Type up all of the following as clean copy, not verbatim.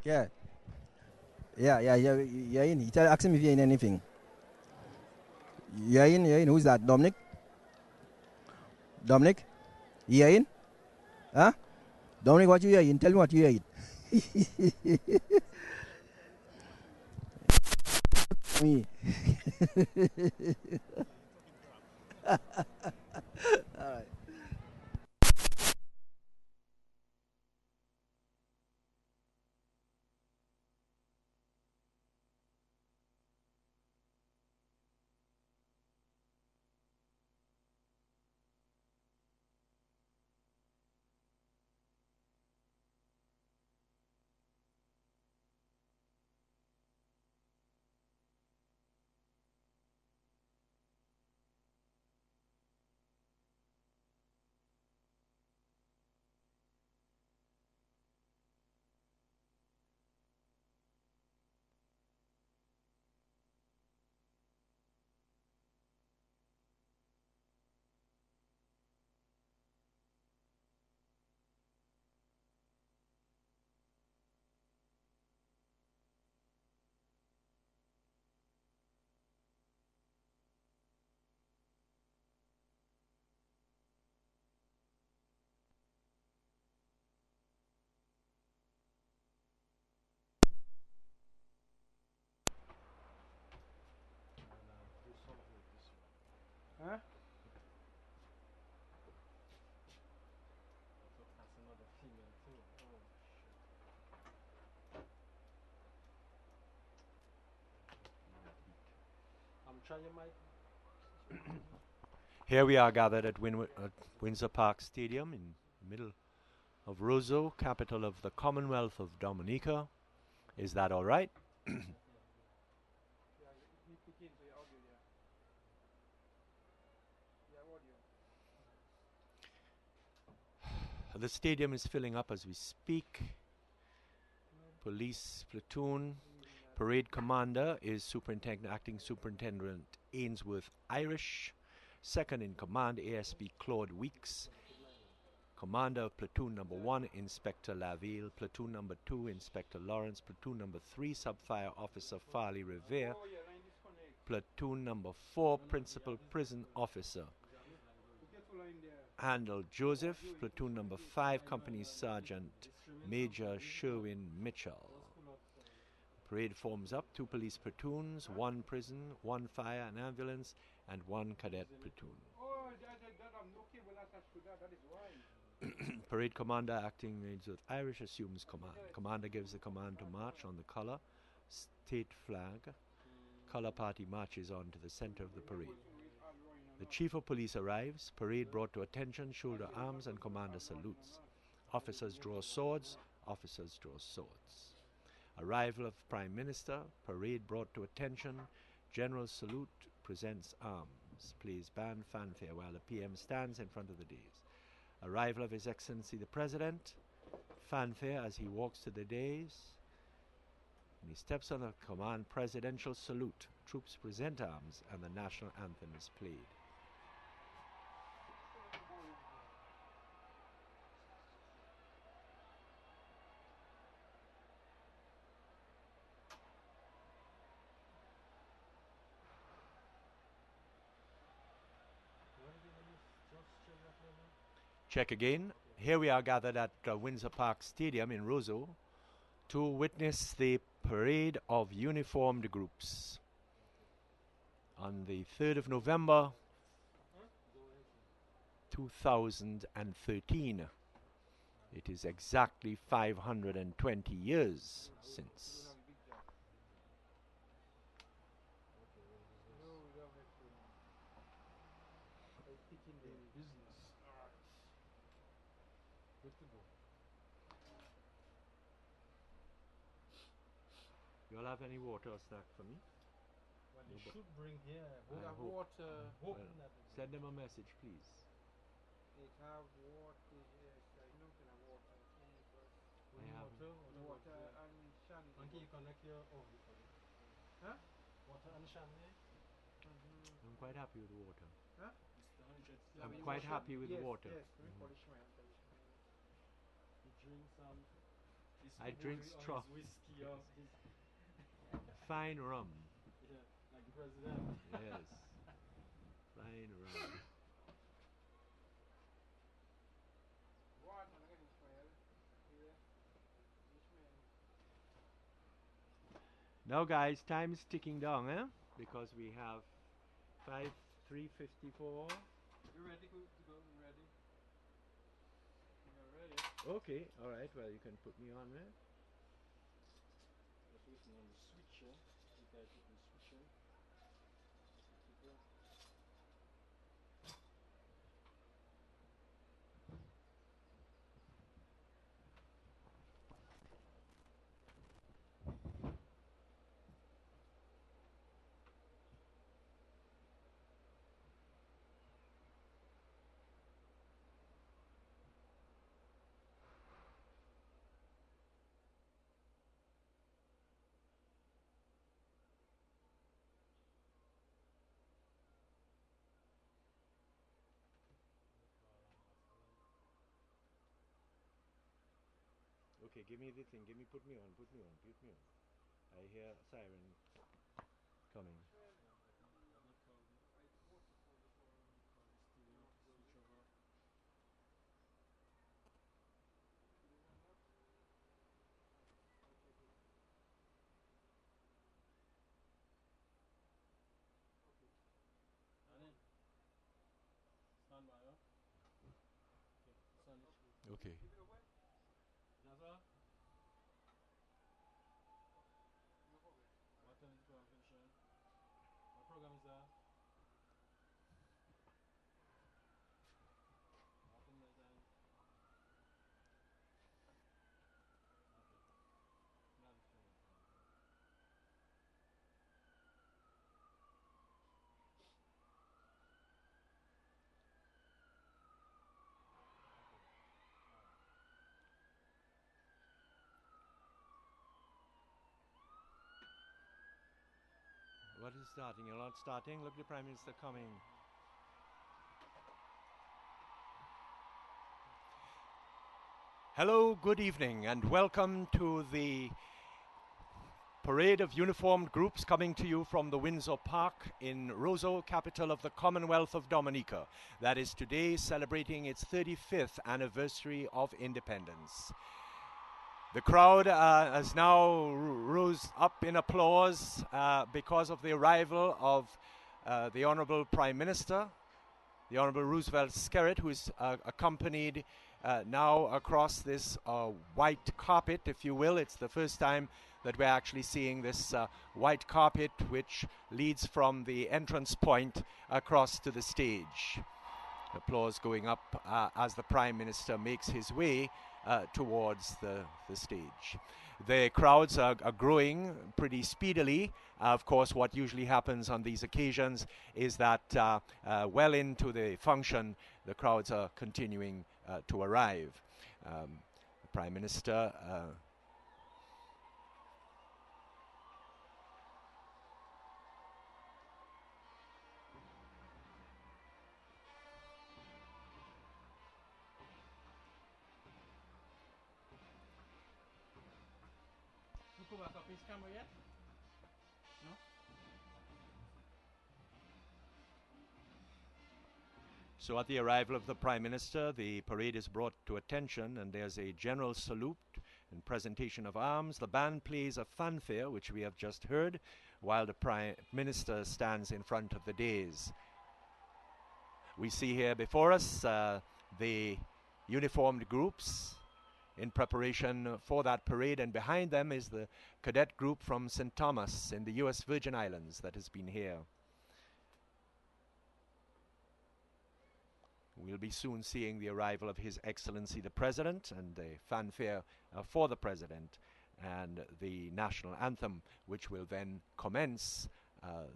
Yeah, yeah. You're in. You tell, ask him if you're in anything. You're in. Who's that? Dominic? Dominic? You're in? Huh? Dominic, what you in? Tell me what you in. Me. All right. Huh? I'm trying my. Here we are gathered at Windsor Park Stadium in the middle of Roseau, capital of the Commonwealth of Dominica. Is that all right? The stadium is filling up as we speak. Police platoon. Parade commander is Acting Superintendent Ainsworth Irish. Second in command, ASP Claude Weeks. Commander of Platoon Number 1, Inspector Laville. Platoon Number 2, Inspector Lawrence. Platoon Number 3, Sub-Fire Officer Farley Revere. Platoon Number 4, Principal Prison Officer Handel Joseph. Platoon Number 5, Company Sergeant Major Sherwin Mitchell. Parade forms up 2 police platoons, 1 prison, 1 fire and ambulance, and 1 cadet platoon. Parade commander acting with Irish assumes command. Commander gives the command to march on the color, state flag. Color party marches on to the center of the parade. The chief of police arrives. Parade brought to attention, shoulder arms, and commander salutes. Officers draw swords. Officers draw swords. Arrival of Prime Minister. Parade brought to attention. General salute. Presents arms. Plays band fanfare while the PM stands in front of the dais. Arrival of His Excellency the President. Fanfare as he walks to the dais. And he steps on the command presidential salute. Troops present arms and the national anthem is played. Check again. Here we are gathered at Windsor Park Stadium in Roseau to witness the parade of uniformed groups. On the 3rd of November 2013, it is exactly 520 years since. You all have any water or snack for me? Well, they should bring here. We have water. Well, Send them a message, please. It have water. Yes, I know can have water. I have Water and shandy. Until you connect your oven for it. Huh? Water and shandy. I'm quite happy with the water. Huh? I'm quite happy with the water. Yes, polish my hand. You drink some I drink straw. Whiskey or his, Fine rum. yeah, like the president. Yes. Fine rum. What? I'm getting smile. Yeah. Ishmael. Now, guys, time is ticking down, because we have 3:54. You ready to go? Ready? You're ready. Okay, all right. Well, you can put me on there. Just listen on the switcher. If I put the switcher. Okay, give me the thing. Put me on. Put me on. Put me on. I hear a siren coming. Stand by, huh? Okay, stand it. Okay. That's all? What time is the program finishing? What program is that? What time is that? Okay. Now this program. What is starting? You're not starting? Look, the Prime Minister coming. Hello, good evening, and welcome to the parade of uniformed groups coming to you from the Windsor Park in Roseau, capital of the Commonwealth of Dominica. That is today celebrating its 35th anniversary of independence. The crowd has now rose up in applause because of the arrival of the Honourable Prime Minister, the Honourable Roosevelt Skerritt, who is accompanied now across this white carpet, if you will. It's the first time that we're actually seeing this white carpet, which leads from the entrance point across to the stage. Applause going up as the Prime Minister makes his way towards the stage. The crowds are growing pretty speedily. Of course, what usually happens on these occasions is that well into the function, the crowds are continuing to arrive. The Prime Minister You go back up his camera yet? No? So at the arrival of the Prime Minister, the parade is brought to attention and there's a general salute and presentation of arms. The band plays a fanfare, which we have just heard, while the Prime Minister stands in front of the dais. We see here before us the uniformed groups in preparation for that parade, and behind them is the cadet group from St. Thomas in the U.S. Virgin Islands that has been here. We'll be soon seeing the arrival of His Excellency the President and the fanfare for the President and the national anthem, which will then commence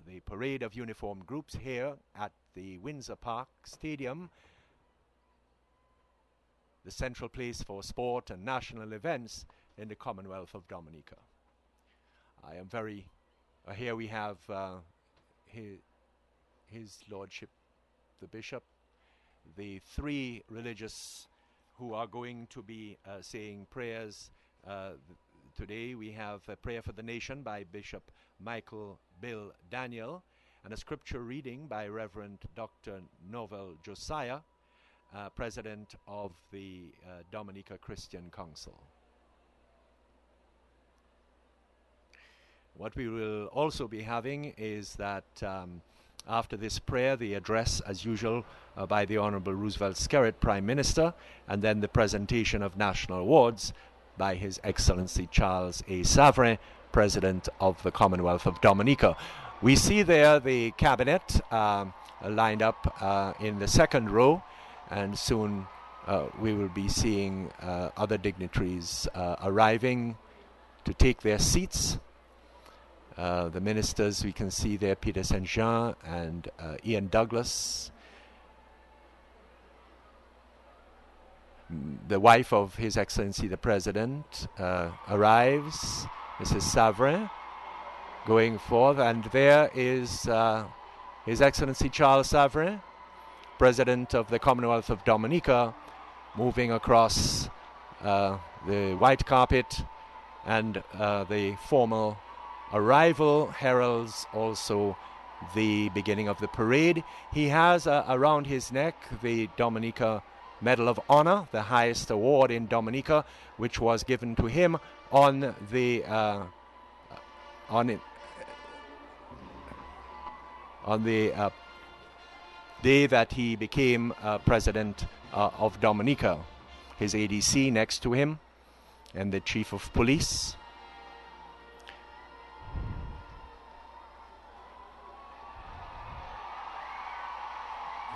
the parade of uniformed groups here at the Windsor Park Stadium, the central place for sport and national events in the Commonwealth of Dominica. I am very... here we have His Lordship the Bishop, the three religious who are going to be saying prayers Today we have a prayer for the nation by Bishop Michael Bill Daniel and a scripture reading by Reverend Dr. Novel Josiah, President of the Dominica Christian Council. What we will also be having is that after this prayer, the address, as usual, by the Honorable Roosevelt Skerritt, Prime Minister, and then the presentation of national awards by His Excellency Charles A. Savrin, President of the Commonwealth of Dominica. We see there the cabinet lined up in the second row, and soon we will be seeing other dignitaries arriving to take their seats. The ministers, we can see there Peter St. Jean and Ian Douglas. The wife of His Excellency the President arrives, Mrs. Savrin, going forth, and there is His Excellency Charles Savrin, President of the Commonwealth of Dominica, moving across the white carpet, and the formal arrival heralds also the beginning of the parade. He has around his neck the Dominica Medal of Honor, the highest award in Dominica, which was given to him on the day that he became president of Dominica. His ADC next to him and the chief of police.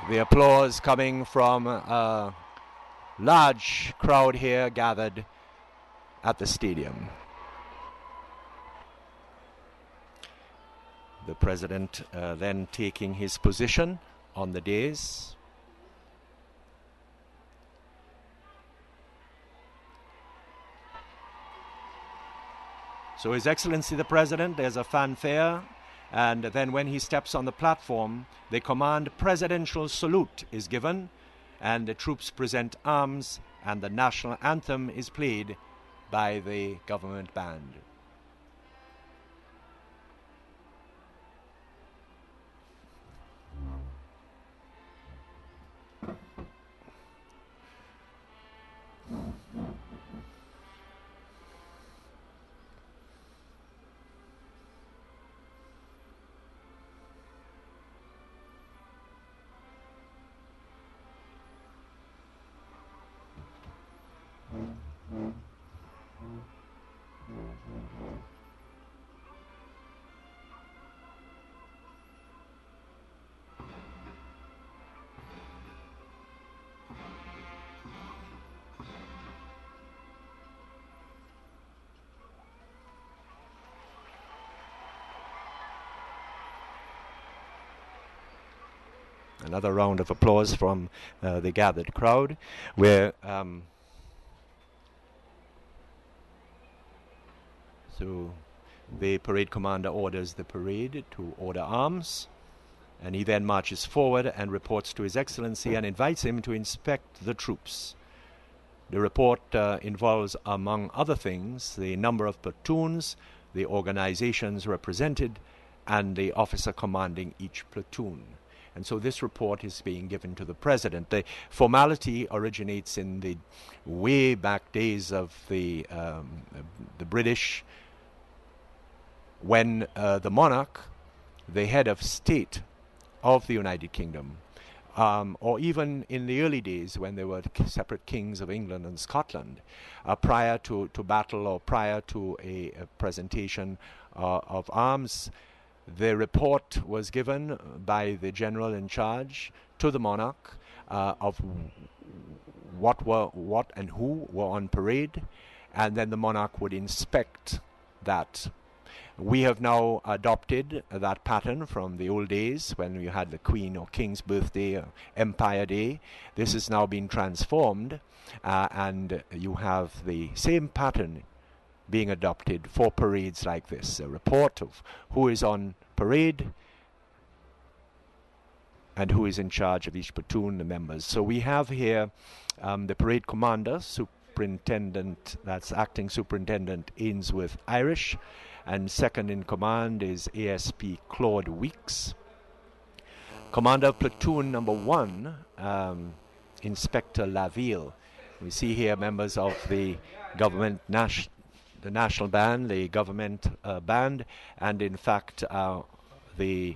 The applause coming from a large crowd here gathered at the stadium. The president then taking his position on the dais. So His Excellency the President, there's a fanfare. And then when he steps on the platform, the command presidential salute is given, and the troops present arms, and the national anthem is played by the government band. Another round of applause from the gathered crowd, where so the parade commander orders the parade to order arms, and he then marches forward and reports to His Excellency and invites him to inspect the troops. The report involves, among other things, the number of platoons, the organizations represented, and the officer commanding each platoon. And so this report is being given to the President. The formality originates in the way back days of the British, when the monarch, the head of state of the United Kingdom, or even in the early days when there were separate kings of England and Scotland, prior to battle or prior to a presentation of arms, the report was given by the general in charge to the monarch of what and who were on parade, and then the monarch would inspect that. We have now adopted that pattern from the old days when you had the Queen or King's birthday or Empire Day. This has now been transformed, and you have the same pattern being adopted for parades like this. A report of who is on parade and who is in charge of each platoon, the members. So we have here the parade commander Superintendent, that's Acting Superintendent Ainsworth Irish, and second in command is ASP Claude Weeks. Commander of Platoon number 1, Inspector Laville. We see here members of the government, the national band, the government band, and in fact the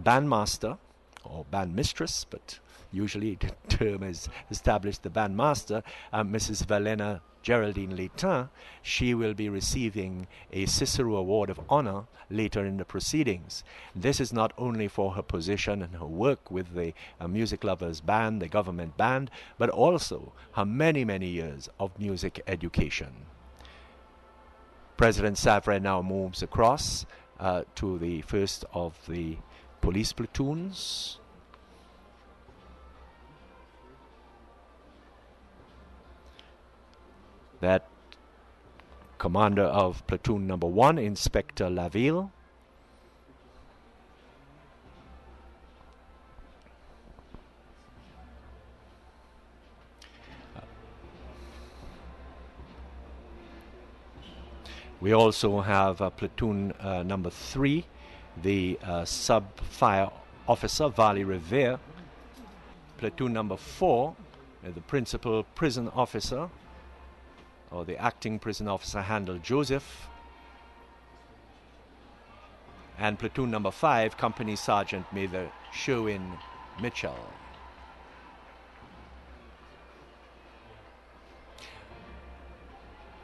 bandmaster or bandmistress, but usually the term is established, the bandmaster, Mrs. Valena Geraldine Leighton. She will be receiving a Cicero Award of Honor later in the proceedings. This is not only for her position and her work with the Music Lovers Band, the government band, but also her many, many years of music education. President Savre now moves across to the first of the police platoons. That commander of platoon number 1, Inspector Laville. We also have platoon number 3, the sub-fire officer, Vali Revere. Platoon number 4, the principal prison officer, or the acting prison officer, Handel Joseph. And platoon number 5, Company Sergeant Major Sherwin Mitchell.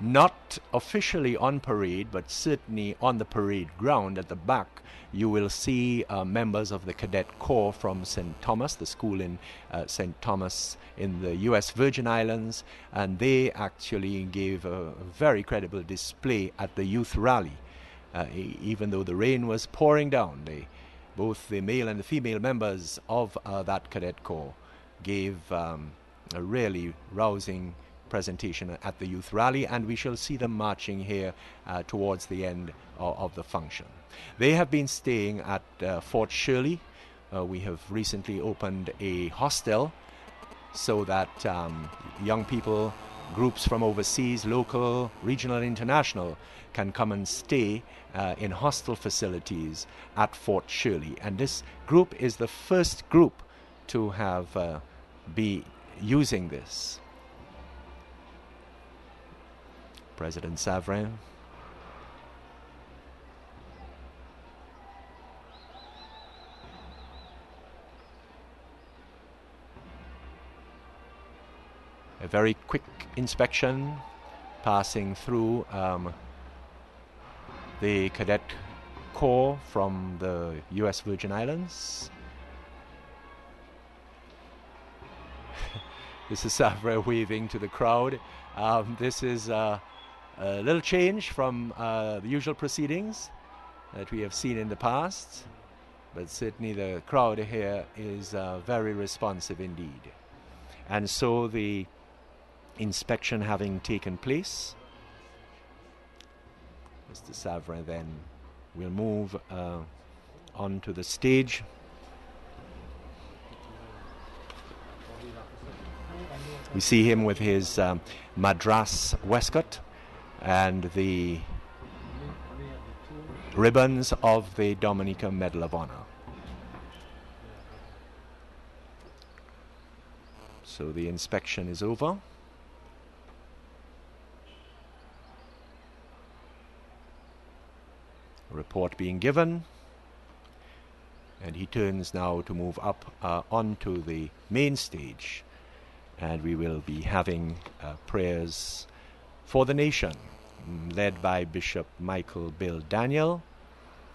Not officially on parade, but certainly on the parade ground at the back, you will see members of the Cadet Corps from St. Thomas, the school in St. Thomas in the U.S. Virgin Islands, and they actually gave a very credible display at the youth rally. Even though the rain was pouring down, both the male and the female members of that Cadet Corps gave a really rousing presentation at the youth rally, and we shall see them marching here towards the end of the function. They have been staying at Fort Shirley. We have recently opened a hostel so that young people, groups from overseas, local, regional, international, can come and stay in hostel facilities at Fort Shirley. And this group is the first group to have be using this. President Savrin. A very quick inspection passing through the Cadet Corps from the U.S. Virgin Islands. This is Savre waving to the crowd. This is a little change from the usual proceedings that we have seen in the past, but certainly the crowd here is very responsive indeed. And so the inspection having taken place, Mr. Savre then will move onto the stage. We see him with his Madras waistcoat and the ribbons of the Dominica Medal of Honor. So the inspection is over. Report being given, and he turns now to move up onto the main stage, and we will be having prayers for the nation, led by Bishop Michael Bill Daniel,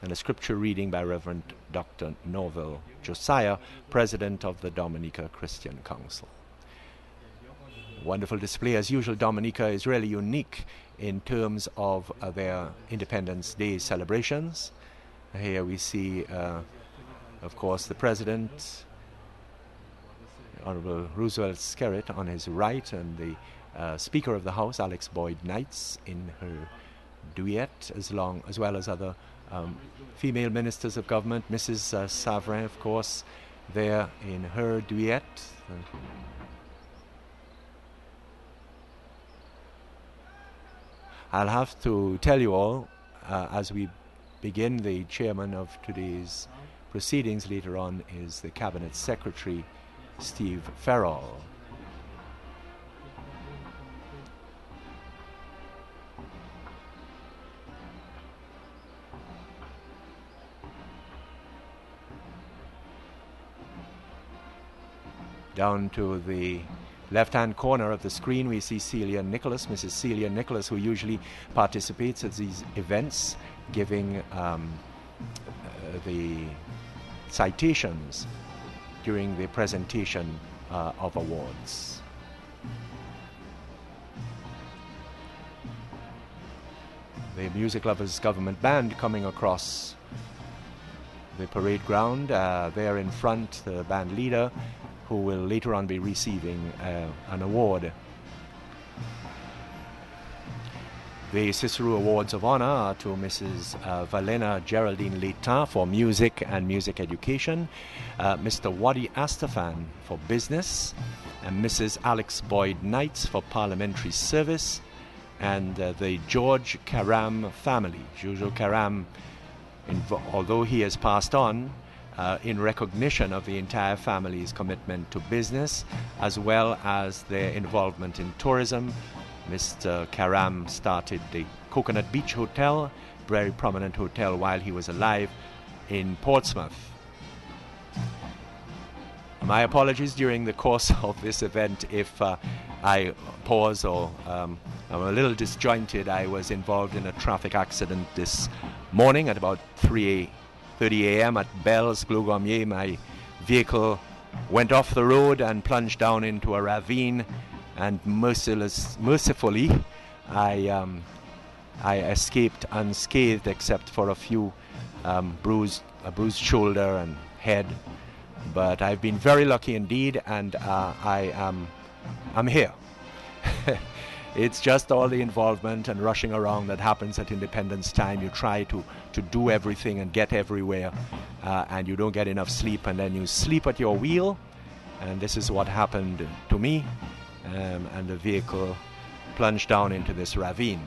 and a scripture reading by Reverend Dr. Norville Josiah, President of the Dominica Christian Council. Wonderful display. As usual, Dominica is really unique in terms of their Independence Day celebrations. Here we see, of course, the President, Honorable Roosevelt Skerritt, on his right, and the Speaker of the House, Alex Boyd Knights, in her duet, as well as other female ministers of government. Mrs. Savrin, of course, there in her duet. I'll have to tell you all as we begin. The chairman of today's proceedings later on is the Cabinet Secretary, Steve Farrell. Down to the left-hand corner of the screen, we see Celia Nicholas, Mrs. Celia Nicholas, who usually participates at these events, giving the citations during the presentation of awards. The Music Lovers Government Band coming across the parade ground. There in front, the band leader, who will later on be receiving an award. The Cicero Awards of Honor are to Mrs. Valena Geraldine Leighton for music and music education, Mr. Wadi Astafan for business, and Mrs. Alex Boyd Knights for parliamentary service, and the George Karam family. Jojo Karam, although he has passed on, in recognition of the entire family's commitment to business as well as their involvement in tourism. Mr. Karam started the Coconut Beach Hotel, very prominent hotel while he was alive in Portsmouth. My apologies during the course of this event if I pause or I'm a little disjointed. I was involved in a traffic accident this morning at about 3:30 a.m. at Bell's Glugommier. My vehicle went off the road and plunged down into a ravine, and mercifully I escaped unscathed except for a few a bruised shoulder and head. But I've been very lucky indeed, and I'm here. It's just all the involvement and rushing around that happens at Independence Time. You try to do everything and get everywhere, and you don't get enough sleep, and then you sleep at your wheel, and this is what happened to me, and the vehicle plunged down into this ravine.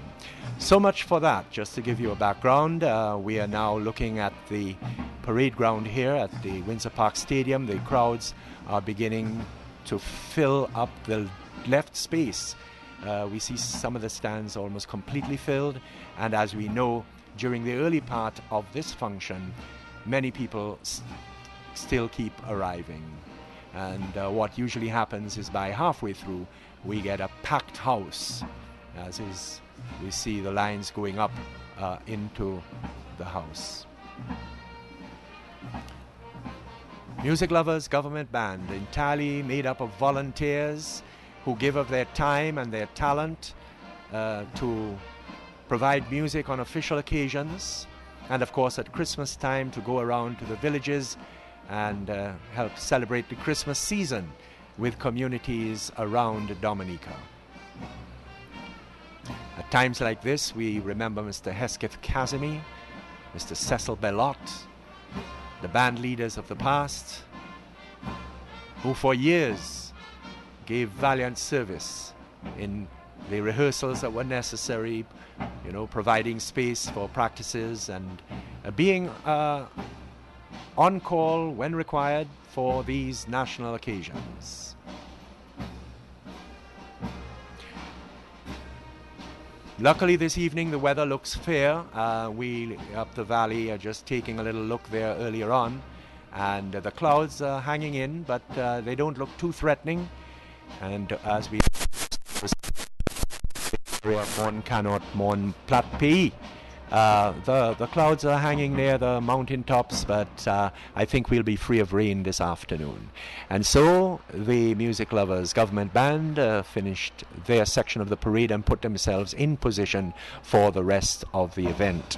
So much for that. Just to give you a background, we are now looking at the parade ground here at the Windsor Park Stadium. The crowds are beginning to fill up the left space. We see some of the stands almost completely filled, and as we know, during the early part of this function, many people still keep arriving. And what usually happens is by halfway through, we get a packed house, as is we see the lines going up into the house. Music Lovers Government Band, entirely made up of volunteers who give of their time and their talent to provide music on official occasions, and of course at Christmas time to go around to the villages and help celebrate the Christmas season with communities around Dominica. At times like this, we remember Mr. Hesketh Casimir, Mr. Cecil Bellot, the band leaders of the past, who for years gave valiant service in the rehearsals that were necessary, providing space for practices and being on call when required for these national occasions. Luckily this evening the weather looks fair. We up the valley are just taking a little look there earlier on, and the clouds are hanging in, but they don't look too threatening. And as we mon cannot mon plat pays. The clouds are hanging near the mountain tops, but I think we'll be free of rain this afternoon. And so the Music Lovers Government Band finished their section of the parade and put themselves in position for the rest of the event.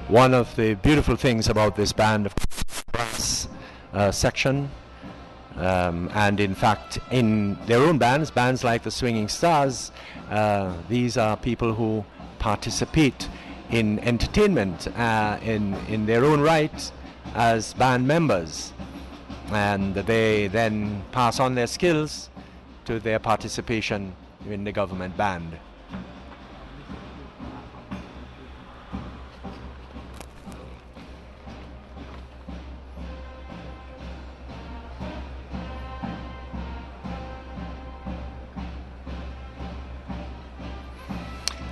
One of the beautiful things about this band, of course, brass section, and in fact, in their own bands like the Swinging Stars, these are people who participate in entertainment in their own right as band members, and they then pass on their skills to their participation in the government band.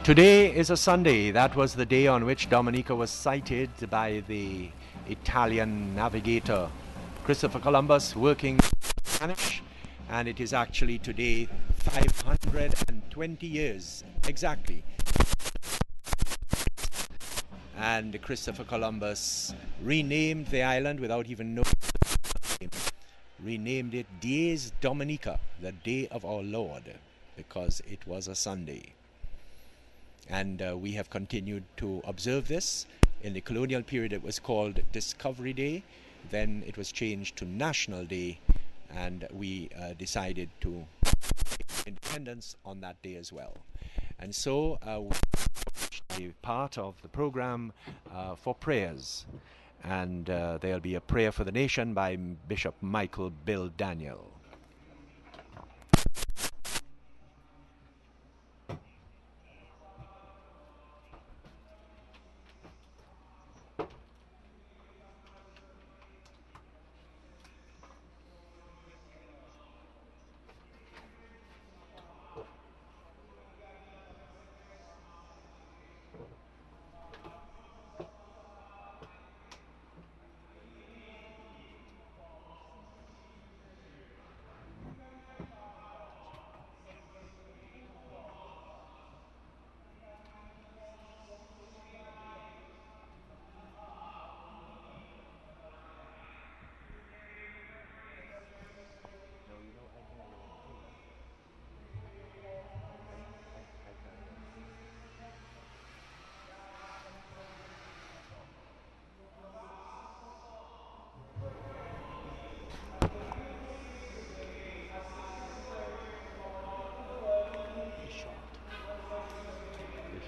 Today is a Sunday. That was the day on which Dominica was sighted by the Italian navigator Christopher Columbus, working in Spanish, and it is actually today 520 years exactly. And Christopher Columbus renamed the island without even knowing the name. Renamed it Dies Dominica, the day of our Lord, because it was a Sunday. And we have continued to observe this. In the colonial period it was called Discovery Day, then it was changed to National Day, and we decided to independence on that day as well. And so we part of the program for prayers, and there'll be a prayer for the nation by Bishop Michael Bill Daniel.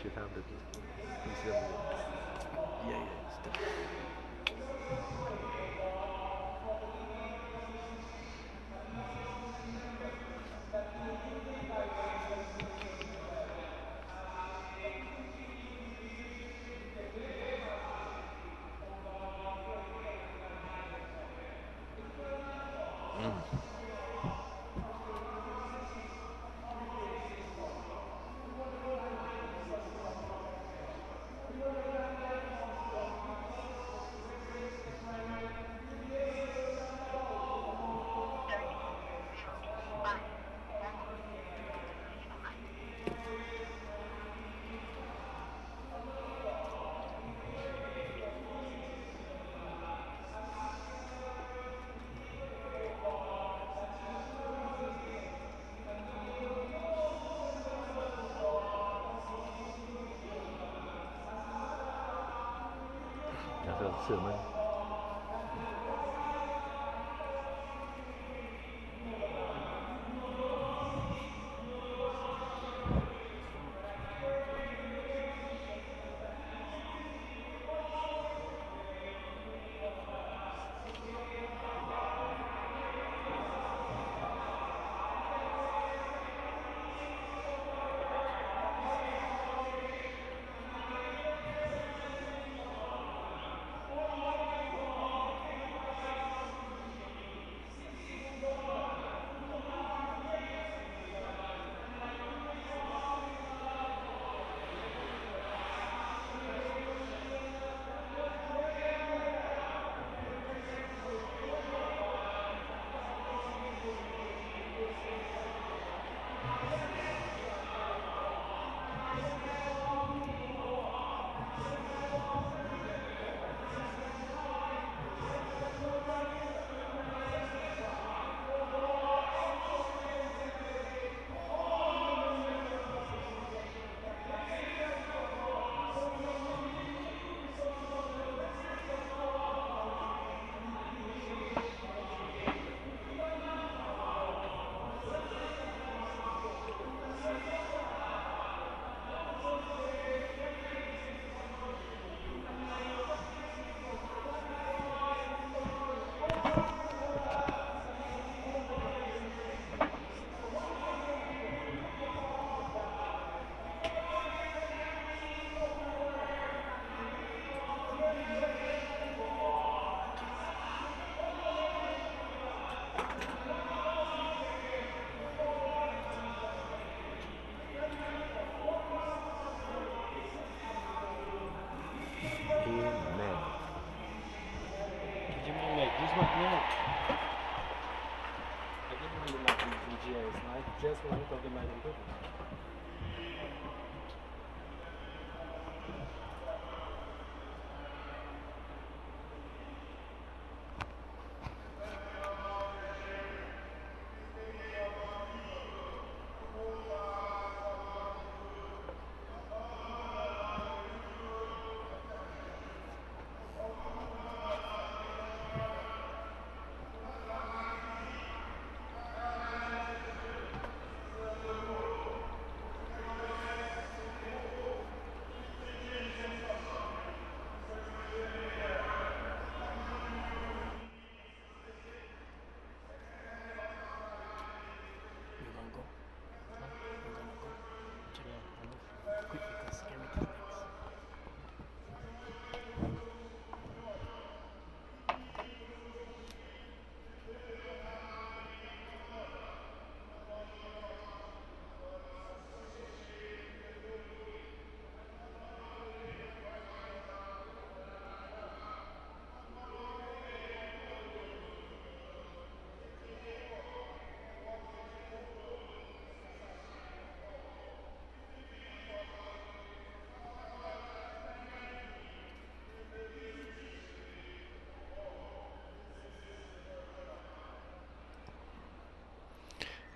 Should have the yeah, that's a sermon.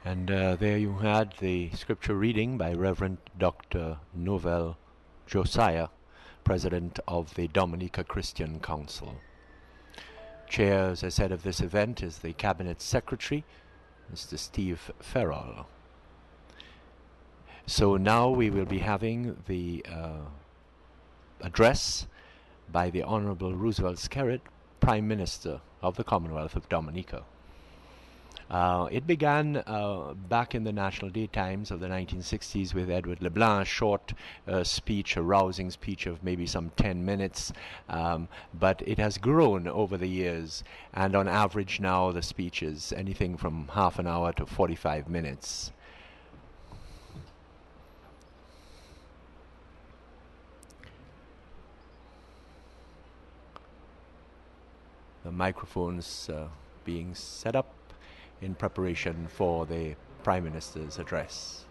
And there you had the scripture reading by Reverend Dr. Novel Josiah, President of the Dominica Christian Council. Chair, as I said, of this event is the Cabinet Secretary, Mr. Steve Farrell. So now we will be having the address by the Honorable Roosevelt Skerrit, Prime Minister of the Commonwealth of Dominica. It began back in the National Day Times of the 1960s with Edward LeBlanc, a short speech, a rousing speech of maybe some 10 minutes, but it has grown over the years, and on average now the speech is anything from half an hour to 45 minutes. The microphones being set up in preparation for the Prime Minister's address.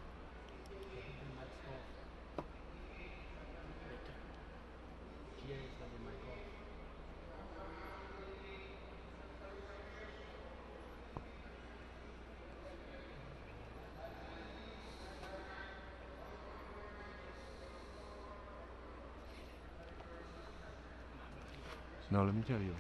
Now let me tell you.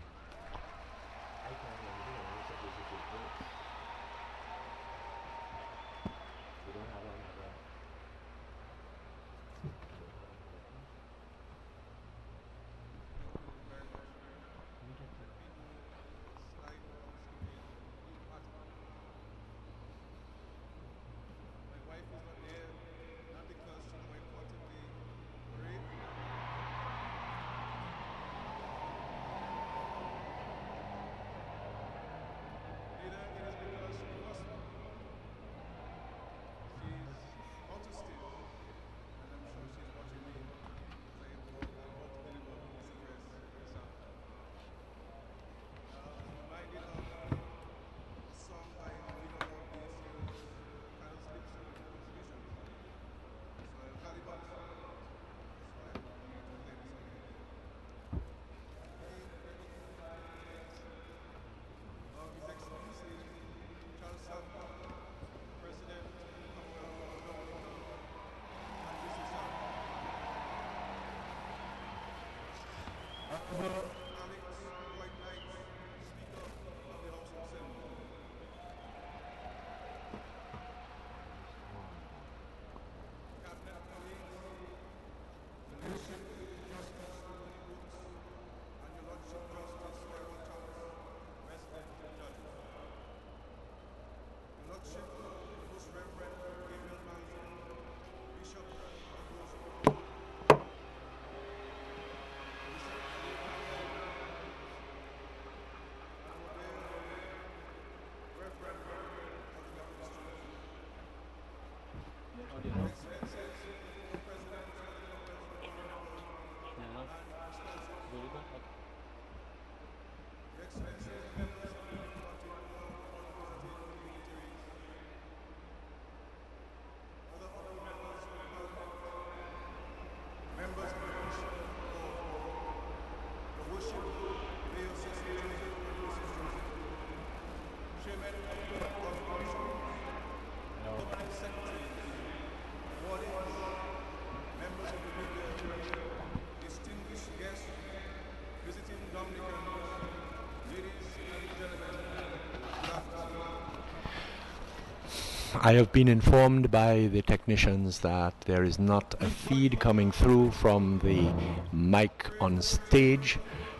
I have been informed by the technicians that there is not a feed coming through from the mic on stage,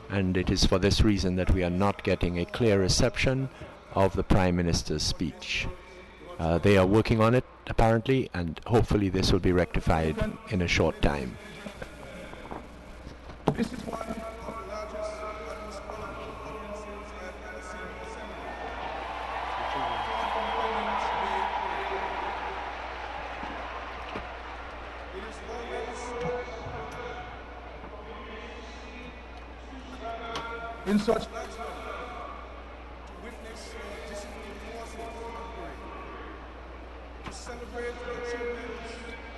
and it is for this reason that we are not getting a clear reception of the Prime Minister's speech. They are working on it, apparently, and hopefully this will be rectified in a short time. This is one of the largest and most colorful audiences I have ever seen assembled. It is always in such platform to witness disciplined forces operate, to celebrate the achievements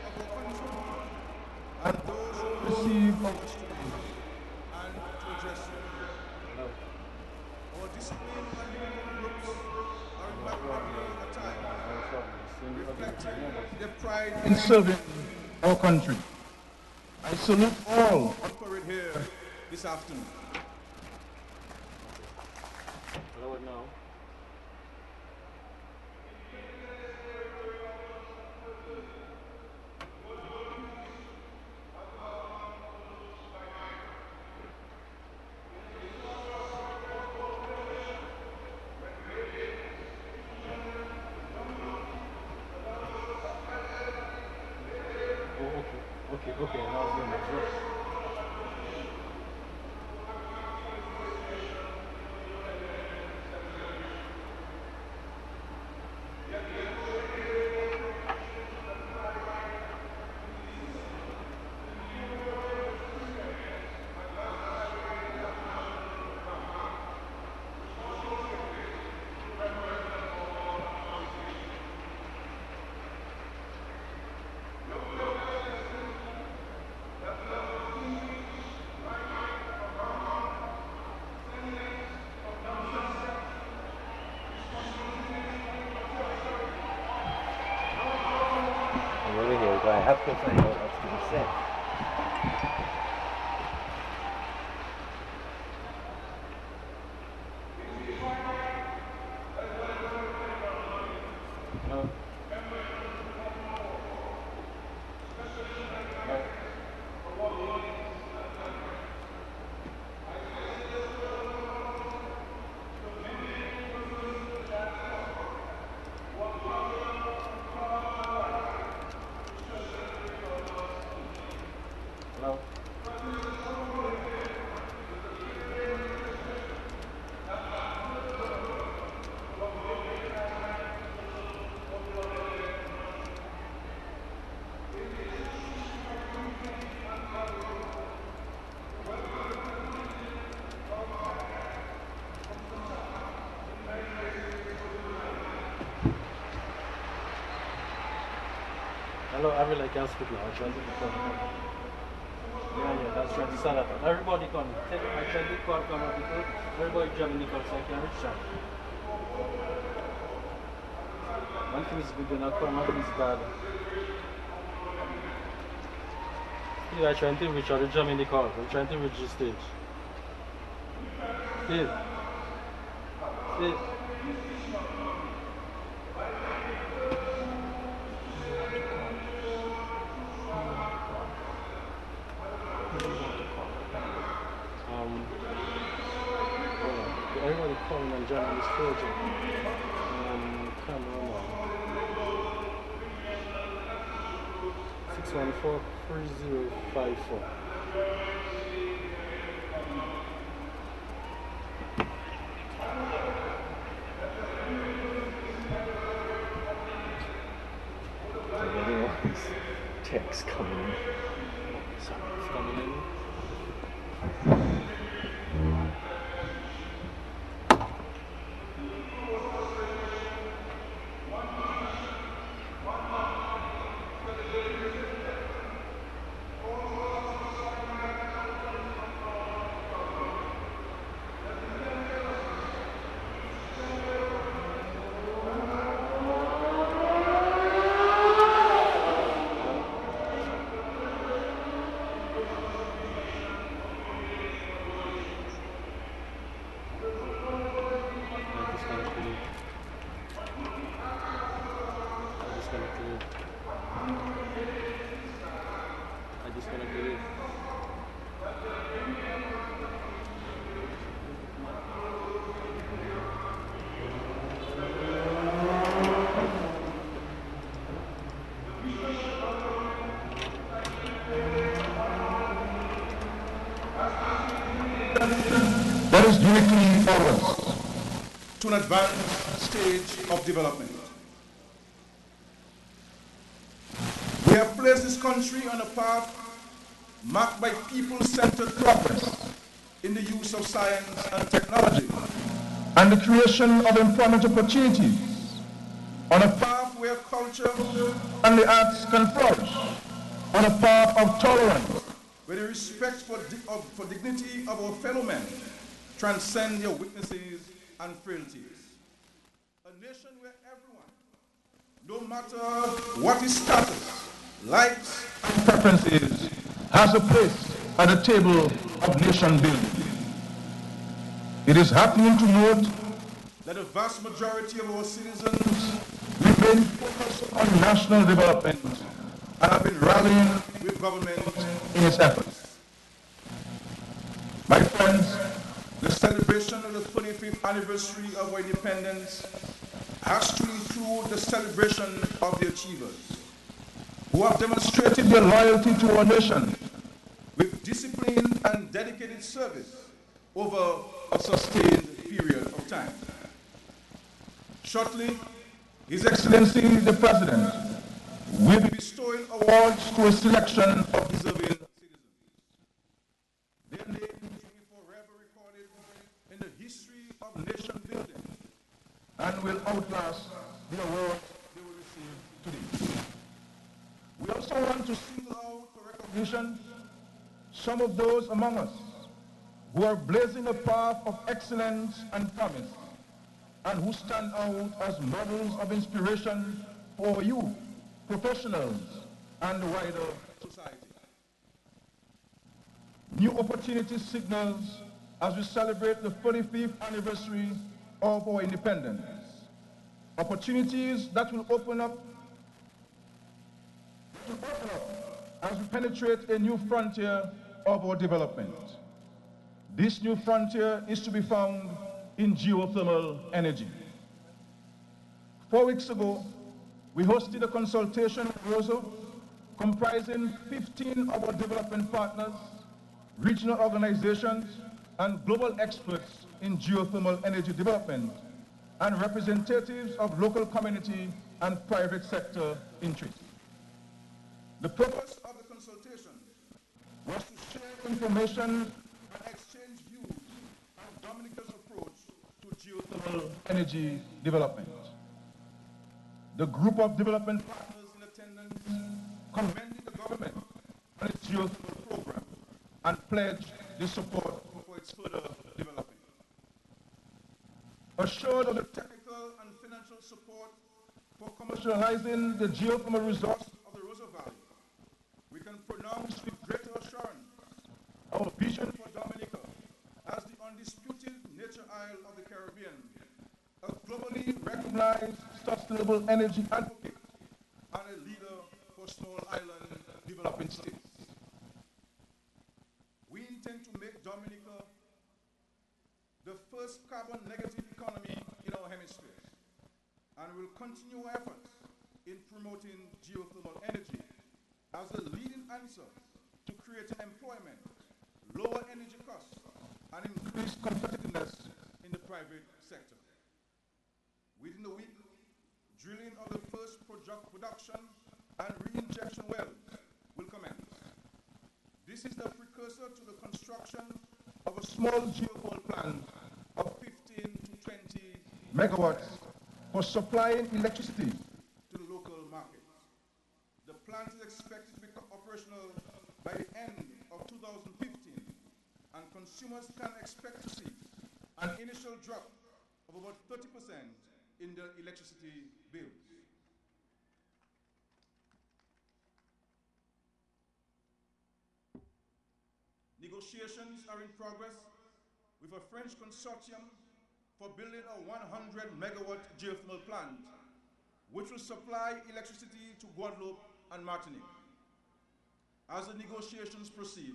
of our country and those who receive our and to address them. Our discipline and unity groups are remarkably at times reflecting their pride in serving our country. I salute all on parade here this afternoon. Hello now. Okay, now it's going to over here, but I have to find out what's being said. Hello? Hello, everyone can speak now. Yeah, that's right. Stand everybody come. I tried to call come up because everybody Dominica so I can reach them. One thing is good and come, one thing is bad. Yeah, I'm trying to reach out the Dominica. I'm trying to reach the stage. Steve. Everybody calling on Germany's project. Camera on. 614-3054. Text coming in. Sorry, it's coming in. That is directly forward to an advanced stage of development. We have placed this country on a path marked by people-centered progress in the use of science and technology and the creation of employment opportunities, on a path where culture and the arts can flourish, on a path of tolerance, where the respect for dignity of our fellow men transcend your weaknesses and frailties. A nation where everyone no matter what his status, likes, and preferences, has a place at the table of nation building. It is happening to note that the vast majority of our citizens remain focused on national development and have been rallying with government in its efforts. My friends, the celebration of the 25th anniversary of our independence has to include the celebration of the achievers who have demonstrated their loyalty to our nation with discipline and dedicated service over a sustained period of time. Shortly, His Excellency the President will be bestowing awards to a selection of deserving citizens. Their names will be forever recorded in the history of nation building and will outlast the awards they will receive today. We also want to single out for recognition some of those among us who are blazing a path of excellence and promise and who stand out as models of inspiration for our youth, professionals, and the wider society. New opportunity signals as we celebrate the 45th anniversary of our independence. Opportunities that will open up as we penetrate a new frontier of our development. This new frontier is to be found in geothermal energy. 4 weeks ago, we hosted a consultation with ROSO comprising 15 of our development partners, regional organizations, and global experts in geothermal energy development, and representatives of local community and private sector interests. The purpose of the consultation was to share information and exchange views on Dominica's approach to geothermal energy development. The group of development partners in attendance commended the government on its geothermal program and pledged the support for its further development. Assured of the technical and financial support for commercializing the geothermal resource of the Rosa Valley, we can pronounce with greater assurance our vision for Dominica as the undisputed nature isle of the Caribbean, a globally recognized sustainable energy advocate and a leader for small island developing states. We intend to make Dominica the first carbon negative economy in our hemisphere, and will continue efforts in promoting geothermal energy as a leading answer to creating employment, lower energy costs, and increase competitiveness in the private sector. Within the week, drilling of the first production and reinjection wells will commence. This is the precursor to the construction of a small geothermal plant of 15 to 20 megawatts for supplying electricity to the local market. The plant is expected to be operational by the end of 2015, and consumers can expect to see an initial drop of about 30% in their electricity bills. Negotiations are in progress with a French consortium for building a 100 megawatt geothermal plant, which will supply electricity to Guadeloupe and Martinique. As the negotiations proceed,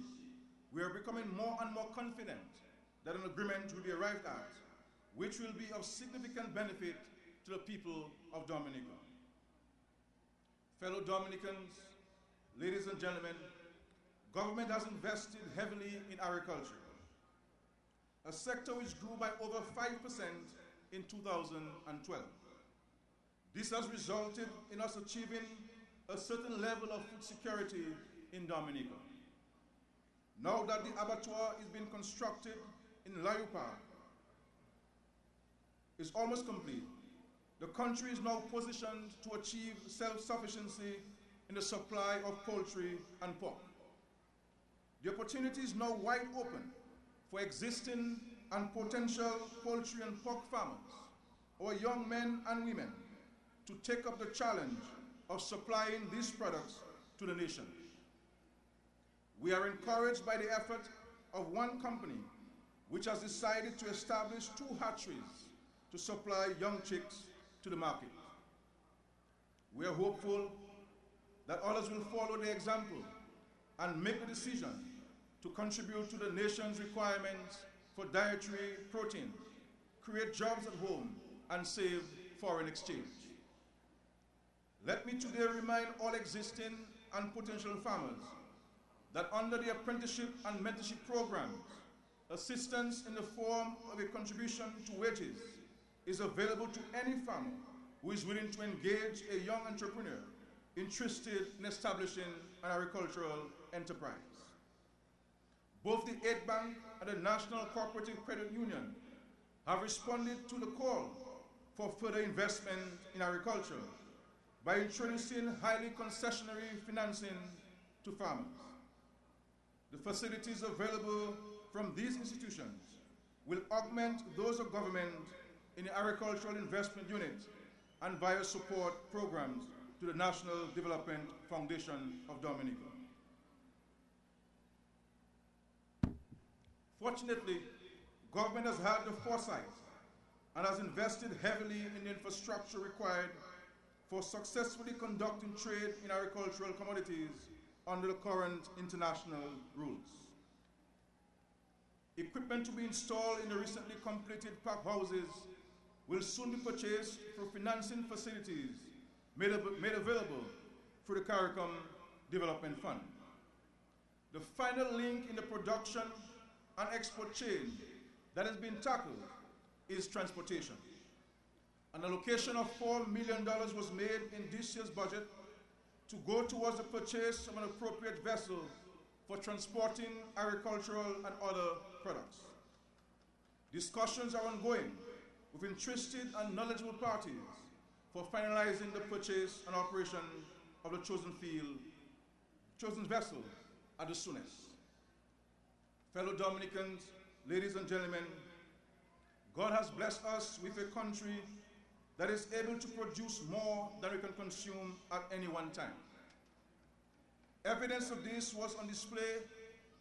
we are becoming more and more confident that an agreement will be arrived at, which will be of significant benefit to the people of Dominica. Fellow Dominicans, ladies and gentlemen, government has invested heavily in agriculture, a sector which grew by over 5% in 2012. This has resulted in us achieving a certain level of food security in Dominica. Now that the abattoir is being constructed in Layupa, is almost complete, the country is now positioned to achieve self-sufficiency in the supply of poultry and pork. The opportunity is now wide open for existing and potential poultry and pork farmers, our young men and women, to take up the challenge of supplying these products to the nation. We are encouraged by the effort of one company which has decided to establish 2 hatcheries to supply young chicks to the market. We are hopeful that others will follow the example and make the decision to contribute to the nation's requirements for dietary protein, create jobs at home, and save foreign exchange. Let me today remind all existing and potential farmers that under the apprenticeship and mentorship programs, assistance in the form of a contribution to wages is available to any farmer who is willing to engage a young entrepreneur interested in establishing an agricultural enterprise. Both the Aid Bank and the National Cooperative Credit Union have responded to the call for further investment in agriculture by introducing highly concessionary financing to farmers. The facilities available from these institutions will augment those of government in the Agricultural Investment Unit and via support programs to the National Development Foundation of Dominica. Fortunately, government has had the foresight and has invested heavily in the infrastructure required for successfully conducting trade in agricultural commodities under the current international rules. Equipment to be installed in the recently completed pack houses will soon be purchased through financing facilities made available through the CARICOM Development Fund. The final link in the production and export chain that has been tackled is transportation. An allocation of $4 million was made in this year's budget to go towards the purchase of an appropriate vessel for transporting agricultural and other products. Discussions are ongoing with interested and knowledgeable parties for finalizing the purchase and operation of the chosen vessel at the soonest. Fellow Dominicans, ladies and gentlemen, God has blessed us with a country that is able to produce more than we can consume at any one time. Evidence of this was on display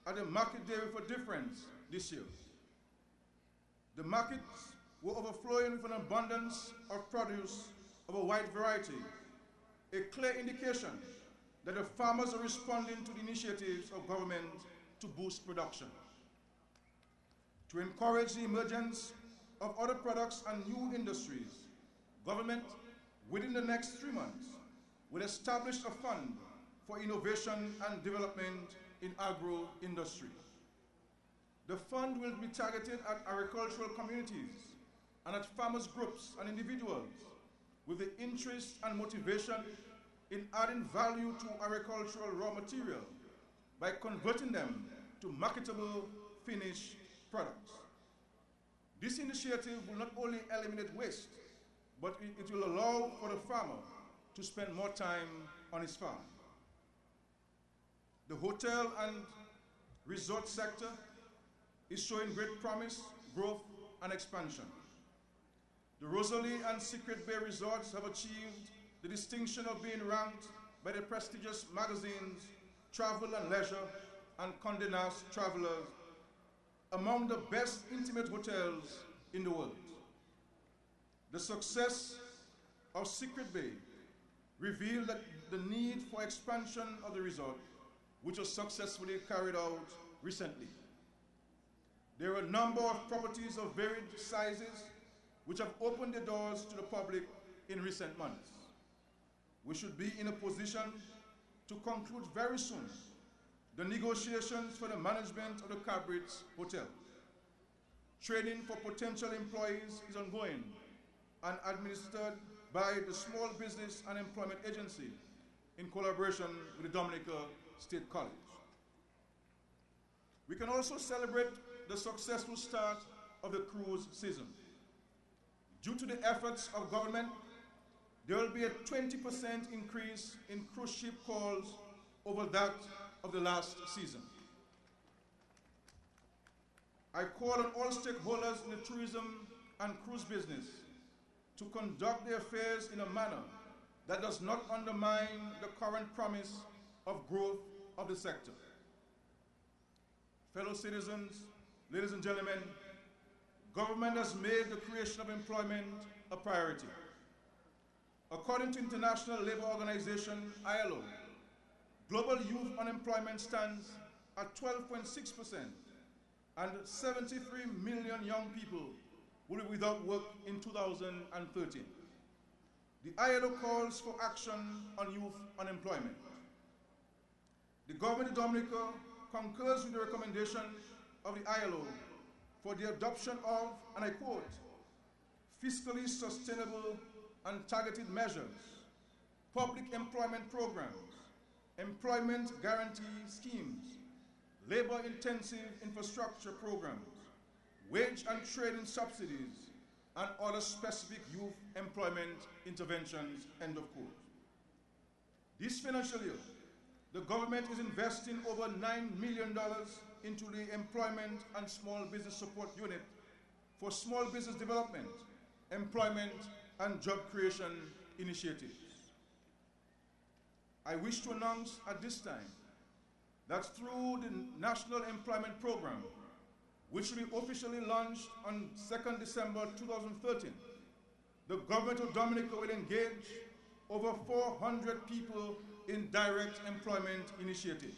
at the Market Day for Difference this year. The markets were overflowing with an abundance of produce of a wide variety, a clear indication that the farmers are responding to the initiatives of government to boost production. To encourage the emergence of other products and new industries, government, within the next 3 months, will establish a fund for innovation and development in agro-industry. The fund will be targeted at agricultural communities and at farmers groups and individuals with the interest and motivation in adding value to agricultural raw material by converting them to marketable finished products. This initiative will not only eliminate waste, but it will allow for the farmer to spend more time on his farm. The hotel and resort sector is showing great promise, growth, and expansion. The Rosalie and Secret Bay resorts have achieved the distinction of being ranked by the prestigious magazines Travel and Leisure and Condé Nast Travelers among the best intimate hotels in the world. The success of Secret Bay revealed that the need for expansion of the resort, which was successfully carried out recently. There are a number of properties of varied sizes which have opened their doors to the public in recent months. We should be in a position to conclude very soon the negotiations for the management of the Cabritz Hotel. Training for potential employees is ongoing and administered by the Small Business and Employment Agency in collaboration with the Dominica State College. We can also celebrate the successful start of the cruise season. Due to the efforts of government, there will be a 20% increase in cruise ship calls over that of the last season. I call on all stakeholders in the tourism and cruise business to conduct their affairs in a manner that does not undermine the current promise of growth of the sector. Fellow citizens, ladies and gentlemen, government has made the creation of employment a priority. According to International Labour Organization, ILO, global youth unemployment stands at 12.6%, and 73 million young people will be without work in 2013. The ILO calls for action on youth unemployment. The government of Dominica concurs with the recommendation of the ILO for the adoption of, and I quote, fiscally sustainable and targeted measures, public employment programs, employment guarantee schemes, labor-intensive infrastructure programs, wage and training subsidies, and other specific youth employment interventions, end of quote. This financial year, the government is investing over $9 million into the Employment and Small Business Support Unit for small business development, employment, and job creation initiatives. I wish to announce at this time that through the National Employment Program, which will be officially launched on 2nd December 2013, the government of Dominica will engage over 400 people in direct employment initiatives.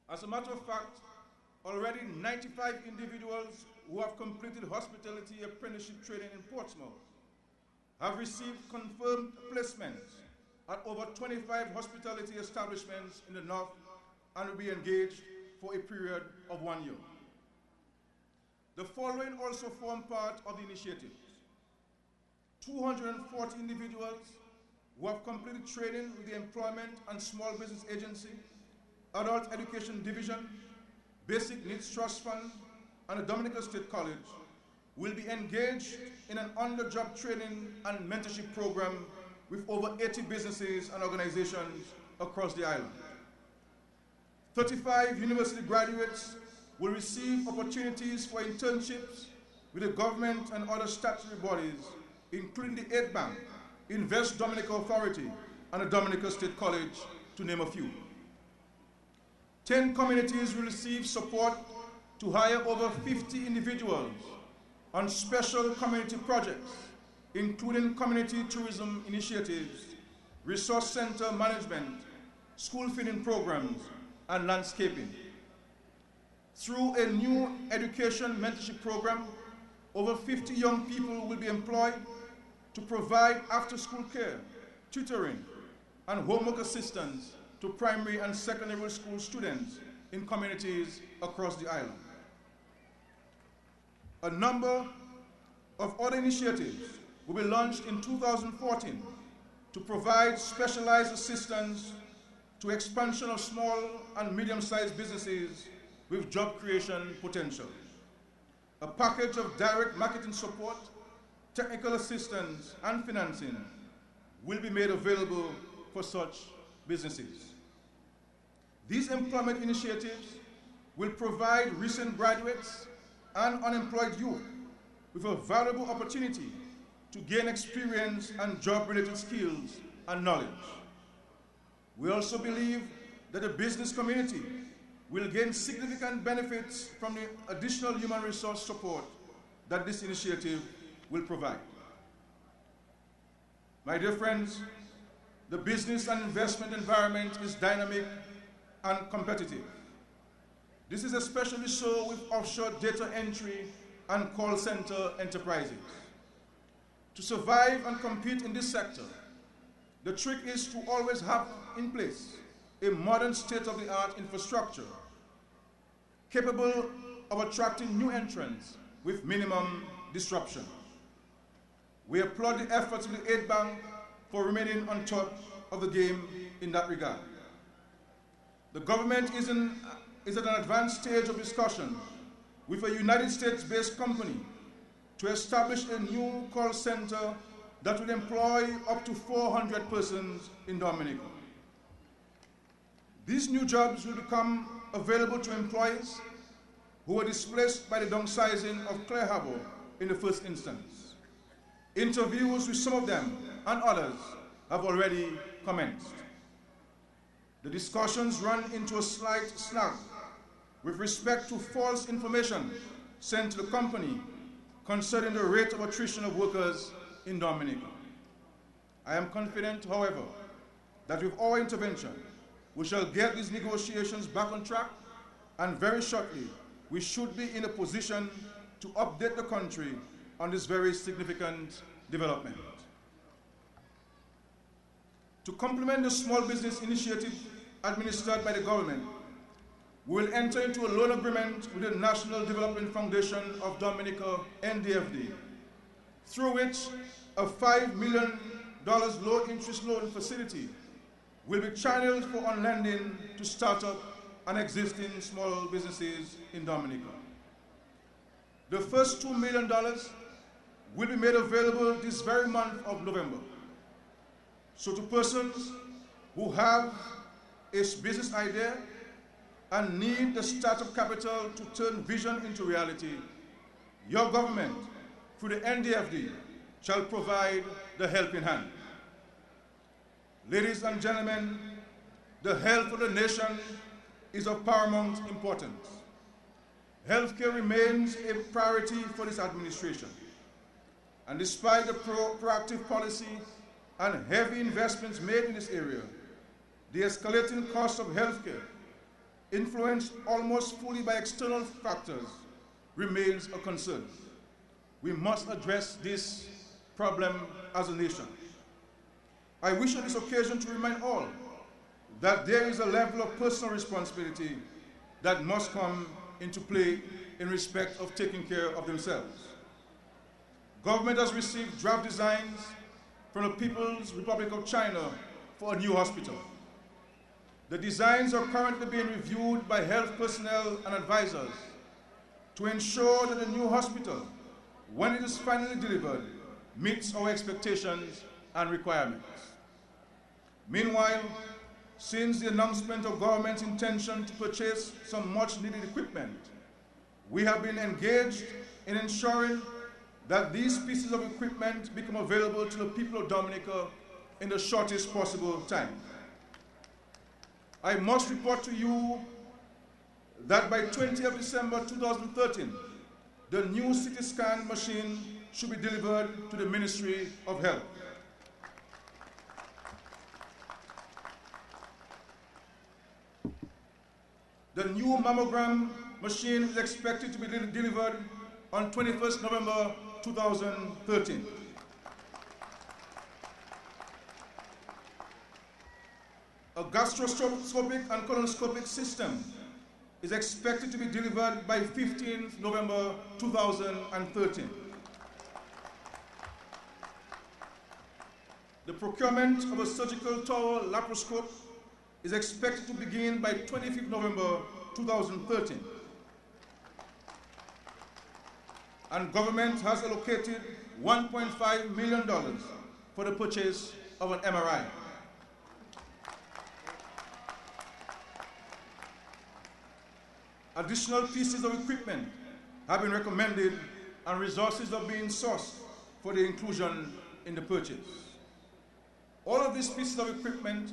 As a matter of fact, already 95 individuals who have completed hospitality apprenticeship training in Portsmouth have received confirmed placements at over 25 hospitality establishments in the north and will be engaged for a period of 1 year. The following also form part of the initiatives: 240 individuals who have completed training with the Employment and Small Business Agency, Adult Education Division, Basic Needs Trust Fund, and the Dominica State College will be engaged in an on-the-job training and mentorship program with over 80 businesses and organizations across the island. 35 university graduates will receive opportunities for internships with the government and other statutory bodies, including the Aid Bank, Invest Dominica Authority, and the Dominica State College, to name a few. 10 communities will receive support to hire over 50 individuals on special community projects, including community tourism initiatives, resource center management, school feeding programs, and landscaping. Through a new education mentorship program, over 50 young people will be employed to provide after-school care, tutoring, and homework assistance to primary and secondary school students in communities across the island. A number of other initiatives will be launched in 2014 to provide specialized assistance to expansion of small and medium-sized businesses with job creation potential. A package of direct marketing support, technical assistance, and financing will be made available for such businesses. These employment initiatives will provide recent graduates and unemployed youth with a valuable opportunity to gain experience and job-related skills and knowledge. We also believe that the business community will gain significant benefits from the additional human resource support that this initiative will provide. My dear friends, the business and investment environment is dynamic and competitive. This is especially so with offshore data entry and call center enterprises. To survive and compete in this sector, the trick is to always have in place a modern state-of-the-art infrastructure capable of attracting new entrants with minimum disruption. We applaud the efforts of the Aid Bank for remaining on top of the game in that regard. The government is at an advanced stage of discussion with a United States-based company to establish a new call center that will employ up to 400 persons in Dominica. These new jobs will become available to employees who were displaced by the downsizing of Clare Harbour in the first instance. Interviews with some of them and others have already commenced. The discussions ran into a slight snag with respect to false information sent to the company concerning the rate of attrition of workers in Dominica. I am confident, however, that with our intervention, we shall get these negotiations back on track, and very shortly, we should be in a position to update the country on this very significant development. To complement the small business initiative administered by the government, we will enter into a loan agreement with the National Development Foundation of Dominica, NDFD, through which a $5 million low-interest loan facility will be channeled for on lending to start-up and existing small businesses in Dominica. The first $2 million will be made available this very month of November. So to persons who have a business idea and need the startup capital to turn vision into reality, your government, through the NDFD, shall provide the helping hand. Ladies and gentlemen, the health of the nation is of paramount importance. Healthcare remains a priority for this administration. And despite the proactive policy and heavy investments made in this area, the escalating cost of healthcare, influenced almost fully by external factors, remains a concern. We must address this problem as a nation. I wish on this occasion to remind all that there is a level of personal responsibility that must come into play in respect of taking care of themselves. Government has received draft designs from the People's Republic of China for a new hospital. The designs are currently being reviewed by health personnel and advisors to ensure that the new hospital, when it is finally delivered, meets our expectations and requirements. Meanwhile, since the announcement of government's intention to purchase some much-needed equipment, we have been engaged in ensuring that these pieces of equipment become available to the people of Dominica in the shortest possible time. I must report to you that by 20th December 2013, the new CT scan machine should be delivered to the Ministry of Health. The new mammogram machine is expected to be delivered on 21st November 2013. A gastroscopic and colonoscopic system is expected to be delivered by 15th November 2013. The procurement of a surgical tower laparoscope is expected to begin by 25th November 2013. And government has allocated $1.5 million for the purchase of an MRI. Additional pieces of equipment have been recommended and resources are being sourced for the inclusion in the purchase. All of these pieces of equipment,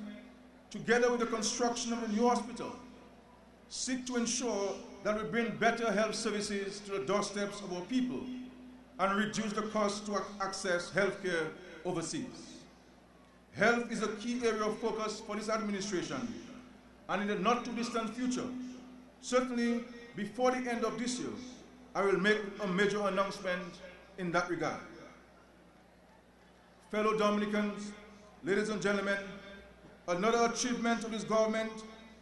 together with the construction of the new hospital, seek to ensure that we bring better health services to the doorsteps of our people and reduce the cost to access healthcare overseas. Health is a key area of focus for this administration, and in the not-too-distant future, certainly before the end of this year, I will make a major announcement in that regard. Fellow Dominicans, ladies and gentlemen, another achievement of this government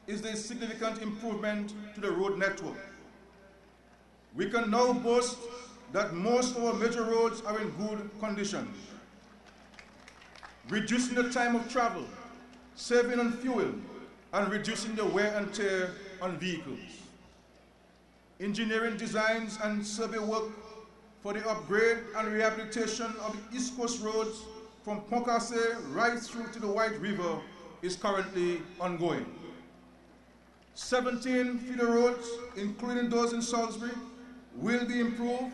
is the significant improvement to the road network. We can now boast that most of our major roads are in good condition, reducing the time of travel, saving on fuel, and reducing the wear and tear on vehicles. Engineering designs and survey work for the upgrade and rehabilitation of the East Coast roads from Poncase right through to the White River is currently ongoing. 17 feeder roads, including those in Salisbury, will be improved.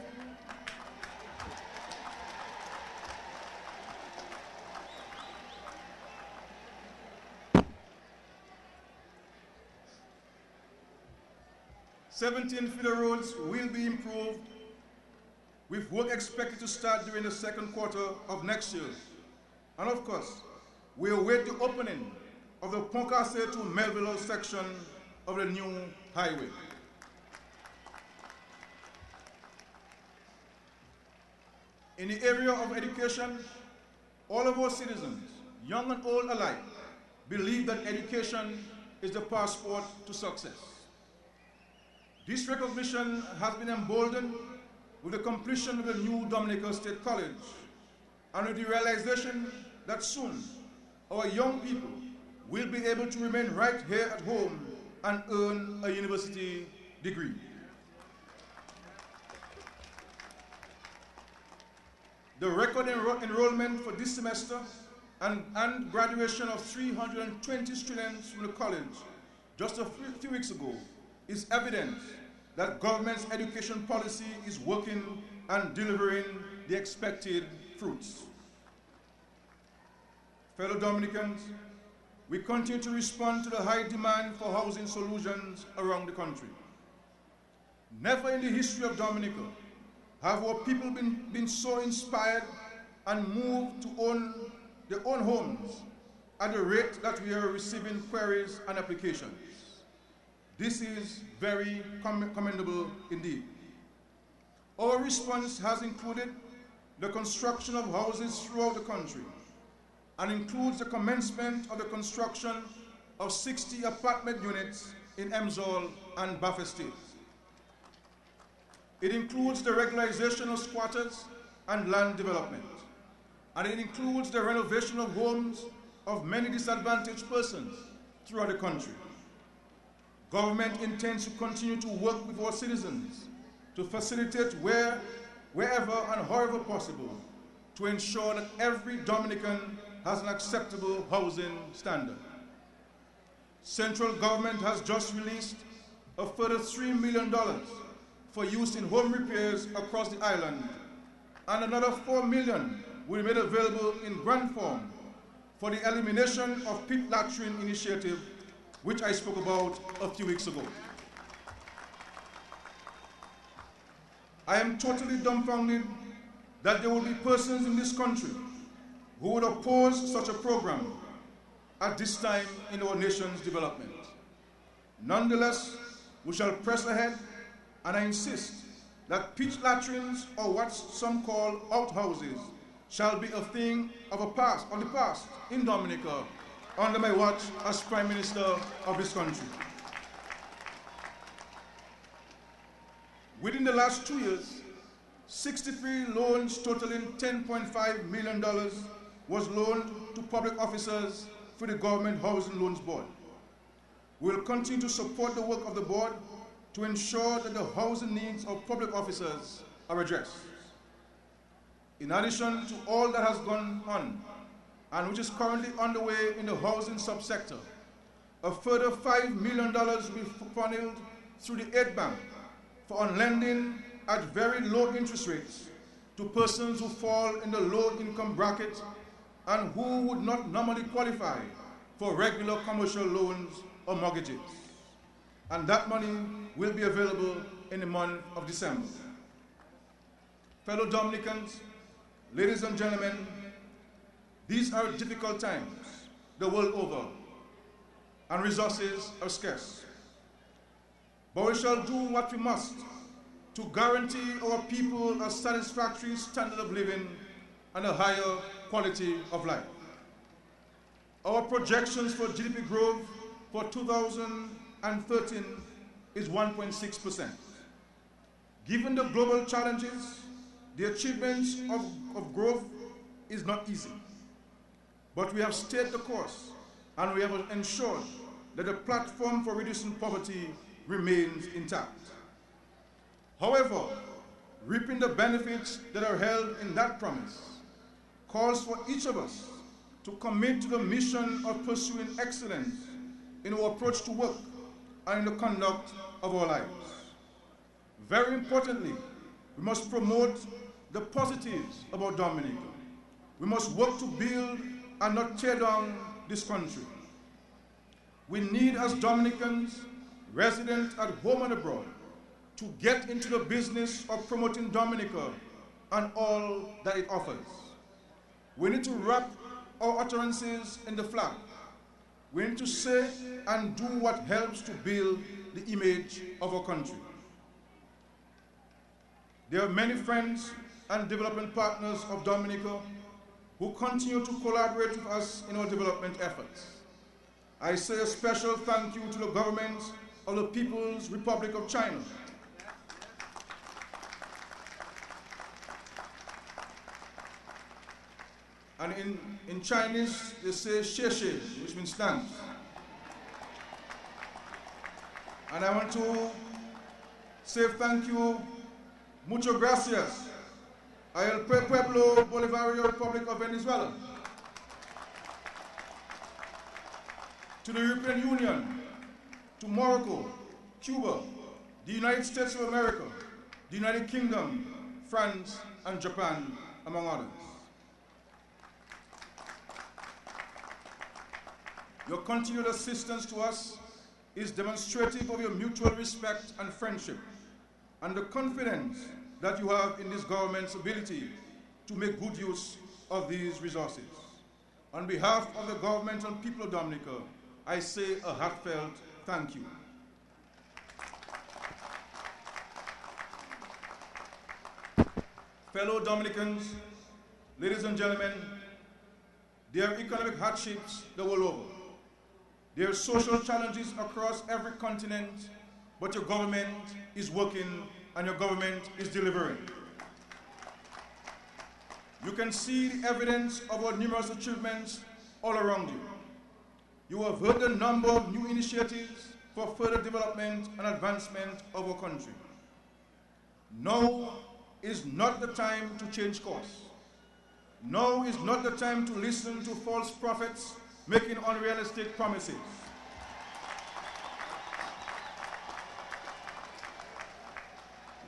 Feeder roads will be improved, with work expected to start during the second quarter of next year. And of course, we await the opening of the Pontcassé to Melville section of the new highway. In the area of education, all of our citizens, young and old alike, believe that education is the passport to success. This recognition has been emboldened with the completion of the new Dominica State College and with the realization that soon our young people will be able to remain right here at home and earn a university degree. The record enrollment for this semester and graduation of 320 students from the college just a few weeks ago is evidence that government's education policy is working and delivering the expected fruits. Fellow Dominicans, we continue to respond to the high demand for housing solutions around the country. Never in the history of Dominica have our people been so inspired and moved to own their own homes at the rate that we are receiving queries and applications. This is very commendable indeed. Our response has included the construction of houses throughout the country and includes the commencement of the construction of 60 apartment units in Emsall and Bath Estates. It includes the regularization of squatters and land development. And it includes the renovation of homes of many disadvantaged persons throughout the country. Government intends to continue to work with our citizens to facilitate wherever and however possible to ensure that every Dominican has an acceptable housing standard. Central government has just released a further $3 million for use in home repairs across the island, and another $4 million will be made available in grant form for the elimination of pit latrine initiative, which I spoke about a few weeks ago. I am totally dumbfounded that there will be persons in this country who would oppose such a program at this time in our nation's development. Nonetheless, we shall press ahead, and I insist that pitch latrines, or what some call outhouses, shall be a thing of the past in Dominica under my watch as Prime Minister of this country. Within the last 2 years, 63 loans totaling $10.5 million was loaned to public officers through the Government Housing Loans Board. We will continue to support the work of the board to ensure that the housing needs of public officers are addressed. In addition to all that has gone on, and which is currently underway in the housing subsector, a further $5 million will be funneled through the aid bank for on lending at very low interest rates to persons who fall in the low income bracket and who would not normally qualify for regular commercial loans or mortgages. And that money will be available in the month of December. Fellow Dominicans, ladies and gentlemen, these are difficult times the world over, and resources are scarce. But we shall do what we must to guarantee our people a satisfactory standard of living and a higher quality of life. Our projections for GDP growth for 2013 is 1.6%. Given the global challenges, the achievements of growth is not easy. But we have stayed the course, and we have ensured that the platform for reducing poverty remains intact. However, reaping the benefits that are held in that promise calls for each of us to commit to the mission of pursuing excellence in our approach to work and in the conduct of our lives. Very importantly, we must promote the positives about Dominica. We must work to build and not tear down this country. We need, as Dominicans, residents at home and abroad, to get into the business of promoting Dominica and all that it offers. We need to wrap our utterances in the flag. We need to say and do what helps to build the image of our country. There are many friends and development partners of Dominica who continue to collaborate with us in our development efforts. I say a special thank you to the government of the People's Republic of China. And in Chinese, they say "xie," which means thanks. And I want to say thank you, muchas gracias, a el pueblo bolivariano Republic of Venezuela, to the European Union, to Morocco, Cuba, the United States of America, the United Kingdom, France, and Japan, among others. Your continued assistance to us is demonstrative of your mutual respect and friendship, and the confidence that you have in this government's ability to make good use of these resources. On behalf of the government and people of Dominica, I say a heartfelt thank you. Fellow Dominicans, ladies and gentlemen, there are economic hardships the world over. There are social challenges across every continent, but your government is working and your government is delivering. You can see the evidence of our numerous achievements all around you. You have heard the number of new initiatives for further development and advancement of our country. Now is not the time to change course. Now is not the time to listen to false prophets making unrealistic promises.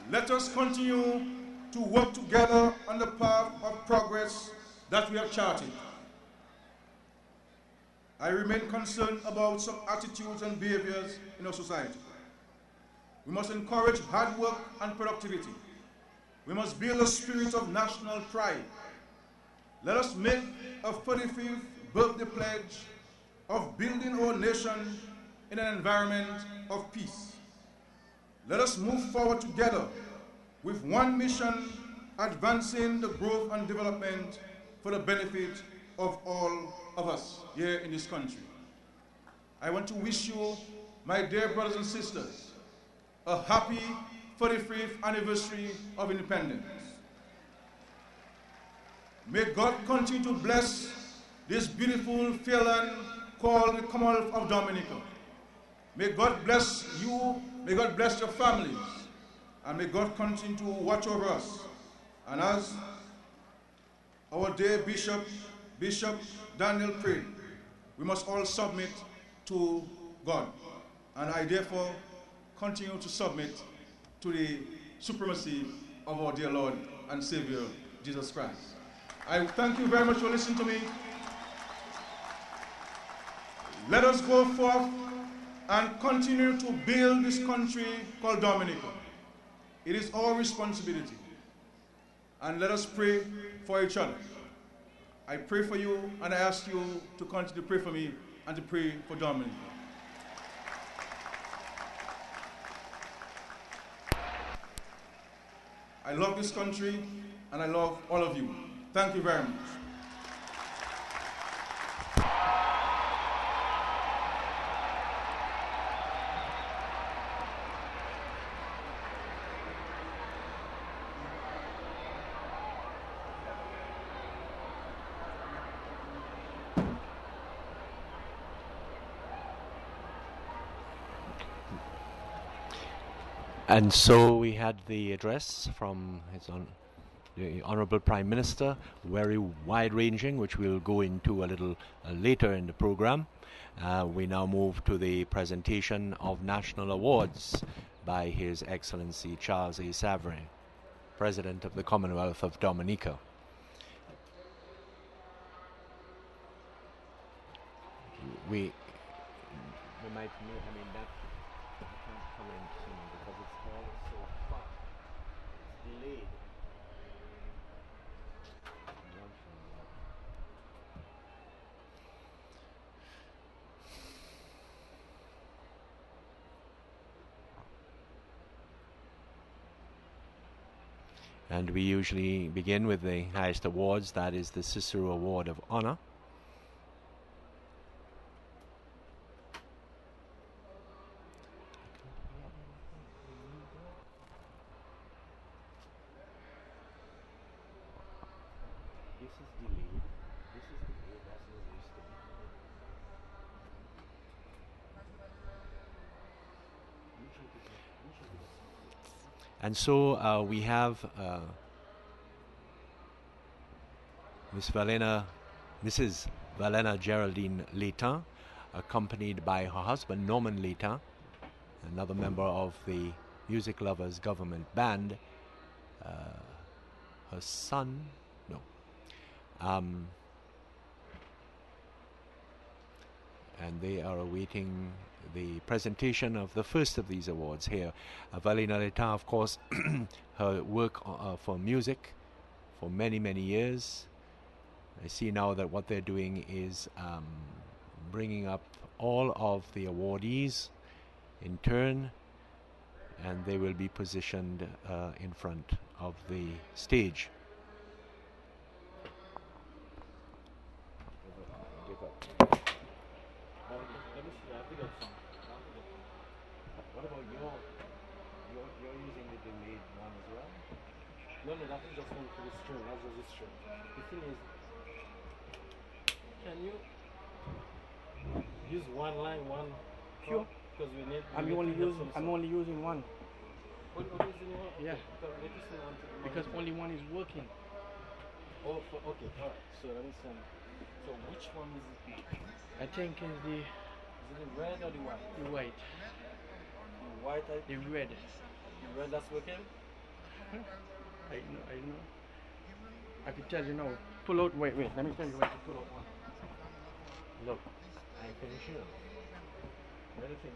Let us continue to work together on the path of progress that we have charted. I remain concerned about some attitudes and behaviors in our society. We must encourage hard work and productivity. We must build a spirit of national pride. Let us make a 45th birthday pledge of building our nation in an environment of peace. Let us move forward together with one mission, advancing the growth and development for the benefit of all of us here in this country. I want to wish you, my dear brothers and sisters, a happy 45th anniversary of independence. May God continue to bless this beautiful fair land called the Commonwealth of Dominica. May God bless you, may God bless your families, and may God continue to watch over us. And as our dear Bishop Daniel prayed, we must all submit to God. And I therefore continue to submit to the supremacy of our dear Lord and Savior, Jesus Christ. I thank you very much for listening to me. Let us go forth and continue to build this country called Dominica. It is our responsibility. And let us pray for each other. I pray for you, and I ask you to continue to pray for me and to pray for Dominica. I love this country, and I love all of you. Thank you very much. And so we had the address from the Honorable Prime Minister, very wide-ranging, which we'll go into a little later in the program. We now move to the presentation of national awards by His Excellency Charles A. Savary, President of the Commonwealth of Dominica. We might, I mean, that I can't comment because it's all so far. It's delayed. And we usually begin with the highest awards, that is the Cicero Award of Honor. This is delayed. This is delayed. That's no wasting. And so we have Mrs. Valena Geraldine Leighton, accompanied by her husband Norman Leighton, another member of the Music Lovers Government Band. Her son, no. And they are awaiting the presentation of the first of these awards here. Valena Leighton, of course, her work for music for many, many years. I see now that what they're doing is bringing up all of the awardees in turn, and they will be positioned in front of the stage. What about you're using the delayed one as well? No, that is just one for the string. That's just the string. The thing is, can you use one line, one Sure. Because we need. I'm only using one. What is the one? Yeah. Okay, Because only one is working. Oh, okay, alright. So let me send. So which one is it? I think it's the Is it the red or the white? white. The white, The red. the red that's working? I know. I could tell you now. Pull out. Wait. Let me tell you where to pull out one. Look, I'm finishing up. Where the thing?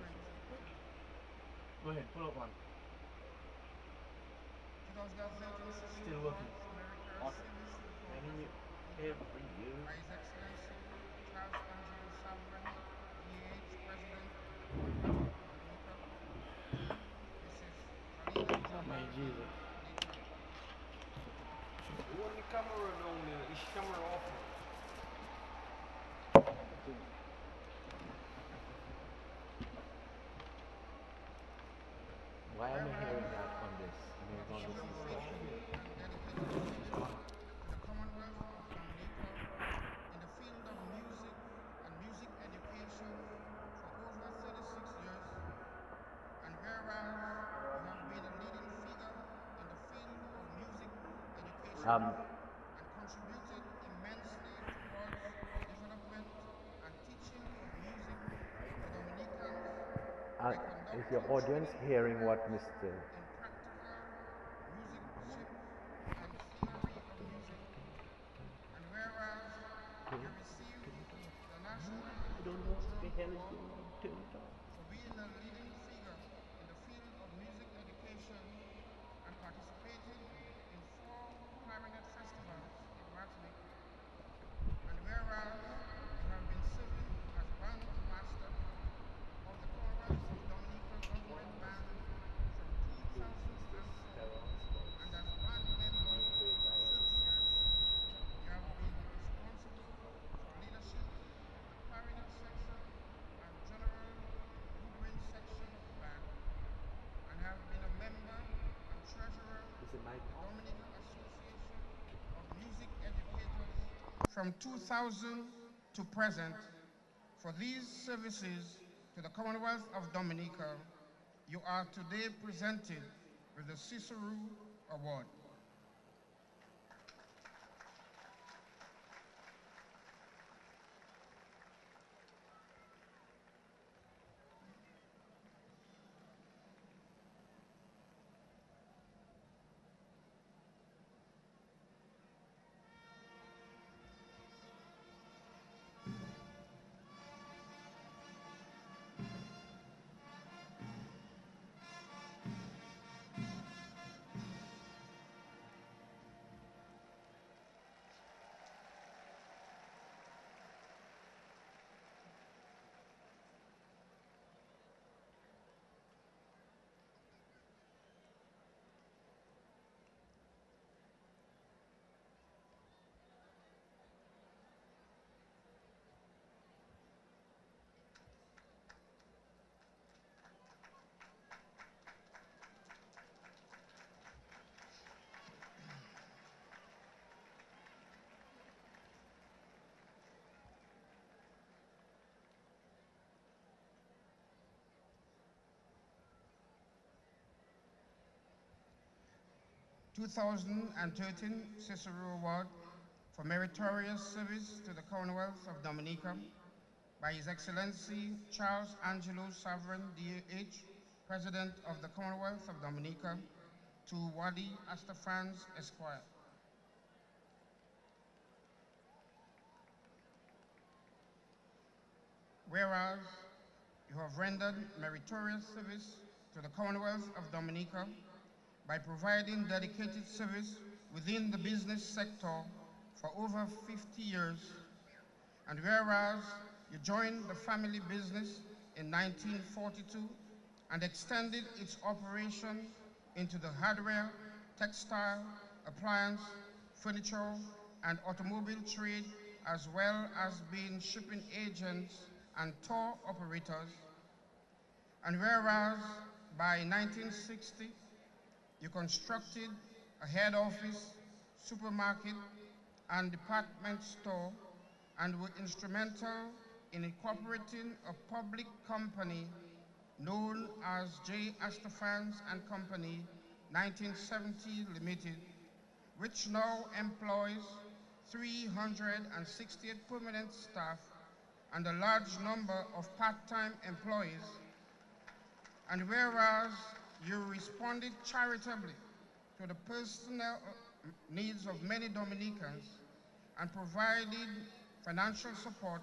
Go ahead. Pull out one. Still working. Awesome. Every year. Oh my Jesus. You want the camera down there? Is camera off? Why am I hearing that on this? I mean, on this discussion. The Commonwealth of Dominica in the field of music and music education for over 36 years, and whereas you have been a leading figure in the field of music education and contributed immensely towards the development and teaching of music to Dominicans by conducting Is your audience hearing what Mr. in practical musicianship and theory of music, and whereas you received the National Drum Award for being a leading figure in the field of music education and participated in 4 clarinet festivals in Martinique, and whereas you have been serving as band master of the Commonwealth of Dominica Government Band from 2004, and as band member for 30 years, you have been responsible for leadership of the clarinet section and general woodwind section of the band, and have been a member and treasurer of the Dominica Association of Music Educators from 2000 to present. For these services to the Commonwealth of Dominica, you are today presented with the Cicero Award. 2013 Cicero Award for Meritorious Service to the Commonwealth of Dominica by His Excellency Charles Angelo Sovereign D.H., President of the Commonwealth of Dominica, to Wadi Astafans Esquire. Whereas you have rendered meritorious service to the Commonwealth of Dominica by providing dedicated service within the business sector for over 50 years, and whereas you joined the family business in 1942 and extended its operation into the hardware, textile, appliance, furniture, and automobile trade, as well as being shipping agents and tour operators. And whereas by 1960, you constructed a head office, supermarket, and department store, and were instrumental in incorporating a public company known as J. Astafans and Company 1970 Limited, which now employs 368 permanent staff and a large number of part-time employees. And whereas you responded charitably to the personal needs of many Dominicans and provided financial support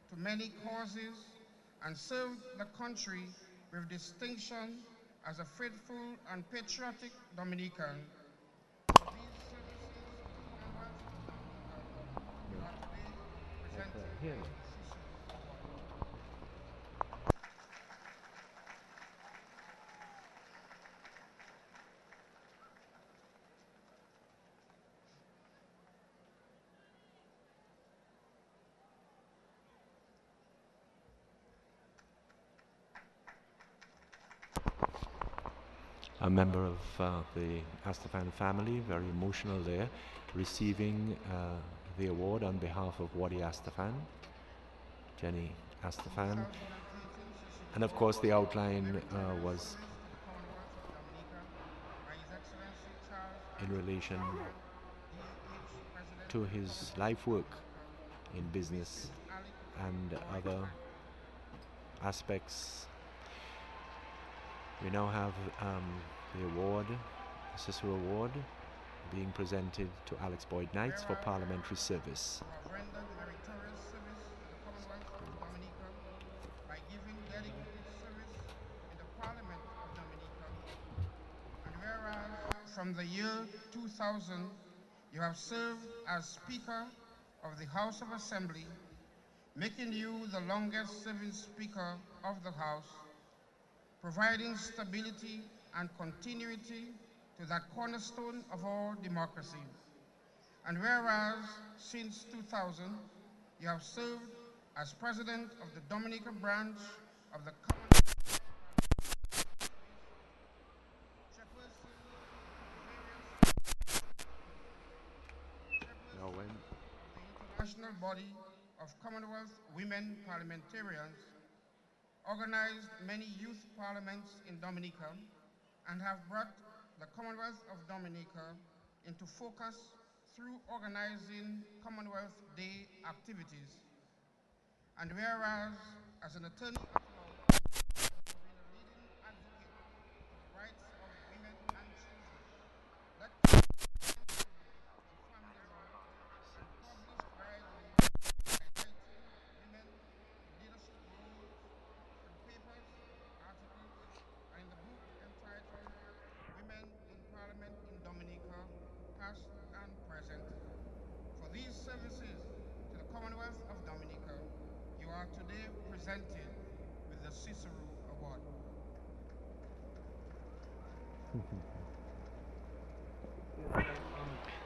to many causes and served the country with distinction as a faithful and patriotic Dominican. For these services to the Commonwealth of Dominica, you are today presented with the Cicero Award. A member of the Astafan family, very emotional there, receiving the award on behalf of Wadi Astafan, Jenny Astafan. And of course the outline was in relation to his life work in business and other aspects. We now have the award, the Cicero Award, being presented to Alex Boyd Knights for parliamentary service. Who have rendered meritorious service to the Commonwealth of Dominica by giving dedicated service in the Parliament of Dominica. And whereas from the year 2000, you have served as Speaker of the House of Assembly, making you the longest serving Speaker of the House, providing stability and continuity to that cornerstone of our democracy. And whereas since 2000, you have served as President of the Dominica branch of the Commonwealth, Chairperson of the International Body of Commonwealth Women Parliamentarians, organized many youth parliaments in Dominica, and have brought the Commonwealth of Dominica into focus through organizing Commonwealth Day activities. And whereas, as an attorney at law, you have been a leading advocate for the rights of women and children, lectured on family law, and published widely highlighting women in leadership roles through papers, articles, and in the book entitled Women in Parliament in Dominica, Past and Present. For these services to the Commonwealth of Dominica, you are today presented with the Cicero Award.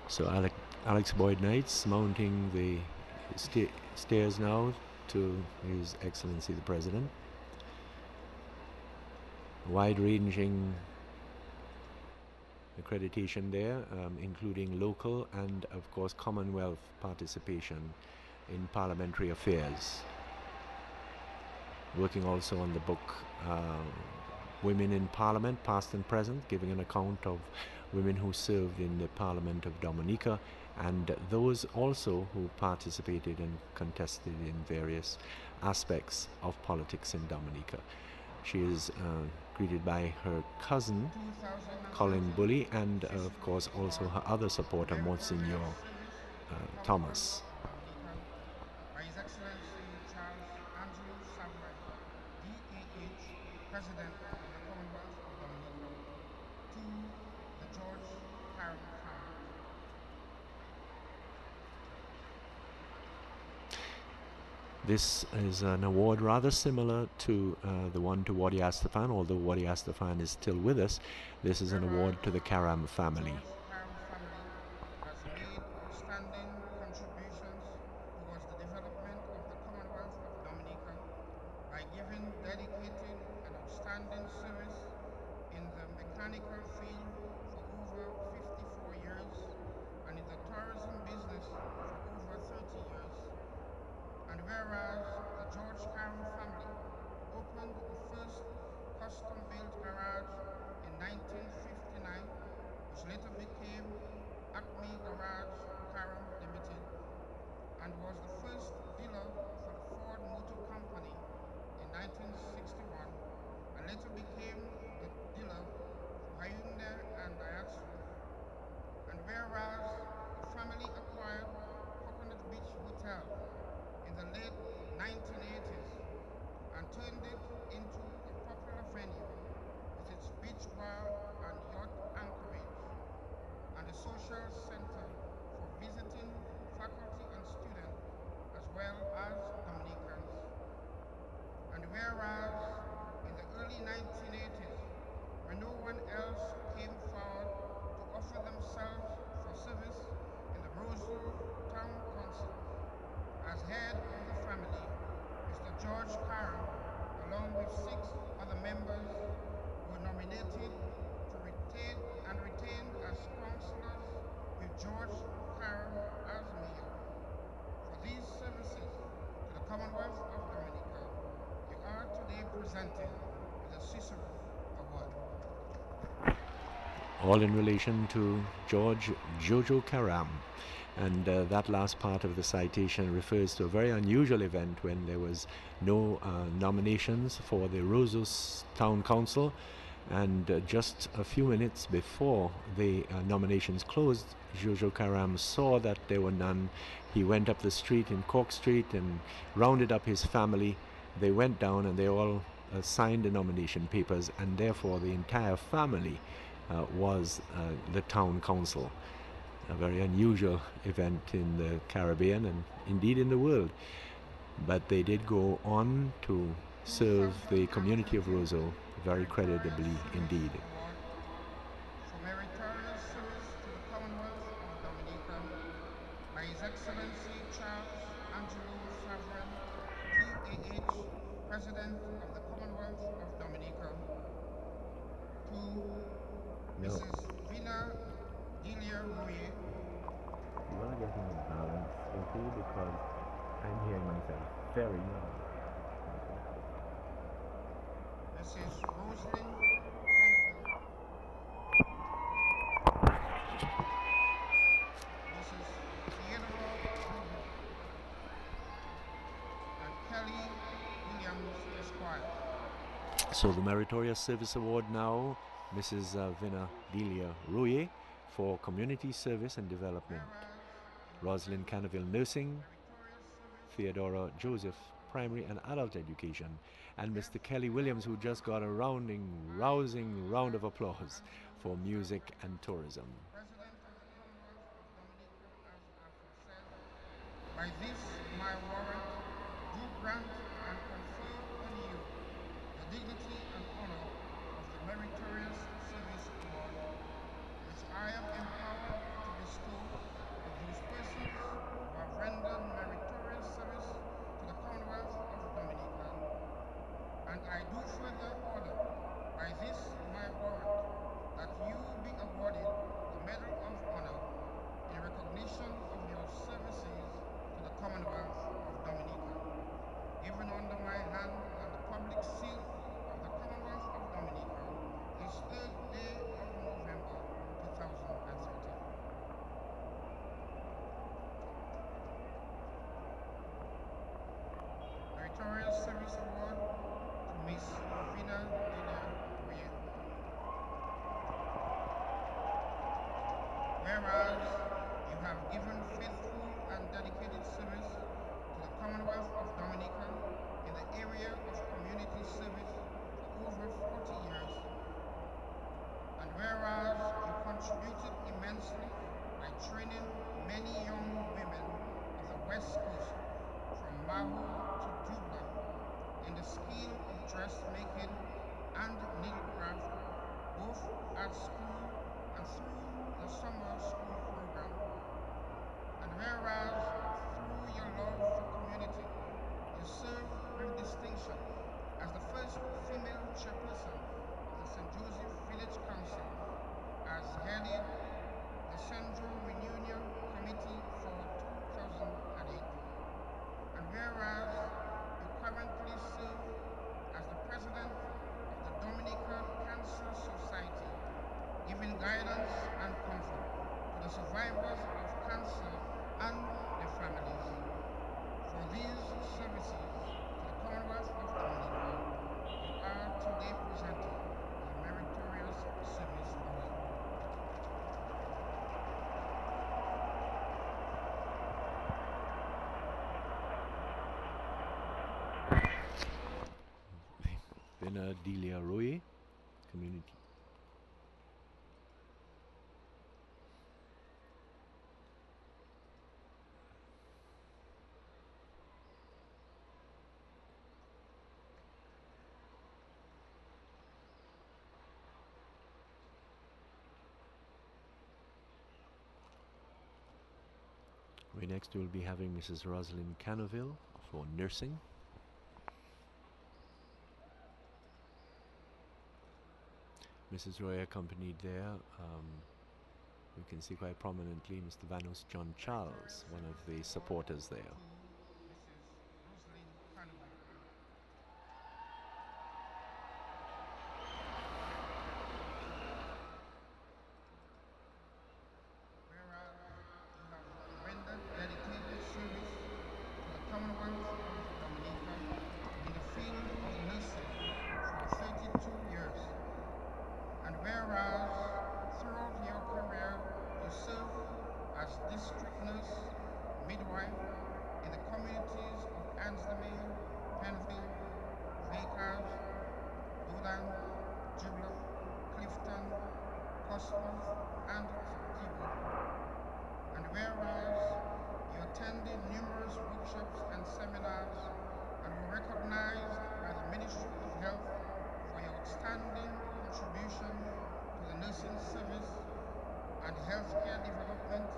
So Alex Boyd Knights mounting the stairs now to His Excellency the President. Wide-ranging accreditation there, including local and of course Commonwealth participation in parliamentary affairs. Working also on the book Women in Parliament, Past and Present, giving an account of women who served in the Parliament of Dominica, and those also who participated and contested in various aspects of politics in Dominica. She is greeted by her cousin, Colin Bully, and of course also her other supporter, Monsignor Thomas. By His Excellency Charles Andrew Savran, DAH, President of the Commonwealth of Dominica, to the George Karam family. This is an award rather similar to the one to Wadi Astafan, although Wadi Astafan is still with us. This is an award to the Karam family. The Karam family has made outstanding contributions towards the development of the Commonwealth of Dominica by giving dedicated and outstanding service in the mechanical field for over 54 years and in the tourism business for over 30 years. And whereas the George Karam family opened the first custom-built garage in 1959, which later became Acme Garage Karam Limited, and was the first dealer for the Ford Motor Company in 1961, and later became the dealer for Hyundai and Daihatsu. And whereas the family acquired Coconut Beach Hotel in the late 1980s and turned it into a popular venue with its beach bar and yacht anchorage and a social center for visiting faculty and students as well as Dominicans. And whereas in the early 1980s, when no one else came forward to offer themselves for service in the Roseville Town Council, as head of the family, Mr. George Karam, along with 6 other members, were nominated to retained as councillors with George Karam as mayor. For these services to the Commonwealth of Dominica, you are today presented with the Cicero Award. All in relation to George Jojo Karam. And that last part of the citation refers to a very unusual event when there was no nominations for the Roseau Town Council, and just a few minutes before the nominations closed, Jojo Karam saw that there were none. He went up the street in Cork Street and rounded up his family. They went down and they all signed the nomination papers, and therefore the entire family was the town council. A very unusual event in the Caribbean and indeed in the world. But they did go on to serve the community of Roseau very creditably indeed. For meritorious service to the Commonwealth of Dominica by His Excellency Charles Angelo Savran, DAH, President of the Commonwealth of Dominica, to Mrs. Vina Delia Rouye. You want to get in the balance, okay? Because I'm hearing myself very loud. Mrs. Rosalind Cannaville. Mrs. Theodora Rubin. And Kelly Williams, Esquire. So the Meritorious Service Award now, Mrs. Vina Delia Rouye for Community Service and Development. Rosalind Cannaville Nursing, Theodora Joseph Primary and Adult Education, and Mr. Kelly Williams, who just got a rousing round of applause for Music and Tourism. President of the Commonwealth of Dominica, as aforesaid, by this my warrant do grant and confer on you the dignity and honor of the Meritorious Service Award, which I am empowered to bestow on those persons who have rendered meritorious service to the Commonwealth of Dominica. And I do further order by this my warrant that you be awarded the Medal of Honor in recognition of your services to the Commonwealth of Dominica, given under my hand and the public seal of the Commonwealth of Dominica this 3rd day of November Service Award to Miss Vina Delia Royer. Whereas you have given faithful and dedicated service to the Commonwealth of Dominica in the area of community service for over 40 years, and whereas you contributed immensely by training many young women of the West Coast, from Maho to Dubla, in the skill of dressmaking and needlecraft, both at school and through the summer school program. And whereas through your love for community, you serve with distinction as the first female chairperson of the St. Joseph Village Council, as headed the Central Reunion Committee for 2008. And whereas you currently serve as the president of the Dominica Cancer Society, giving guidance and comfort to the survivors of cancer and their families. For these services to the Commonwealth of Dominica, you are today presented with the Meritorious Service Award. Vina Delia Royer, community. We next will be having Mrs. Rosalind Canoville for nursing. Mrs. Roy accompanied there, you can see quite prominently Mr. Vanus John Charles, one of the supporters there. And Tibo. And whereas you attended numerous workshops and seminars and were recognized by the Ministry of Health for your outstanding contribution to the nursing service and healthcare development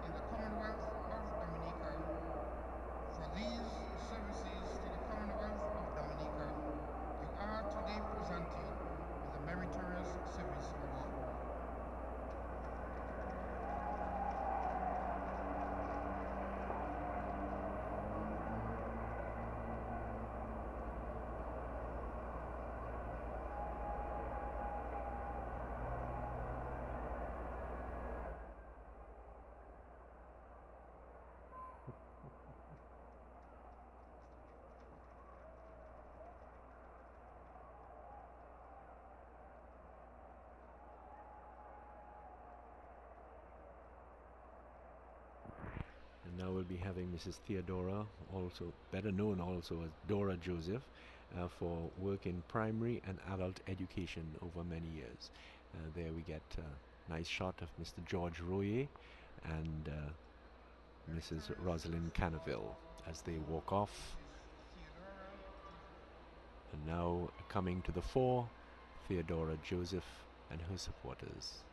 in the Commonwealth of Dominica. For these services to the Commonwealth of Dominica, you are today presented with the Meritorious Service Award. Now we'll be having Mrs. Theodora, also better known also as Dora Joseph, for work in primary and adult education over many years. There we get a nice shot of Mr. George Royer and Mrs. Rosalind Canoville as they walk off. And now coming to the fore, Theodora Joseph and her supporters.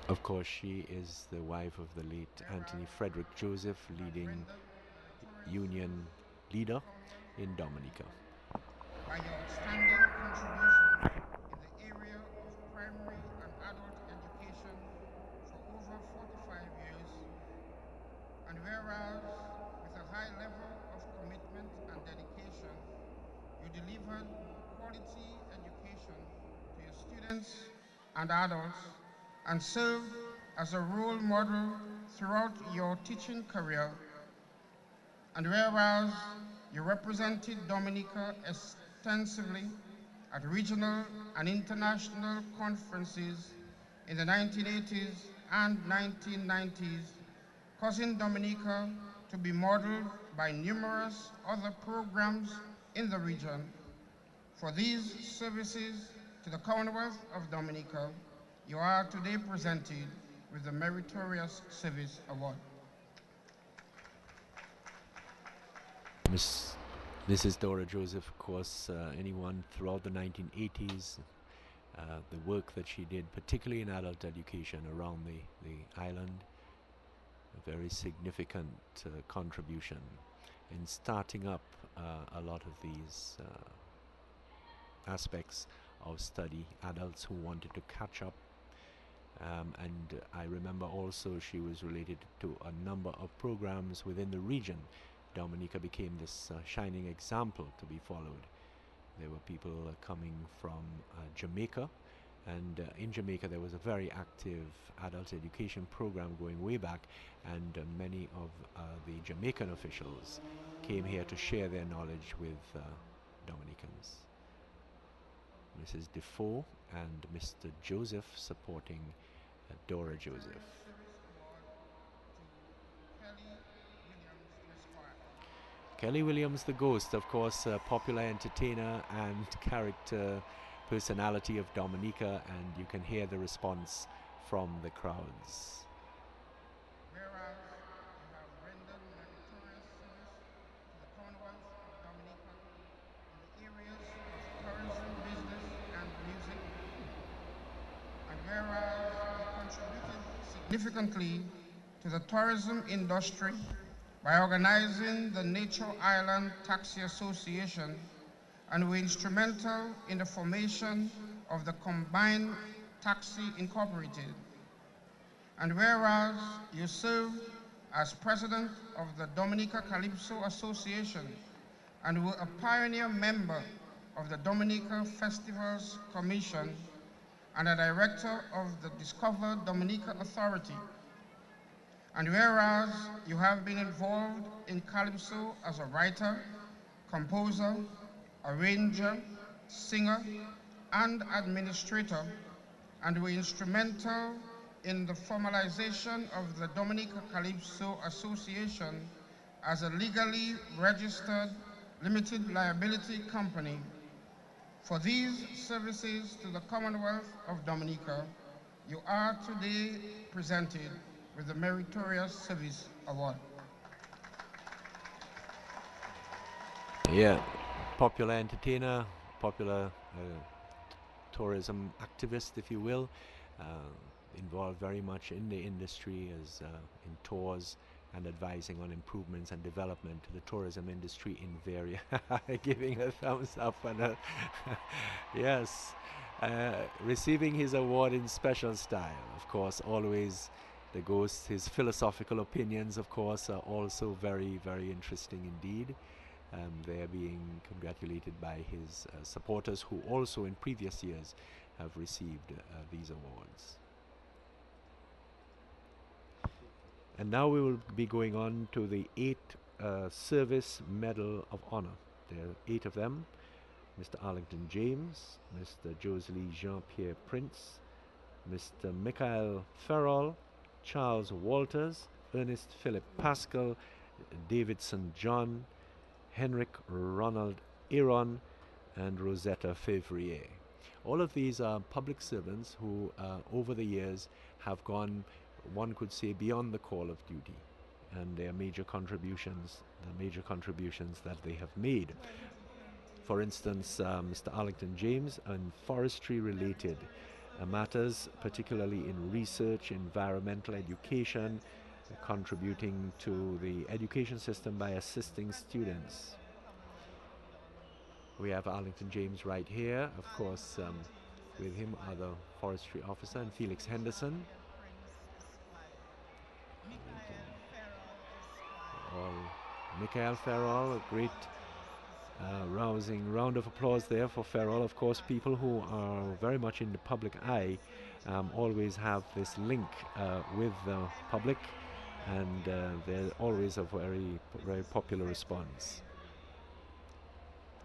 Of course, she is the wife of the late Anthony Frederick Joseph, leading union leader in Dominica. By your outstanding contribution in the area of primary and adult education for over 45 years, and whereas with a high level of commitment and dedication, you delivered quality education to your students and adults and served as a role model throughout your teaching career, and whereas you represented Dominica extensively at regional and international conferences in the 1980s and 1990s, causing Dominica to be modeled by numerous other programs in the region. For these services to the Commonwealth of Dominica, you are today presented with the Meritorious Service Award. Mrs. Dora Joseph, of course, anyone throughout the 1980s, the work that she did, particularly in adult education around the island, a very significant contribution in starting up a lot of these aspects of study, adults who wanted to catch up. And I remember also she was related to a number of programs within the region. Dominica became this shining example to be followed. There were people coming from Jamaica, and in Jamaica there was a very active adult education program going way back, and many of the Jamaican officials came here to share their knowledge with Dominicans. Mrs. Defoe and Mr. Joseph supporting Dora Joseph. Kelly Williams, the Ghost, of course, a popular entertainer and character personality of Dominica, and you can hear the response from the crowds. Whereas you have rendered meritorious service to the Commonwealth of Dominica in the areas of tourism, business, and music, and whereas you contributed significantly to the tourism industry by organizing the Nature Island Taxi Association, and were instrumental in the formation of the Combined Taxi Incorporated. And whereas you served as president of the Dominica Calypso Association and were a pioneer member of the Dominica Festivals Commission and a director of the Discover Dominica Authority. And whereas you have been involved in Calypso as a writer, composer, arranger, singer, and administrator, and were instrumental in the formalization of the Dominica Calypso Association as a legally registered limited liability company. For these services to the Commonwealth of Dominica, you are today presented with the Meritorious Service Award. Yeah, popular entertainer, popular tourism activist, if you will, involved very much in the industry as in tours and advising on improvements and development to the tourism industry in various giving a thumbs up and a yes, receiving his award in special style, of course. Always the Ghost, his philosophical opinions, of course, are also very, very interesting indeed. They are being congratulated by his supporters, who also in previous years have received these awards. And now we will be going on to the 8 Service Medal of Honor. There are 8 of them. Mr. Arlington James, Mr. Joselie Jean-Pierre Prince, Mr. Michael Farrell, Charles Walters, Ernest Philip Pascal, Davidson John, Henrik Ronald Aaron, and Rosetta Fevrier. All of these are public servants who over the years have gone, one could say, beyond the call of duty, and their major contributions, the major contributions that they have made. For instance, Mr. Arlington James in forestry related matters, particularly in research, environmental education, contributing to the education system by assisting students. We have Arlington James right here, of course. With him are the forestry officer and Felix Henderson. Michael Farrell, a great rousing round of applause there for Farrell. Of course, people who are very much in the public eye always have this link with the public, and they're always a very popular response.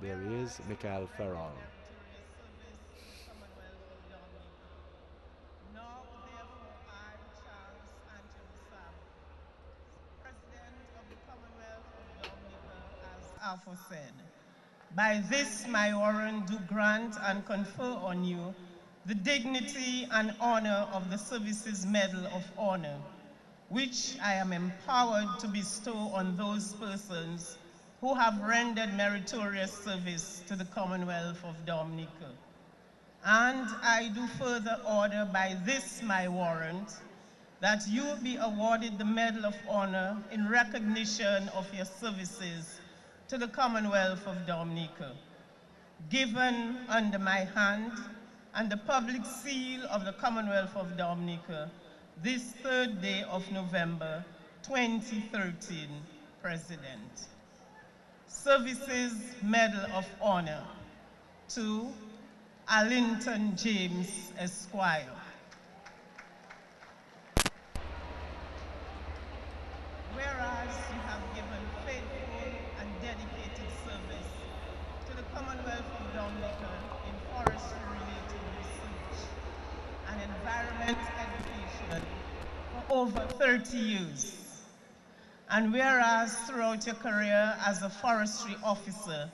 There he is, Michael Ferrall. Now, therefore, I, Charles Anthony Sam, President of the Commonwealth of Dominica, as aforesaid, by this my warrant do grant and confer on you the dignity and honor of the Services Medal of Honor, which I am empowered to bestow on those persons who have rendered meritorious service to the Commonwealth of Dominica. And I do further order by this my warrant that you be awarded the Medal of Honor in recognition of your services to the Commonwealth of Dominica, given under my hand and the public seal of the Commonwealth of Dominica this 3rd day of November 2013, President. Services Medal of Honor to Allington James, Esquire. Whereas you have given faithful and dedicated service to the Commonwealth of Dominica in forestry-related research and environment education for over 30 years. And whereas throughout your career as a forestry officer,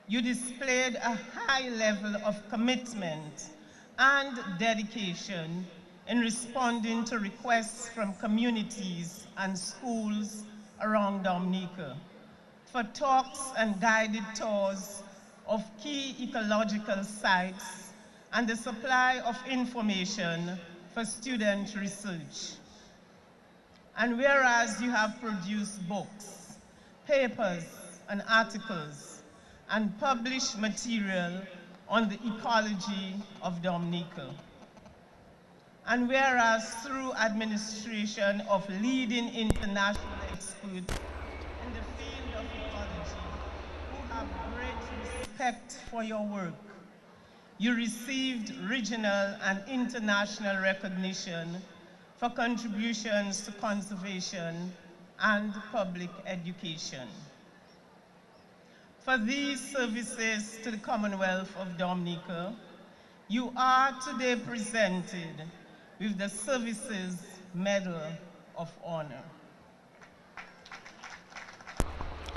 you displayed a high level of commitment and dedication in responding to requests from communities and schools around Dominica for talks and guided tours of key ecological sites and the supply of information for student research. And whereas you have produced books, papers, and articles, and published material on the ecology of Dominica. And whereas through administration of leading international experts in the field of ecology who have great respect for your work, you received regional and international recognition for contributions to conservation and public education. For these services to the Commonwealth of Dominica, you are today presented with the Services Medal of Honor.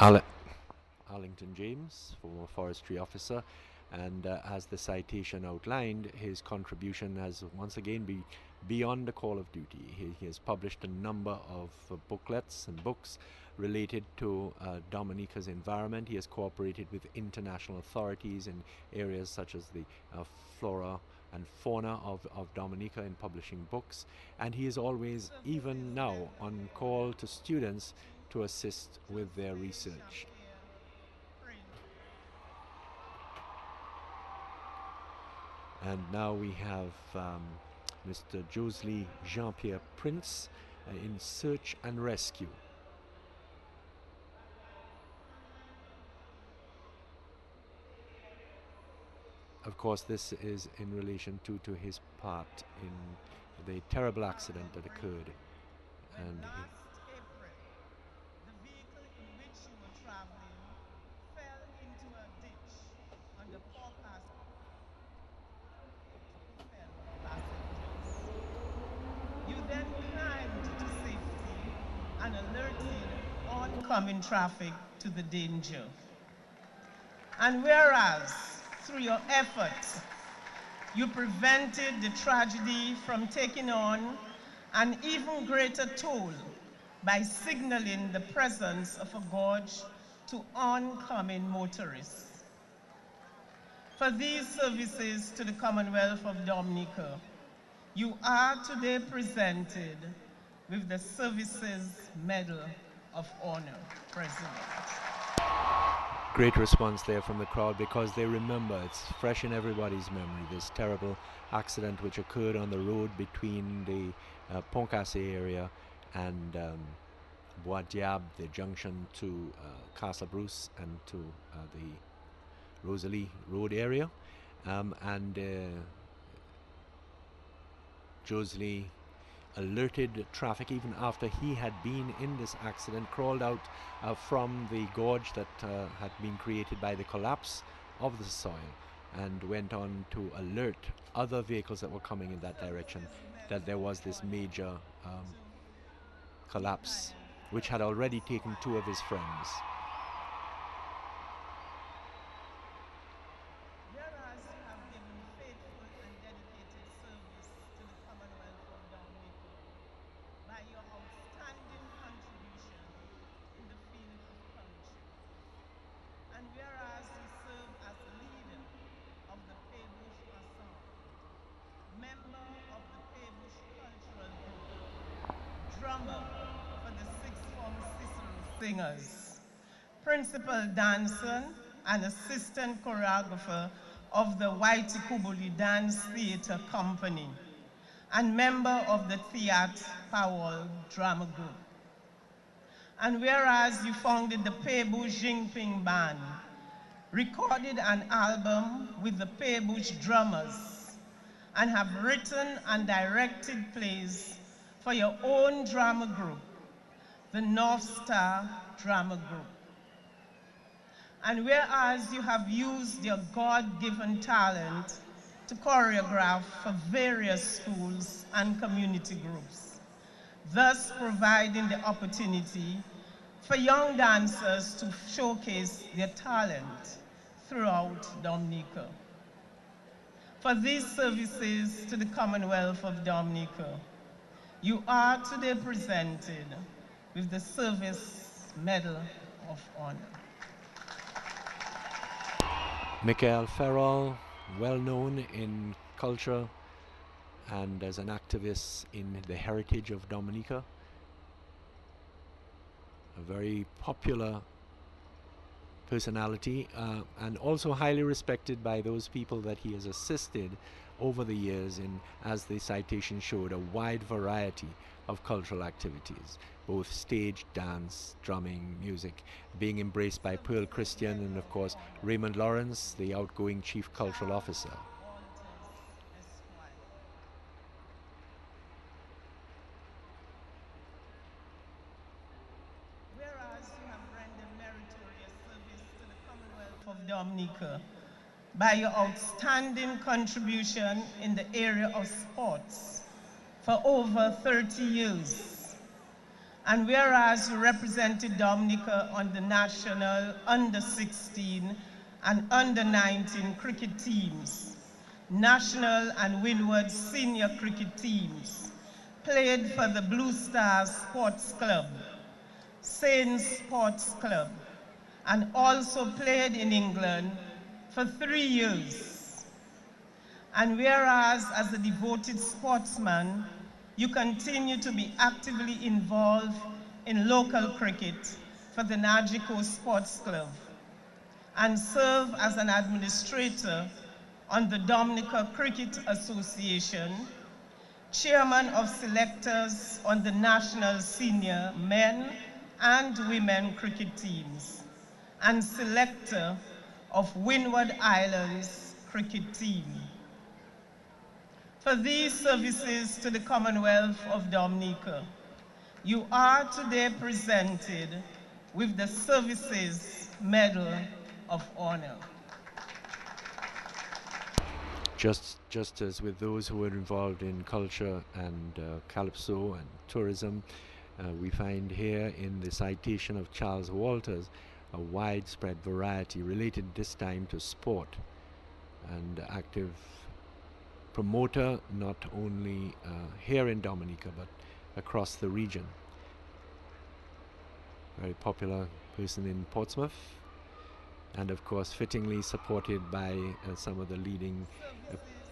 Allington James, former forestry officer, and as the citation outlined, his contribution has once again been beyond the call of duty. He has published a number of booklets and books related to Dominica's environment. He has cooperated with international authorities in areas such as the flora and fauna of Dominica in publishing books, and he is always, even now, on call to students to assist with their research. And now we have Mr. Josley Jean-Pierre Prince in Search and Rescue. Of course, this is in relation to his part in the terrible accident that occurred. And April, the vehicle in which you were traveling fell into a ditch on the forecast fellow passengers. You then climbed to safety and alerted oncoming traffic to the danger. And whereas, through your efforts, you prevented the tragedy from taking on an even greater toll by signaling the presence of a gorge to oncoming motorists. For these services to the Commonwealth of Dominica, you are today presented with the Services Medal of Honor, President. great response there from the crowd, because they remember, it's fresh in everybody's memory, this terrible accident which occurred on the road between the Pontcassé area and Bois Diab, the junction to Castle Bruce and to the Rosalie Road area, and Josley alerted traffic even after he had been in this accident, crawled out from the gorge that had been created by the collapse of the soil, and went on to alert other vehicles that were coming in that direction that there was this major collapse, which had already taken 2 of his friends. Whereas you have given faithful and dedicated service to the Commonwealth of Dominica by your outstanding contribution in the field of culture. And whereas you serve as leader of the Pebush Ensemble, member of the Pebush Cultural Group, drummer for the Sixth Form Cicero Singers, principal dancer and assistant choreographer of the Waitikubuli Dance Theatre Company, and member of the Theatre Powell Drama Group. And whereas you founded the Pebush Jingping Band, recorded an album with the Pebush drummers, and have written and directed plays for your own drama group, the North Star Drama Group. And whereas you have used your God-given talent to choreograph for various schools and community groups, thus providing the opportunity for young dancers to showcase their talent throughout Dominica. For these services to the Commonwealth of Dominica, you are today presented with the Service Medal of Honor. Michael Farrell, well known in culture and as an activist in the heritage of Dominica, a very popular personality and also highly respected by those people that he has assisted over the years in, as the citation showed, a wide variety of cultural activities, both stage, dance, drumming, music, being embraced by Pearl Christian and of course Raymond Lawrence, the outgoing Chief Cultural Officer. Whereas you have rendered meritorious service to the Commonwealth of Dominica by your outstanding contribution in the area of sports for over 30 years. And whereas you represented Dominica on the national under-16 and under-19 cricket teams, national and Windward senior cricket teams, played for the Blue Stars Sports Club, Saints Sports Club, and also played in England for 3 years. And whereas as a devoted sportsman, you continue to be actively involved in local cricket for the Najiko Sports Club and serve as an administrator on the Dominica Cricket Association, chairman of selectors on the national senior men and women cricket teams, and selector of Windward Islands cricket team. For these services to the Commonwealth of Dominica, you are today presented with the Services Medal of Honor. Just as with those who were involved in culture and calypso and tourism, we find here in the citation of Charles Walters a widespread variety related this time to sport, and active promoter not only here in Dominica but across the region. Very popular person in Portsmouth, and of course fittingly supported by some of the leading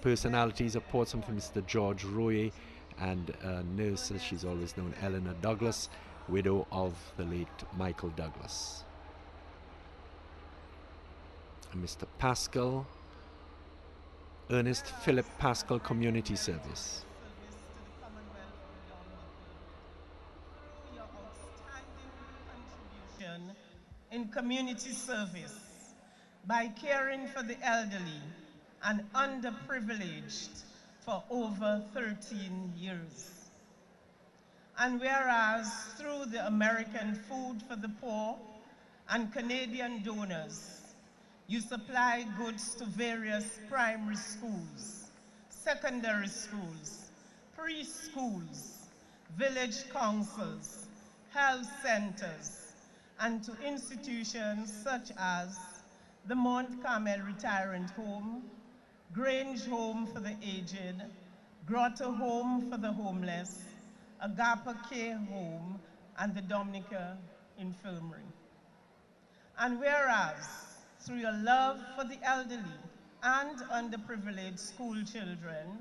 personalities of Portsmouth, Mr. George Roye, and nurse, as she's always known, Eleanor Douglas, widow of the late Michael Douglas. And Mr. Pascal, Ernest Philip Pascal Community Service. In community service by caring for the elderly and underprivileged for over 13 years. And whereas through the American Food for the Poor and Canadian donors, you supply goods to various primary schools, secondary schools, preschools, village councils, health centers, and to institutions such as the Mount Carmel Retirement Home, Grange Home for the Aged, Grotto Home for the Homeless, Agape Care Home, and the Dominica Infirmary. And whereas, through your love for the elderly and underprivileged school children,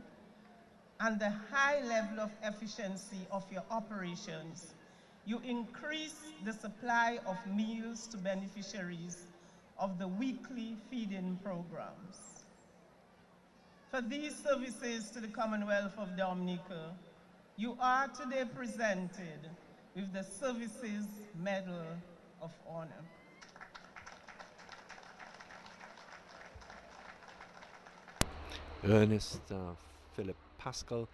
and the high level of efficiency of your operations, you increase the supply of meals to beneficiaries of the weekly feeding programs. For these services to the Commonwealth of Dominica, you are today presented with the Services Medal of Honor. Ernest Philip Pascal,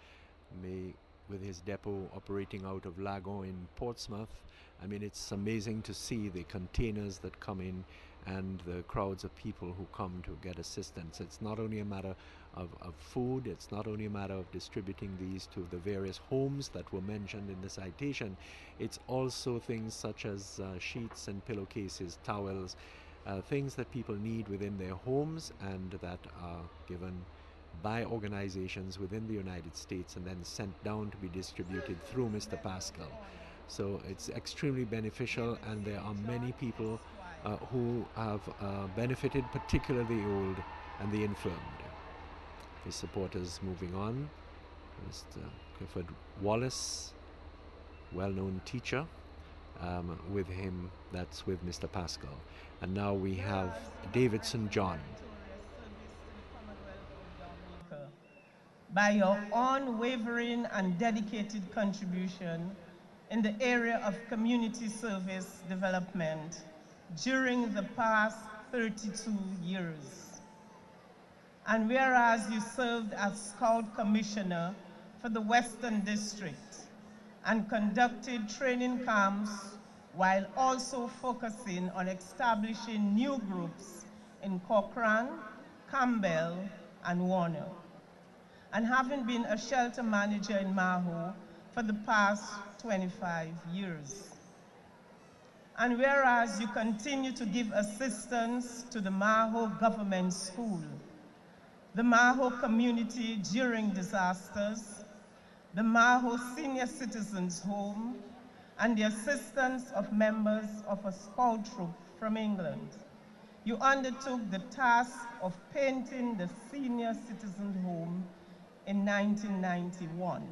with his depot operating out of Lagon in Portsmouth. I mean, it's amazing to see the containers that come in and the crowds of people who come to get assistance. It's not only a matter of food, it's not only a matter of distributing these to the various homes that were mentioned in the citation, it's also things such as sheets and pillowcases, towels, things that people need within their homes and that are given by organizations within the United States and then sent down to be distributed through Mr. Pascal. So it's extremely beneficial, and there are many people who have benefited, particularly the old and the infirm. His supporters moving on. Mr. Clifford Wallace, well-known teacher, with him, that's with Mr. Pascal. And now we have David St. John. By your unwavering and dedicated contribution in the area of community service development during the past 32 years. And whereas you served as Scout Commissioner for the Western District and conducted training camps while also focusing on establishing new groups in Cochrane, Campbell, and Warner, and having been a shelter manager in Maho for the past 25 years. And whereas you continue to give assistance to the Maho Government School, the Maho community during disasters, the Maho Senior Citizens Home, and the assistance of members of a scout troop from England, you undertook the task of painting the Senior Citizen Home in 1991.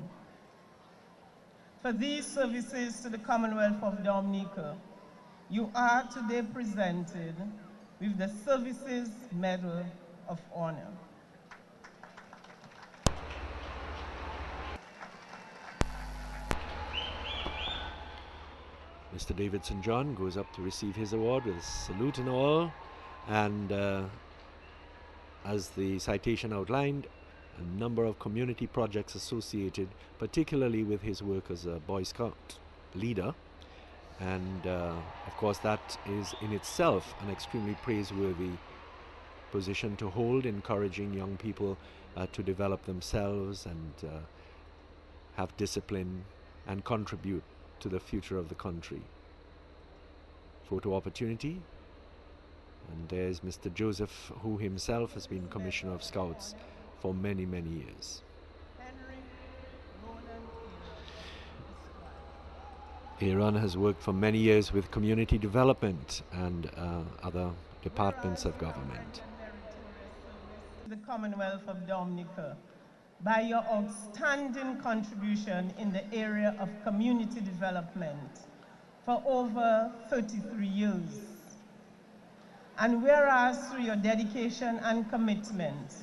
For these services to the Commonwealth of Dominica, you are today presented with the Services Medal of Honor. Mr. David St. John goes up to receive his award with a salute and all, and as the citation outlined, a number of community projects associated, particularly with his work as a Boy Scout leader. And of course that is in itself an extremely praiseworthy position to hold, encouraging young people to develop themselves and have discipline and contribute to the future of the country. Photo opportunity. And there's Mr. Joseph, who himself has been Commissioner of Scouts for many, many years. Aaron has worked for many years with community development and other departments of government. The Commonwealth of Dominica, by your outstanding contribution in the area of community development for over 33 years. And whereas through your dedication and commitment,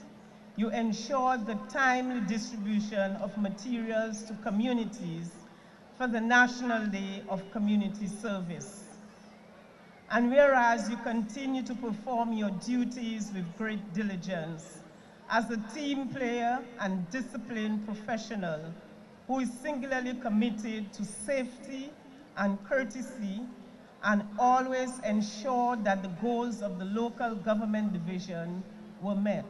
you ensured the timely distribution of materials to communities for the National Day of Community Service. And whereas you continue to perform your duties with great diligence as a team player and disciplined professional who is singularly committed to safety and courtesy and always ensured that the goals of the local government division were met.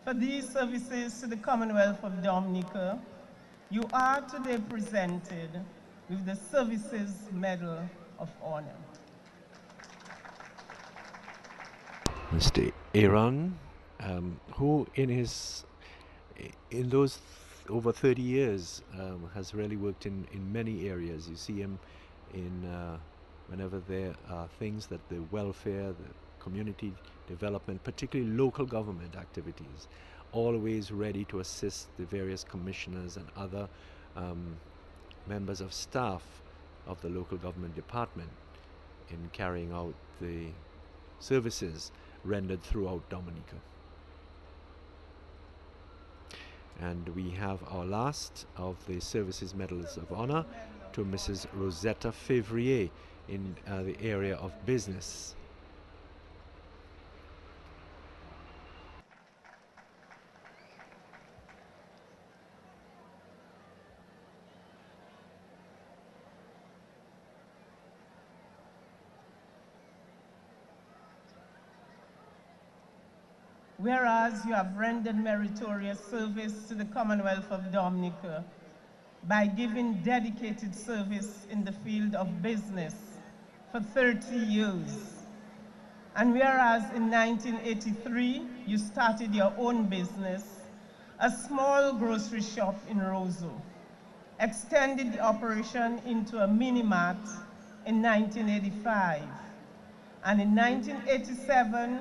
For these services to the Commonwealth of Dominica, you are today presented with the Services Medal of Honor. Mr. Aaron, who in those over 30 years has really worked in many areas. You see him in whenever there are things that the welfare, the community development, particularly local government activities, always ready to assist the various commissioners and other members of staff of the local government department in carrying out the services rendered throughout Dominica. And we have our last of the Services Medals of Honor to Mrs. Rosetta Février in the area of business. Whereas you have rendered meritorious service to the Commonwealth of Dominica by giving dedicated service in the field of business for 30 years. And whereas in 1983, you started your own business, a small grocery shop in Roseau, extended the operation into a mini-mart in 1985, and in 1987,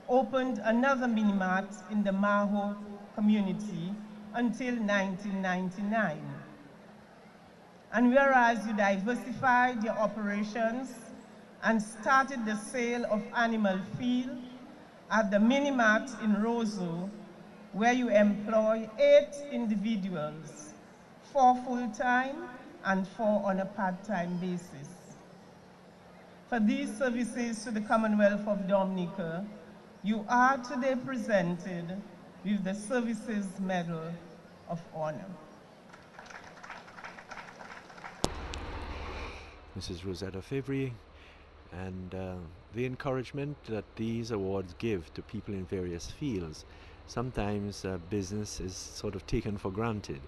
opened another mini-mart in the Maho community until 1999. And whereas you diversified your operations and started the sale of animal feed at the mini-mart in Roseau, where you employ 8 individuals, 4 full-time and 4 on a part-time basis. For these services to the Commonwealth of Dominica, you are today presented with the Services Medal of Honor. Mrs. Rosetta Février, and the encouragement that these awards give to people in various fields. Sometimes business is sort of taken for granted,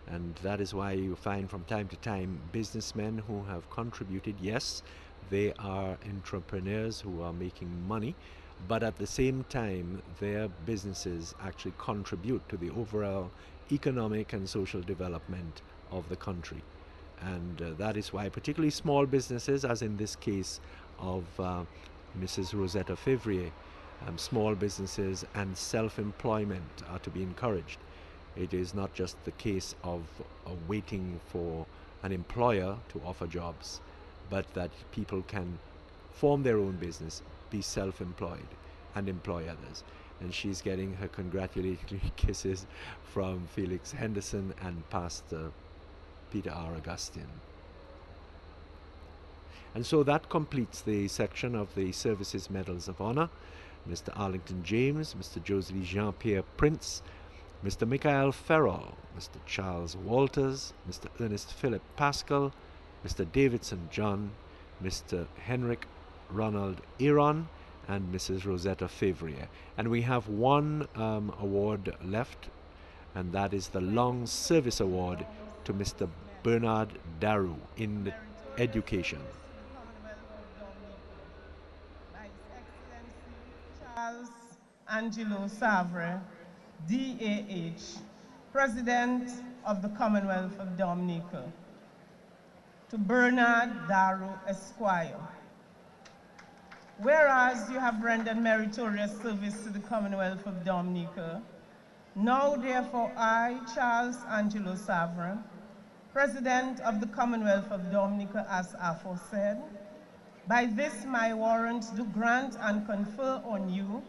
and that is why you find from time to time businessmen who have contributed. Yes, they are entrepreneurs who are making money, but at the same time their businesses actually contribute to the overall economic and social development of the country. And that is why particularly small businesses, as in this case of Mrs. Rosetta Février, small businesses and self-employment are to be encouraged. It is not just the case of waiting for an employer to offer jobs, but that people can form their own business, be self-employed, and employ others. And she's getting her congratulatory kisses from Felix Henderson and Pastor Peter R. Augustine. And so that completes the section of the Services Medals of Honor. Mr. Arlington James, Mr. Josie Jean-Pierre Prince, Mr. Michael Farrell, Mr. Charles Walters, Mr. Ernest Philip Pascal, Mr. Davidson John, Mr. Henrik Ronald Aaron, and Mrs. Rosetta Février. And we have one award left, and that is the Long Service Award to Mr. Bernard Daru in education. By His Excellency Charles Angelo Savre, DAH, President of the Commonwealth of Dominica. To Bernard Daru, Esquire. Whereas you have rendered meritorious service to the Commonwealth of Dominica, now therefore I, Charles Angelo Savre, President of the Commonwealth of Dominica as aforesaid, by this my warrant do grant and confer on you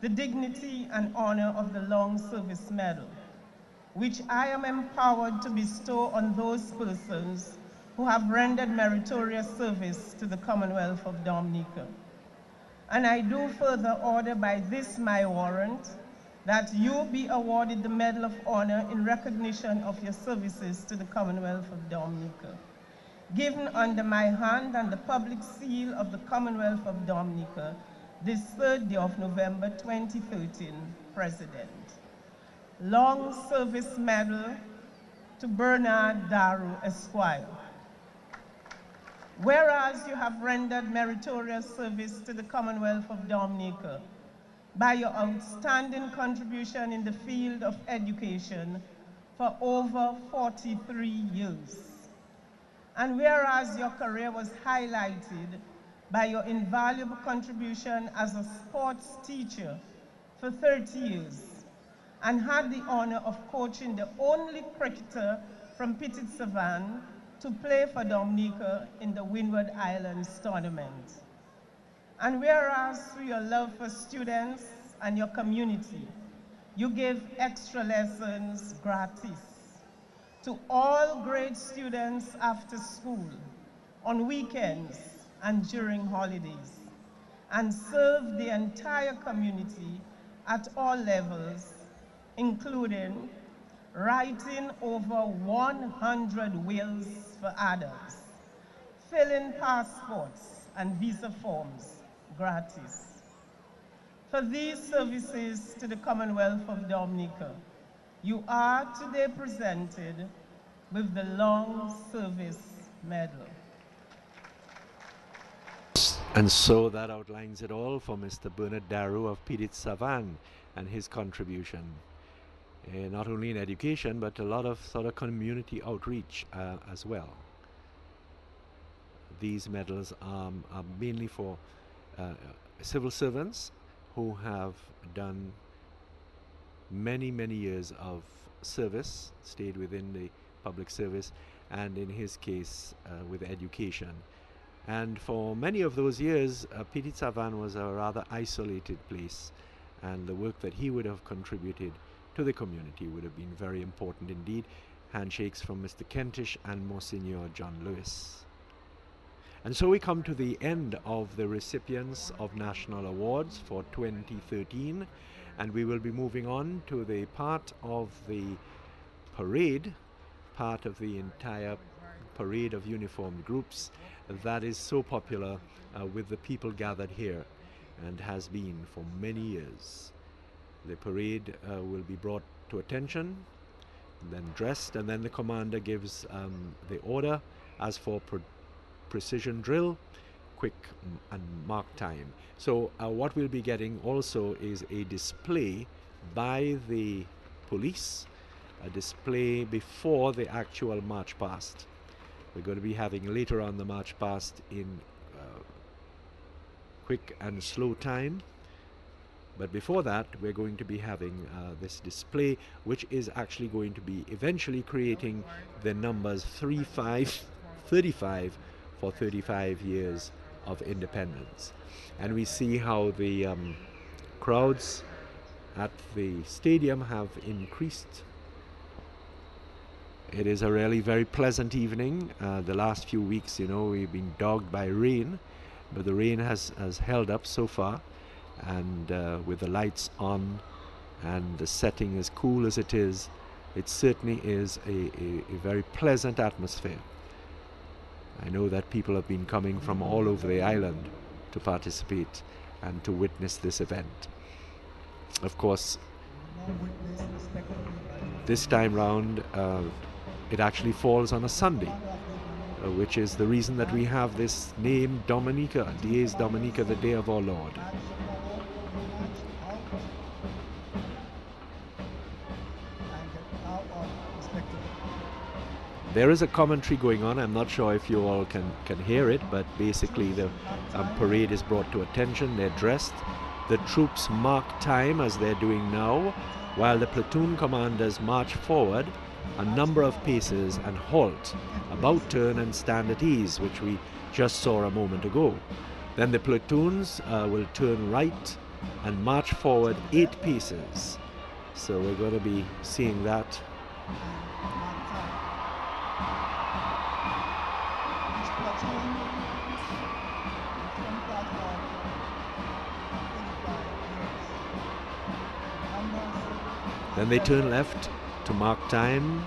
the dignity and honor of the Long Service Medal, which I am empowered to bestow on those persons who have rendered meritorious service to the Commonwealth of Dominica. And I do further order by this my warrant that you be awarded the Medal of Honor in recognition of your services to the Commonwealth of Dominica, given under my hand and the public seal of the Commonwealth of Dominica this 3rd day of November 2013, President. Long Service Medal to Bernard Daru, Esquire. Whereas you have rendered meritorious service to the Commonwealth of Dominica by your outstanding contribution in the field of education for over 43 years. And whereas your career was highlighted by your invaluable contribution as a sports teacher for 30 years, and had the honor of coaching the only cricketer from Petit Savan to play for Dominica in the Windward Islands tournament. And whereas through your love for students and your community, you gave extra lessons gratis to all grade students after school, on weekends and during holidays, and served the entire community at all levels, including writing over 100 wills for adults, filling passports and visa forms gratis. For these services to the Commonwealth of Dominica, you are today presented with the Long Service Medal. And so that outlines it all for Mr. Bernard Daru of Petit Savan and his contribution, not only in education, but a lot of sort of community outreach as well. These medals are mainly for civil servants who have done many, many years of service, stayed within the public service, and in his case with education. And for many of those years, Petit Savan was a rather isolated place, and the work that he would have contributed to the community would have been very important indeed. Handshakes from Mr. Kentish and Monsignor John Lewis. And so we come to the end of the recipients of national awards for 2013, and we will be moving on to the part of the parade, part of the entire parade of uniformed groups that is so popular with the people gathered here and has been for many years. The parade will be brought to attention, then dressed, and then the commander gives the order as for precision drill, quick and mark time. So what we'll be getting also is a display by the police, a display before the actual march past. We're going to be having later on the march past in quick and slow time. But before that, we're going to be having this display, which is actually going to be eventually creating the numbers 35 for 35 years of independence. And we see how the crowds at the stadium have increased. It is a really very pleasant evening. The last few weeks, you know, we've been dogged by rain, but the rain has held up so far. And with the lights on and the setting as cool as it is, it certainly is a very pleasant atmosphere. I know that people have been coming from all over the island to participate and to witness this event. Of course, this time round, it actually falls on a Sunday, which is the reason that we have this name Dominica, Dies Dominica, the Day of our Lord. There is a commentary going on. I'm not sure if you all can hear it, but basically the parade is brought to attention. They're dressed. The troops mark time as they're doing now, while the platoon commanders march forward a number of paces and halt, about turn and stand at ease, which we just saw a moment ago. Then the platoons will turn right and march forward 8 paces. So we're going to be seeing that. Numbers Then they turn left to mark time,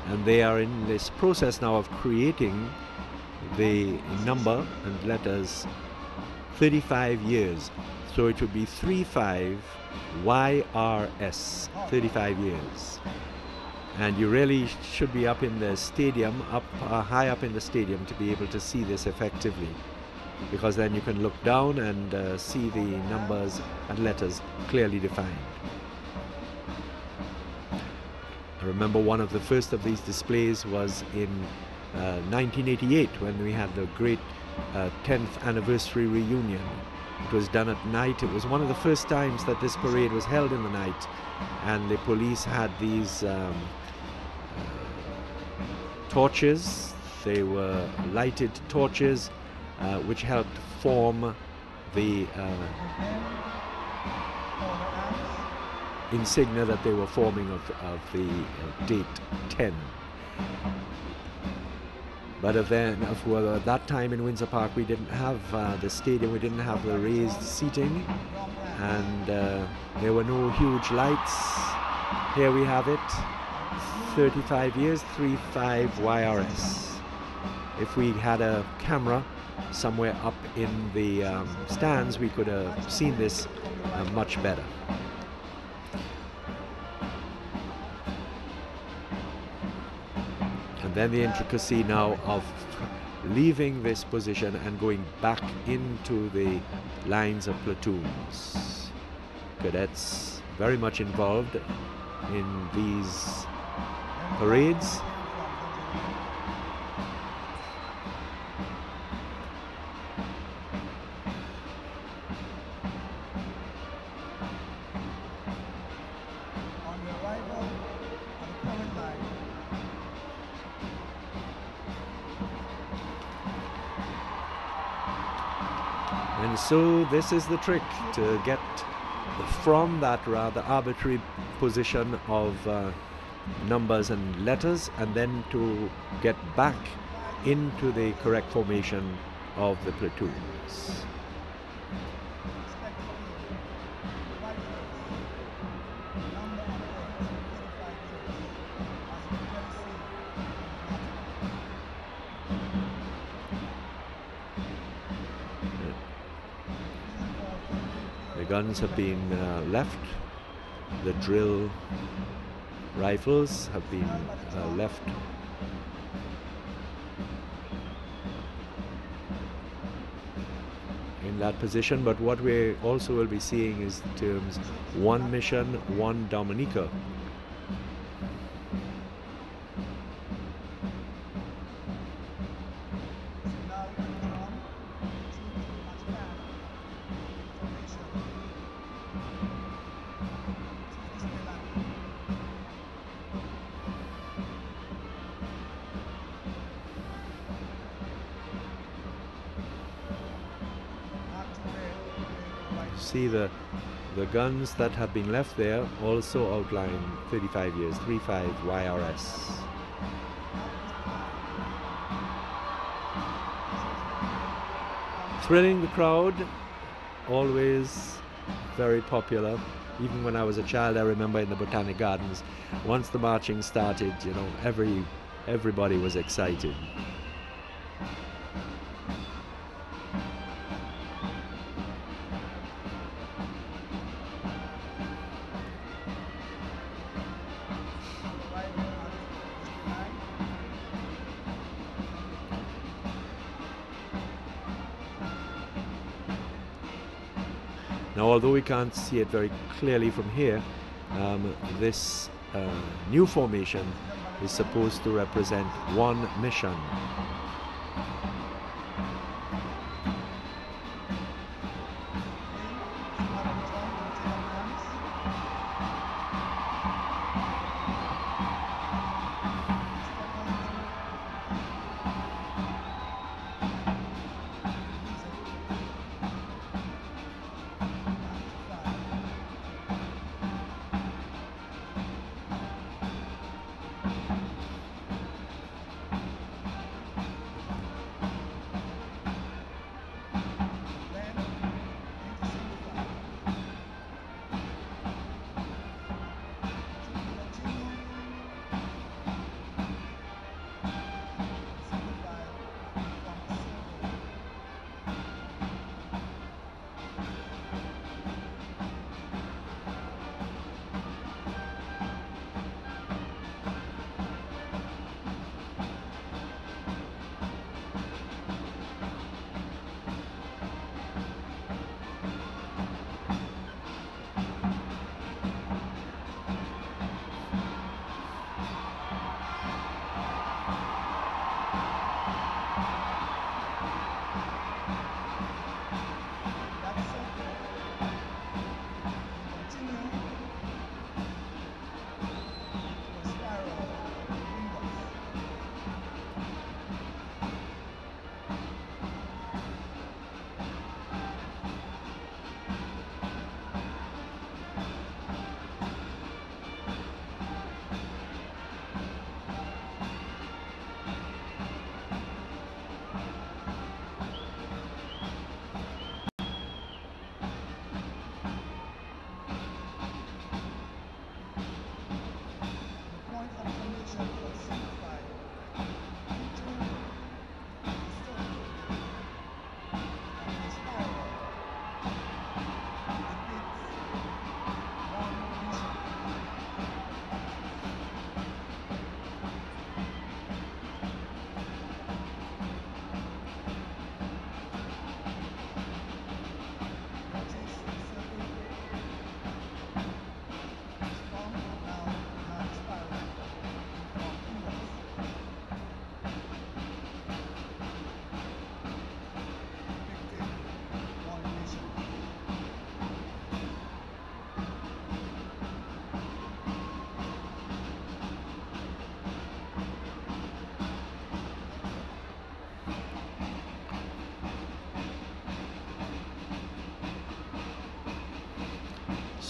and they are in this process now of creating the number and letters 35 years. So it would be 35 YRS, 35 years. And you really should be up in the stadium, high up in the stadium, to be able to see this effectively, because then you can look down and see the numbers and letters clearly defined. I remember one of the first of these displays was in 1988, when we had the great 10th anniversary reunion. It was done at night. It was one of the first times that this parade was held in the night, and the police had these torches. They were lighted torches which helped form the insignia that they were forming of the date 10. But at that time in Windsor Park, we didn't have the stadium, we didn't have the raised seating, and there were no huge lights. Here we have it, 35 years, 35 YRS. If we had a camera somewhere up in the stands, we could have seen this much better. And then the intricacy now of leaving this position and going back into the lines of platoons. Cadets very much involved in these parades. And so this is the trick, to get from that rather arbitrary position of numbers and letters, and then to get back into the correct formation of the platoons. The guns have been left. The drill rifles have been left. In that position, but what we also will be seeing is terms one mission, one Dominica. See the guns that have been left there also outline 35 years, 35 YRS. Thrilling the crowd, always very popular. Even when I was a child, I remember in the Botanic Gardens, once the marching started, you know, everybody was excited. Now, although we can't see it very clearly from here, this new formation is supposed to represent one mission.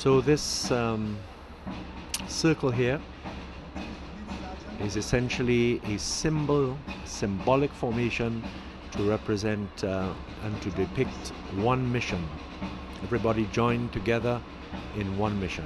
So this circle here is essentially a symbolic formation to represent and to depict one mission. Everybody joined together in one mission.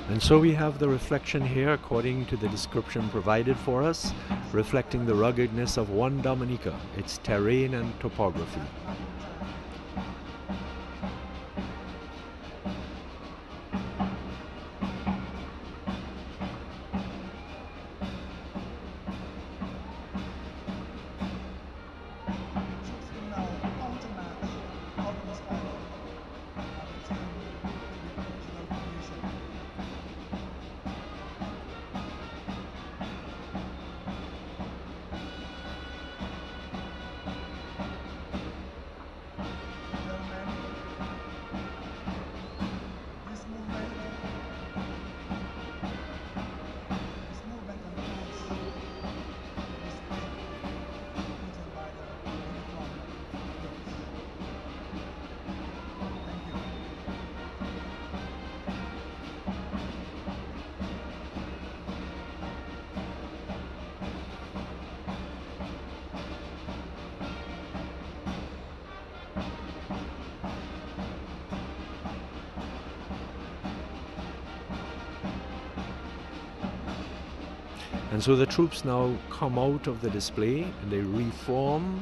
And so we have the reflection here, according to the description provided for us, reflecting the ruggedness of one Dominica, its terrain and topography. And so the troops now come out of the display and they reform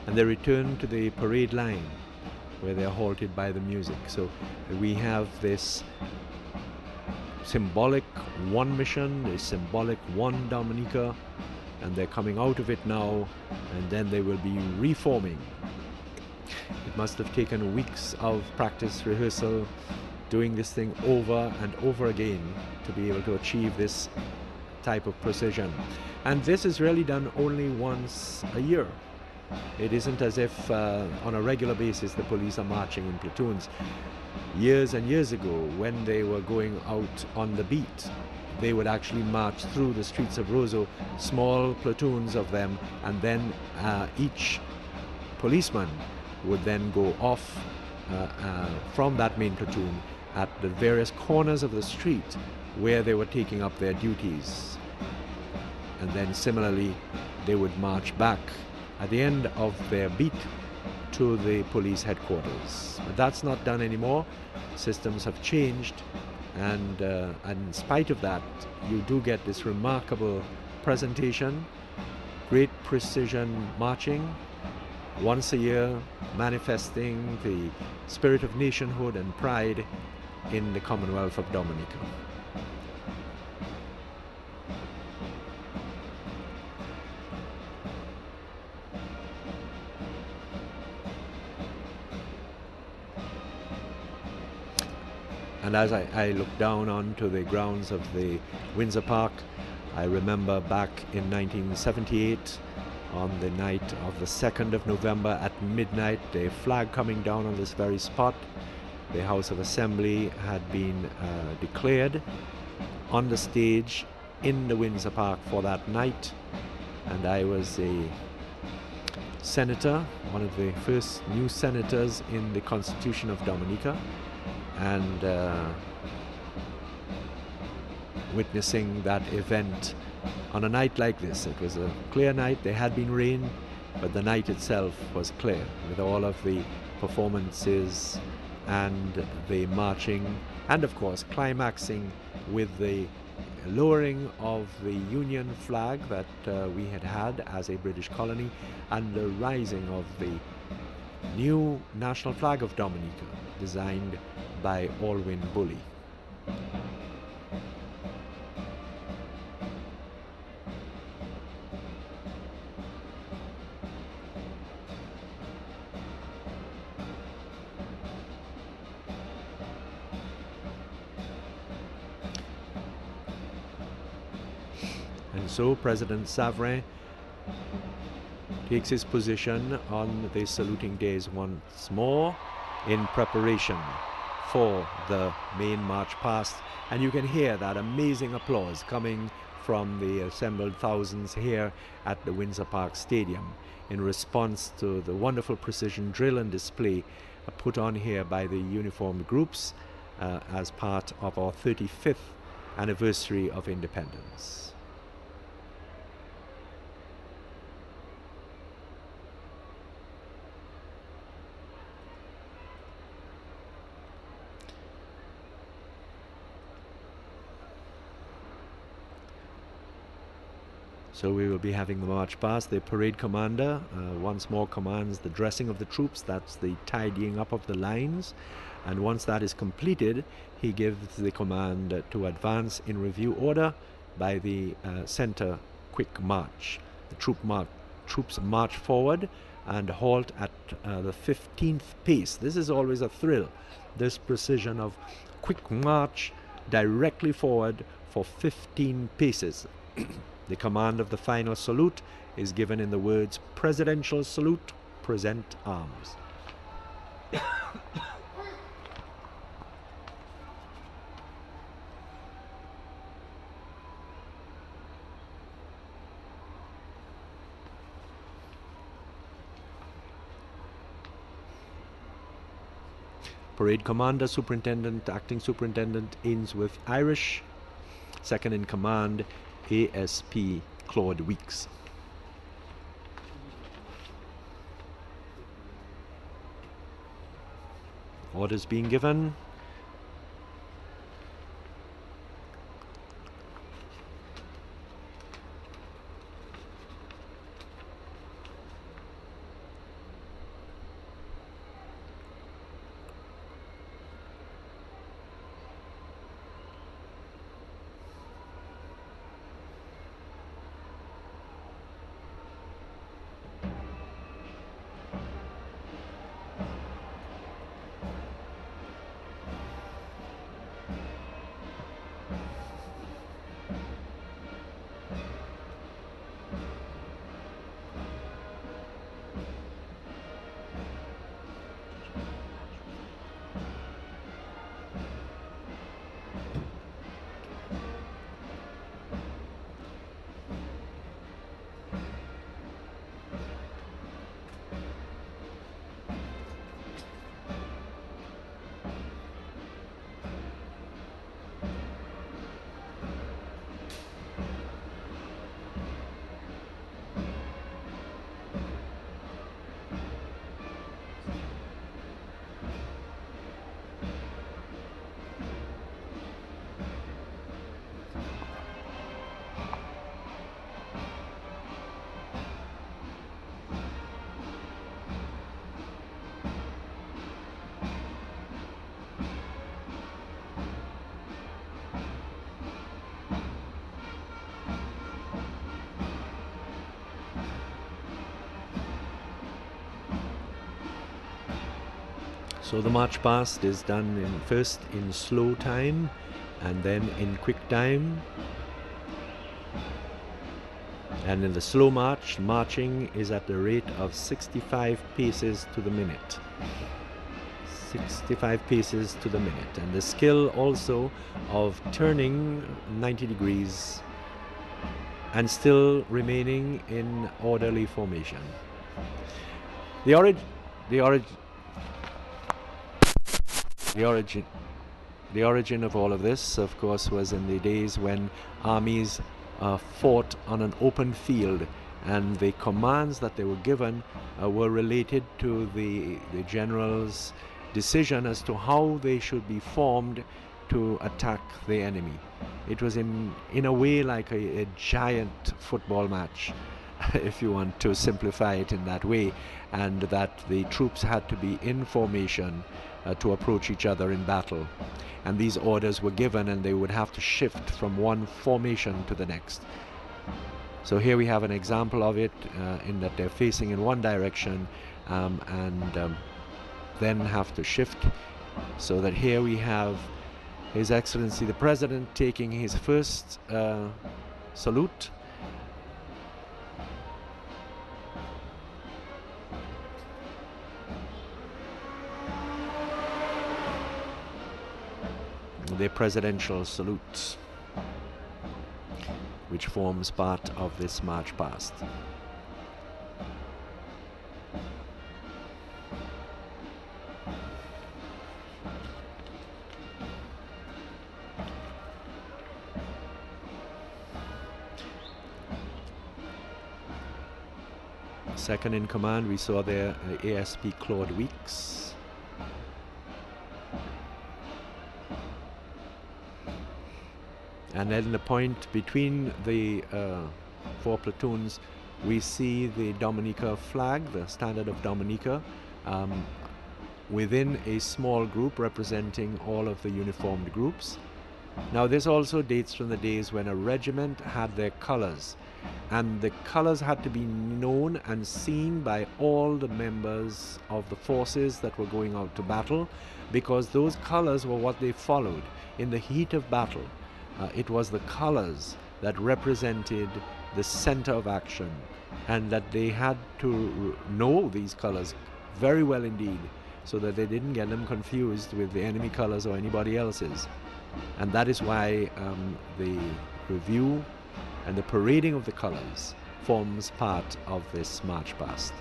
and they return to the parade line where they are halted by the music. So we have this symbolic one mission, a symbolic one Dominica, and they're coming out of it now, and then they will be reforming. It must have taken weeks of practice, rehearsal, doing this thing over and over again to be able to achieve this type of precision. And this is really done only once a year. It isn't as if on a regular basis the police are marching in platoons. Years and years ago, when they were going out on the beat, they would actually march through the streets of Roseau, small platoons of them, and then each policeman would then go off from that main platoon at the various corners of the street where they were taking up their duties. And then similarly, they would march back at the end of their beat to the police headquarters. But that's not done anymore. Systems have changed, and in spite of that, you do get this remarkable presentation, great precision marching, once a year, manifesting the spirit of nationhood and pride in the Commonwealth of Dominica. And as I look down onto the grounds of the Windsor Park, I remember back in 1978, on the night of the 2nd of November at midnight, a flag coming down on this very spot. The House of Assembly had been declared. On the stage, in the Windsor Park for that night, and I was a senator, one of the first new senators in the Constitution of Dominica, and witnessing that event on a night like this. It was a clear night. There had been rain, but the night itself was clear, with all of the performances and the marching, and of course climaxing with the lowering of the Union flag that we had as a British colony, and the rising of the new national flag of Dominica, designed by Alwyn Bully. So President Savrin takes his position on the saluting days once more in preparation for the main march past, and you can hear that amazing applause coming from the assembled thousands here at the Windsor Park Stadium in response to the wonderful precision drill and display put on here by the uniformed groups as part of our 35th anniversary of independence. So we will be having the march past. The parade commander once more commands the dressing of the troops. That's the tidying up of the lines. And once that is completed, he gives the command to advance in review order by the center quick march. The troops march forward and halt at the 15th pace. This is always a thrill, this precision of quick march directly forward for 15 paces. The command of the final salute is given in the words, "Presidential salute, present arms." Parade commander, superintendent, acting superintendent Ainsworth Irish. Second in command, ASP Claude Weeks. Orders being given. So the march past is done first in slow time and then in quick time. And in the slow march, marching is at the rate of 65 paces to the minute. 65 paces to the minute. And the skill also of turning 90 degrees and still remaining in orderly formation. The origin of all of this, of course, was in the days when armies fought on an open field, and the commands that they were given were related to the general's decision as to how they should be formed to attack the enemy. It was in a way like a giant football match, if you want to simplify it in that way, and that the troops had to be in formation to approach each other in battle. And these orders were given, and they would have to shift from one formation to the next. So here we have an example of it, in that they're facing in one direction and then have to shift. So that here we have His Excellency the President taking his first salute. The presidential salute, which forms part of this march past. Second in command, we saw there ASP Claude Weeks. And then the point between the four platoons, we see the Dominica flag, the standard of Dominica, within a small group representing all of the uniformed groups. Now this also dates from the days when a regiment had their colors, and the colors had to be known and seen by all the members of the forces that were going out to battle, because those colors were what they followed in the heat of battle. It was the colors that represented the center of action, and that they had to know these colors very well indeed, so that they didn't get them confused with the enemy colors or anybody else's. And that is why the review and the parading of the colors forms part of this march past.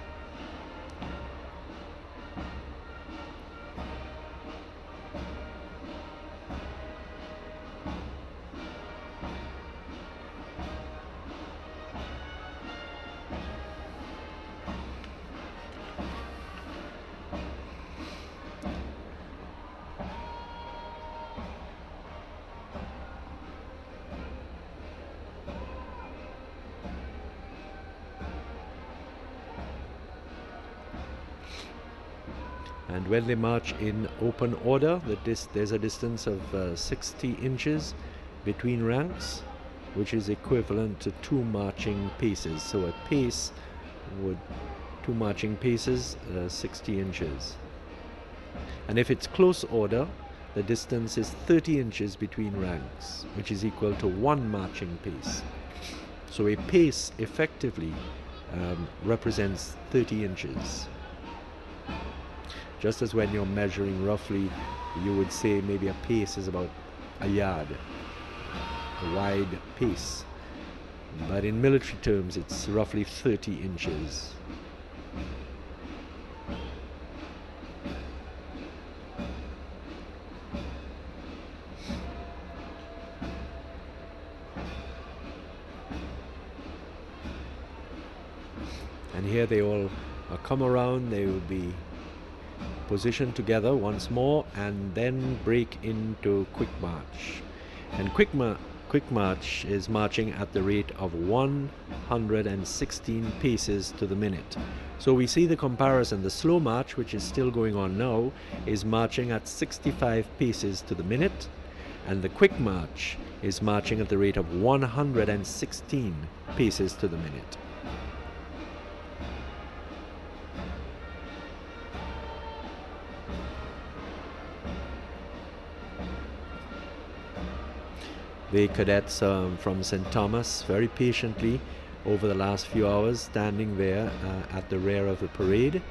And when they march in open order, there's a distance of 60 inches between ranks, which is equivalent to 2 marching paces. So a pace would 2 marching paces, 60 inches. And if it's close order, the distance is 30 inches between ranks, which is equal to 1 marching pace. So a pace effectively represents 30 inches. Just as when you're measuring roughly, you would say maybe a pace is about a yard, a wide pace. But in military terms, it's roughly 30 inches. And here they all come around, they will be positioned together once more and then break into quick march. And quick march is marching at the rate of 116 paces to the minute. So we see the comparison. The slow march, which is still going on now, is marching at 65 paces to the minute, and the quick march is marching at the rate of 116 paces to the minute. The cadets from St. Thomas very patiently over the last few hours standing there at the rear of the parade.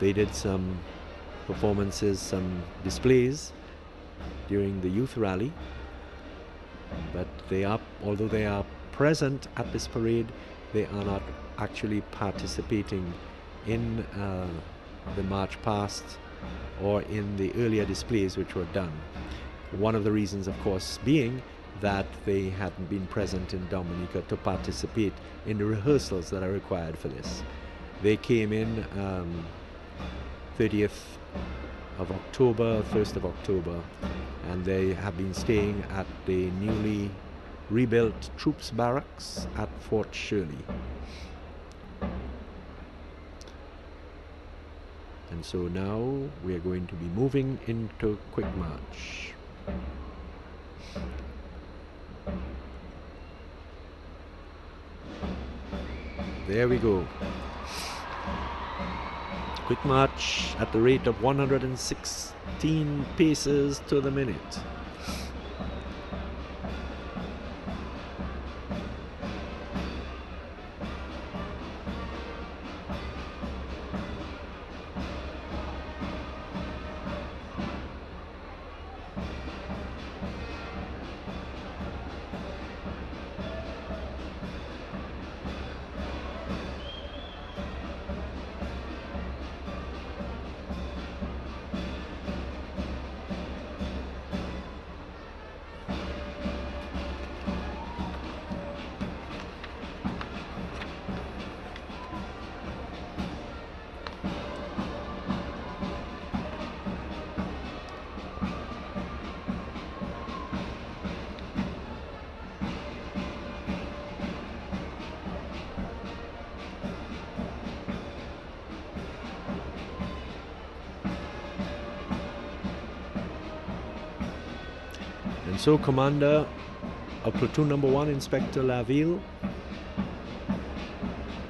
They did some performances, some displays during the youth rally. But they are, although they are present at this parade, they are not actually participating in the march past or in the earlier displays which were done. One of the reasons, of course, being that they hadn't been present in Dominica to participate in the rehearsals that are required for this. They came in 30th of October, 1st of October, and they have been staying at the newly rebuilt troops barracks at Fort Shirley. And so now we are going to be moving into quick march. There we go. Quick march at the rate of 116 paces to the minute. And so Commander of Platoon Number 1, Inspector Laville.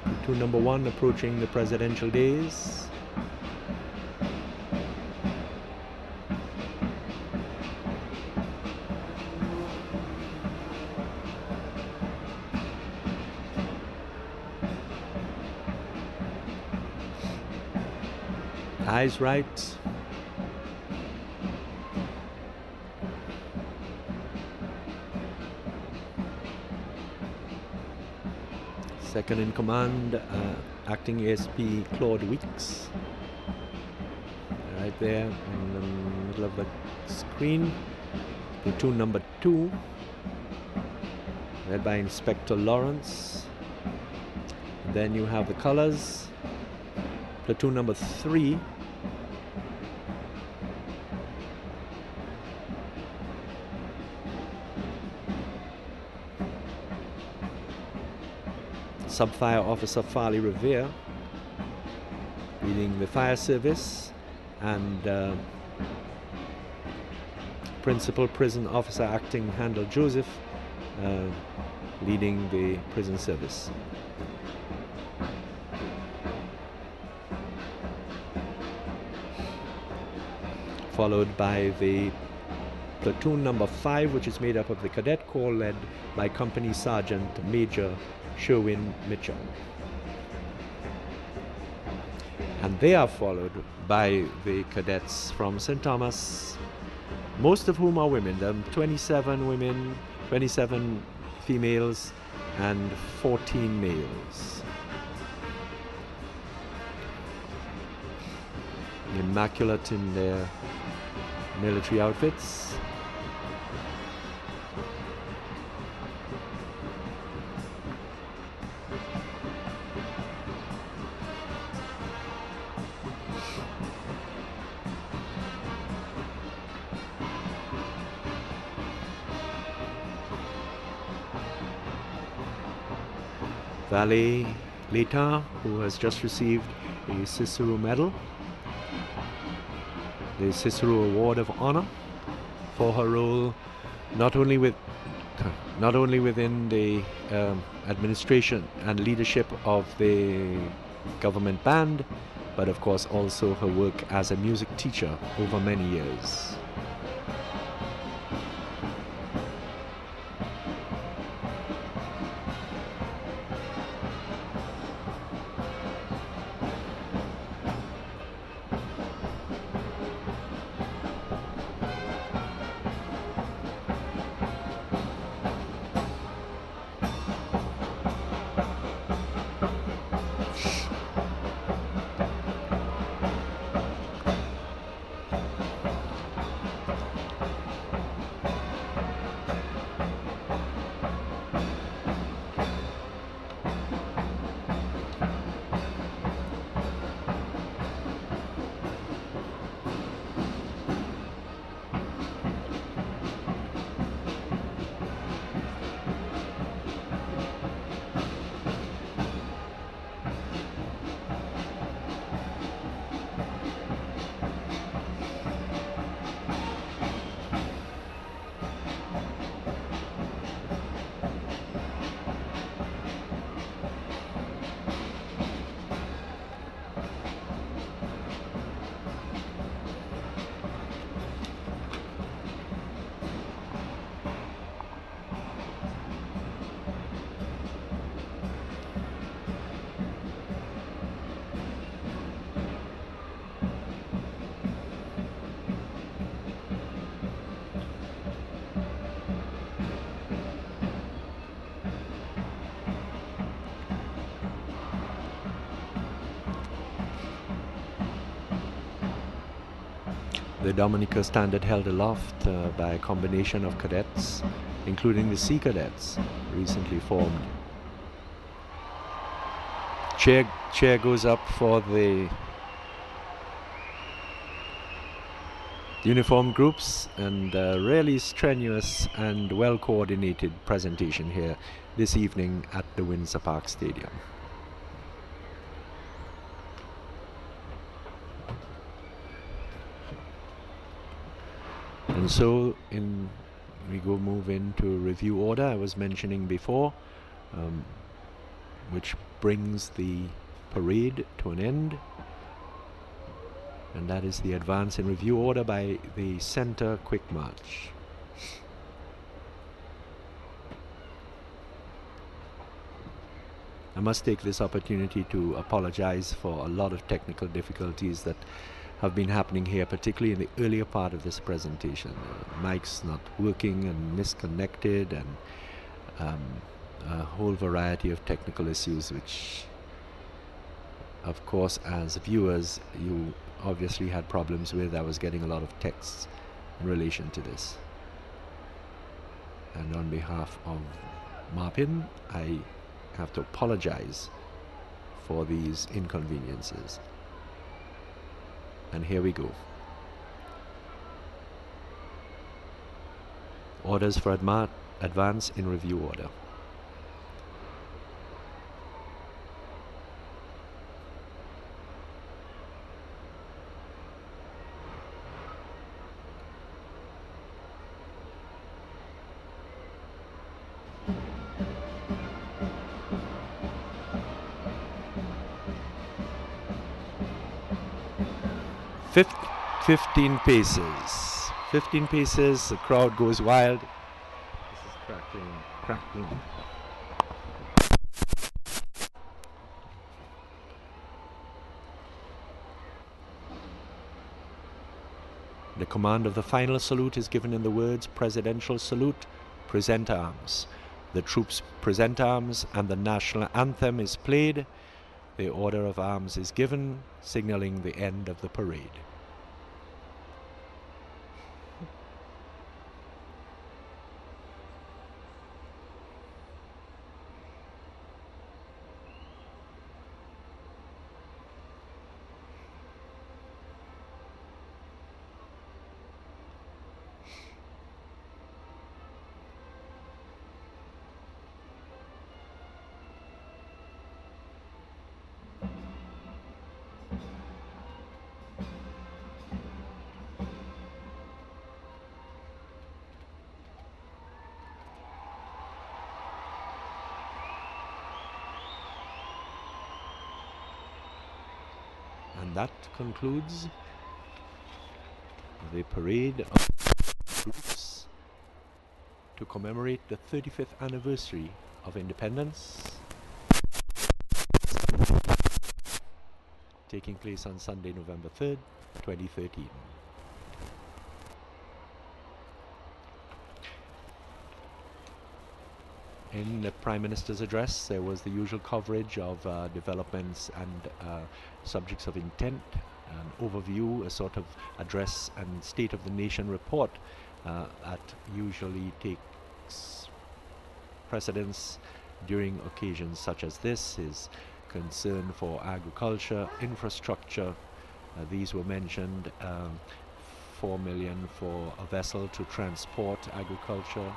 Platoon Number 1 approaching the presidential days. Eyes right. Second in command, acting ASP Claude Weeks. Right there in the middle of the screen. Platoon Number 2, led by Inspector Lawrence. And then you have the colors. Platoon Number 3. Sub-Fire Officer Farley Revere, leading the fire service, and Principal Prison Officer Acting Handel Joseph, leading the prison service. Followed by the Platoon Number 5, which is made up of the Cadet Corps, led by Company Sergeant Major Sherwin Mitchell. And they are followed by the cadets from St. Thomas, most of whom are women. There are 27 women, 27 females, and 14 males. Immaculate in their military outfits. Valet Leta, who has just received a Cicero Medal, the Cicero Award of Honor, for her role not only within the administration and leadership of the government band, but of course also her work as a music teacher over many years. The Dominica standard held aloft by a combination of cadets, including the Sea Cadets, recently formed. Cheer goes up for the uniform groups, and really strenuous and well coordinated presentation here this evening at the Windsor Park Stadium. And so we move into review order I was mentioning before, which brings the parade to an end, and that is the advance in review order by the Center Quick March. I must take this opportunity to apologize for a lot of technical difficulties that have been happening here, particularly in the earlier part of this presentation. Mics not working and misconnected, and a whole variety of technical issues which, of course, as viewers, you obviously had problems with. I was getting a lot of texts in relation to this. And on behalf of Marpin, I have to apologize for these inconveniences. And here we go. Orders for advance in review order. Fifth, 15 paces. 15 paces, the crowd goes wild. This is crackling. The command of the final salute is given in the words "Presidential Salute, present arms." The troops present arms and the national anthem is played. The order of arms is given, signaling the end of the parade. And that concludes the parade of troops to commemorate the 35th anniversary of independence, taking place on Sunday, November 3rd, 2013. In the Prime Minister's address, there was the usual coverage of developments and subjects of intent, an overview, a sort of address and State of the Nation report that usually takes precedence during occasions such as this. His concern for agriculture, infrastructure, these were mentioned, 4 million for a vessel to transport agriculture.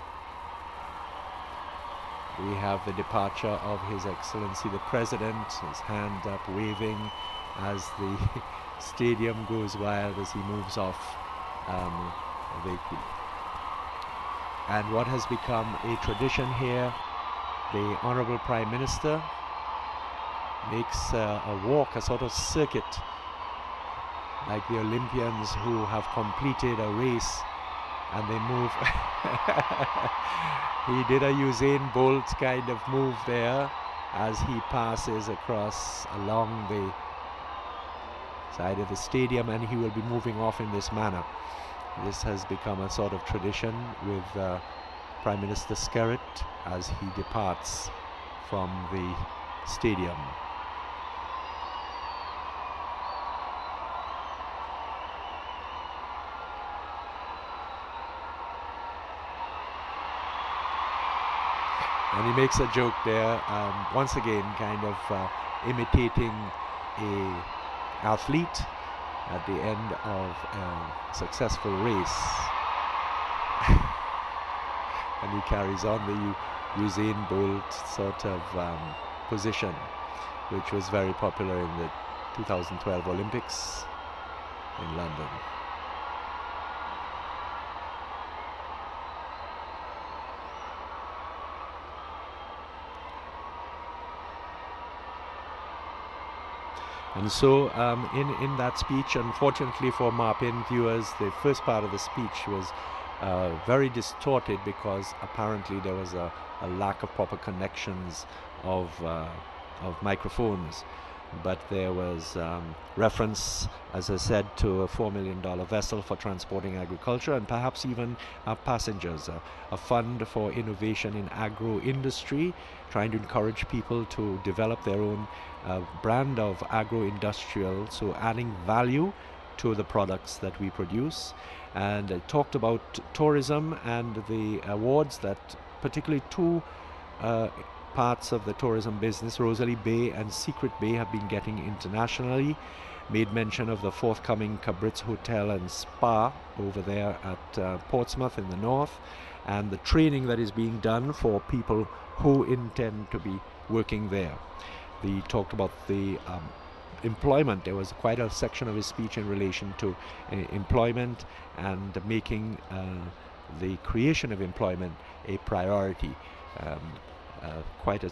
We have the departure of His Excellency the President, his hand up waving as the stadium goes wild as he moves off. And what has become a tradition here, the Honorable Prime Minister makes a walk, a sort of circuit, like the Olympians who have completed a race and they move. He did a Usain Bolt kind of move there as he passes across along the side of the stadium, and he will be moving off in this manner. This has become a sort of tradition with Prime Minister Skerritt as he departs from the stadium. And he makes a joke there, once again, kind of imitating a athlete at the end of a successful race. And he carries on the Usain Bolt sort of position, which was very popular in the 2012 Olympics in London. And so in that speech, unfortunately for Marpin viewers, the first part of the speech was very distorted because apparently there was a lack of proper connections of microphones. But there was reference, as I said, to a $4 million vessel for transporting agriculture and perhaps even passengers, a fund for innovation in agro-industry, trying to encourage people to develop their own brand of agro-industrial, so adding value to the products that we produce. And talked about tourism and the awards that particularly two parts of the tourism business, Rosalie Bay and Secret Bay, have been getting internationally. Made mention of the forthcoming Cabritz Hotel and Spa over there at Portsmouth in the north, and the training that is being done for people who intend to be working there. He talked about the employment. There was quite a section of his speech in relation to employment and making the creation of employment a priority. Quite a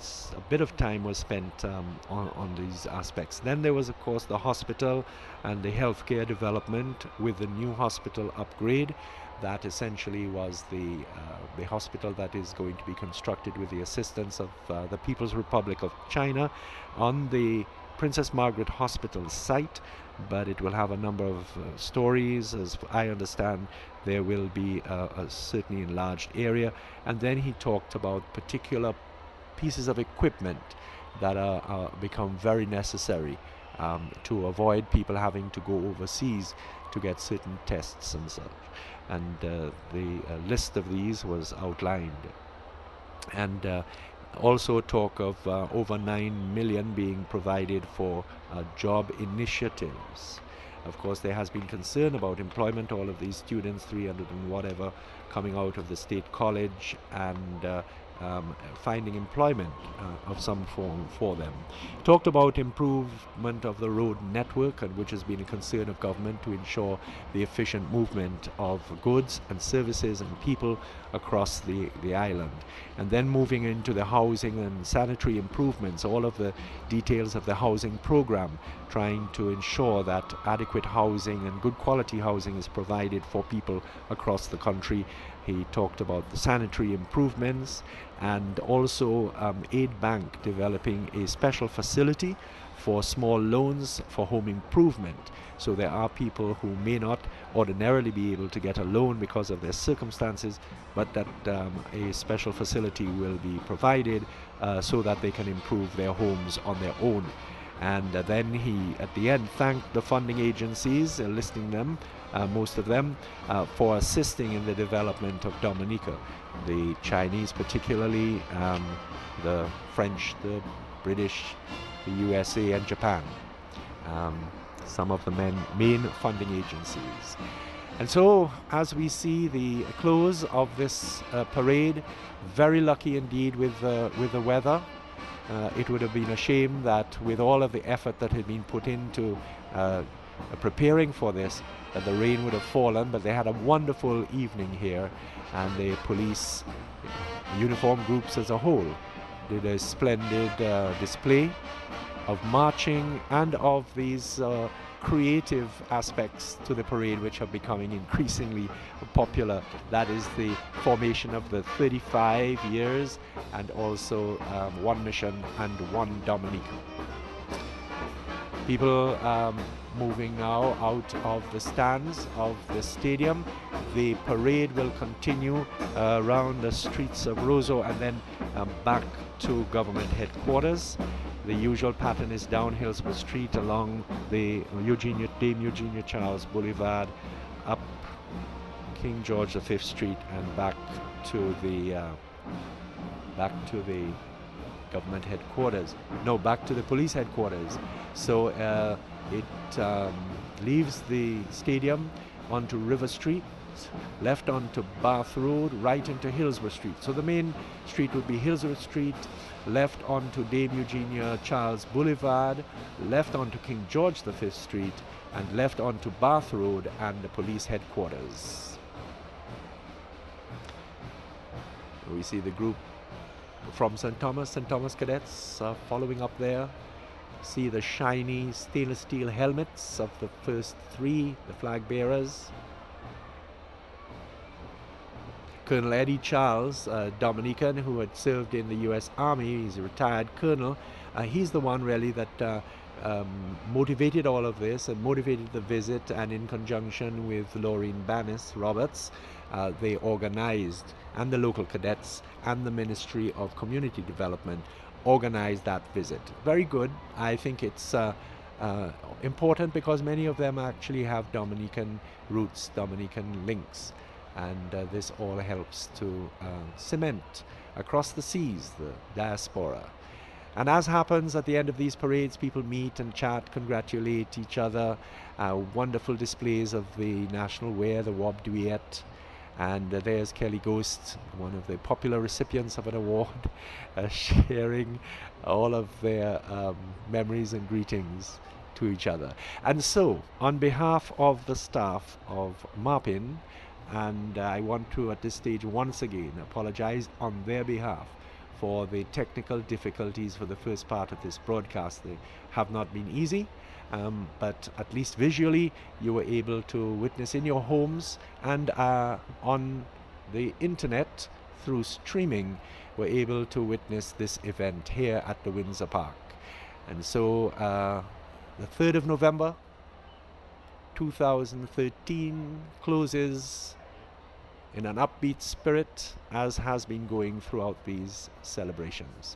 bit of time was spent on these aspects. Then there was, of course, the hospital and the healthcare development with the new hospital upgrade. That essentially was the hospital that is going to be constructed with the assistance of the People's Republic of China on the Princess Margaret Hospital site, but it will have a number of stories. As I understand, there will be a certainly enlarged area. And then he talked about particular pieces of equipment that are become very necessary to avoid people having to go overseas to get certain tests and such. And the list of these was outlined. And also talk of over 9 million being provided for job initiatives. Of course, there has been concern about employment. All of these students, 300 and whatever, coming out of the state college and finding employment of some form for them. Talked about improvement of the road network, and which has been a concern of government to ensure the efficient movement of goods and services and people across the island. And then moving into the housing and sanitary improvements, all of the details of the housing program, trying to ensure that adequate housing and good quality housing is provided for people across the country. He talked about the sanitary improvements and also Aid Bank developing a special facility for small loans for home improvement. So there are people who may not ordinarily be able to get a loan because of their circumstances, but that a special facility will be provided so that they can improve their homes on their own. And then he, at the end, thanked the funding agencies, listing them, most of them, for assisting in the development of Dominica. The Chinese particularly, the French, the British, the USA and Japan. Some of the main funding agencies. And so, as we see the close of this parade, very lucky indeed with the weather. It would have been a shame that with all of the effort that had been put into preparing for this, that the rain would have fallen, but they had a wonderful evening here, and the police uniform groups as a whole did a splendid display of marching and of these creative aspects to the parade, which are becoming increasingly popular. That is the formation of the 35 years and also one mission and one Dominica. People moving now out of the stands of the stadium. The parade will continue around the streets of Roseau and then back to government headquarters. The usual pattern is down Hillsborough Street along the Dame Eugenia Charles Boulevard, up King George V Street and back to the back to the government headquarters. No, back to the police headquarters. So it leaves the stadium onto River Street, left onto Bath Road, right into Hillsborough Street. So the main street would be Hillsborough Street, left onto Dame Eugenia Charles Boulevard, left onto King George V Street, and left onto Bath Road and the police headquarters. We see the group from St. Thomas Cadets following up there. See the shiny stainless steel helmets of the first three, the flag bearers. Colonel Eddie Charles, Dominican, who had served in the U.S. Army. He's a retired colonel. He's the one really that motivated all of this and motivated the visit, and in conjunction with Laureen Bannis Roberts, they organized, and the local cadets and the Ministry of Community Development organized that visit. Very good. I think it's important because many of them actually have Dominican roots, Dominican links. And this all helps to cement across the seas the diaspora. And as happens at the end of these parades, people meet and chat, congratulate each other. Wonderful displays of the national wear, the Wob Duet. And there's Kelly Ghost, one of the popular recipients of an award, sharing all of their memories and greetings to each other. And so, on behalf of the staff of MARPIN, and I want to at this stage once again apologize on their behalf for the technical difficulties for the first part of this broadcast. They have not been easy, but at least visually you were able to witness in your homes and on the internet through streaming were able to witness this event here at the Windsor Park. And so the 3rd of November 2013 closes in an upbeat spirit, as has been going throughout these celebrations.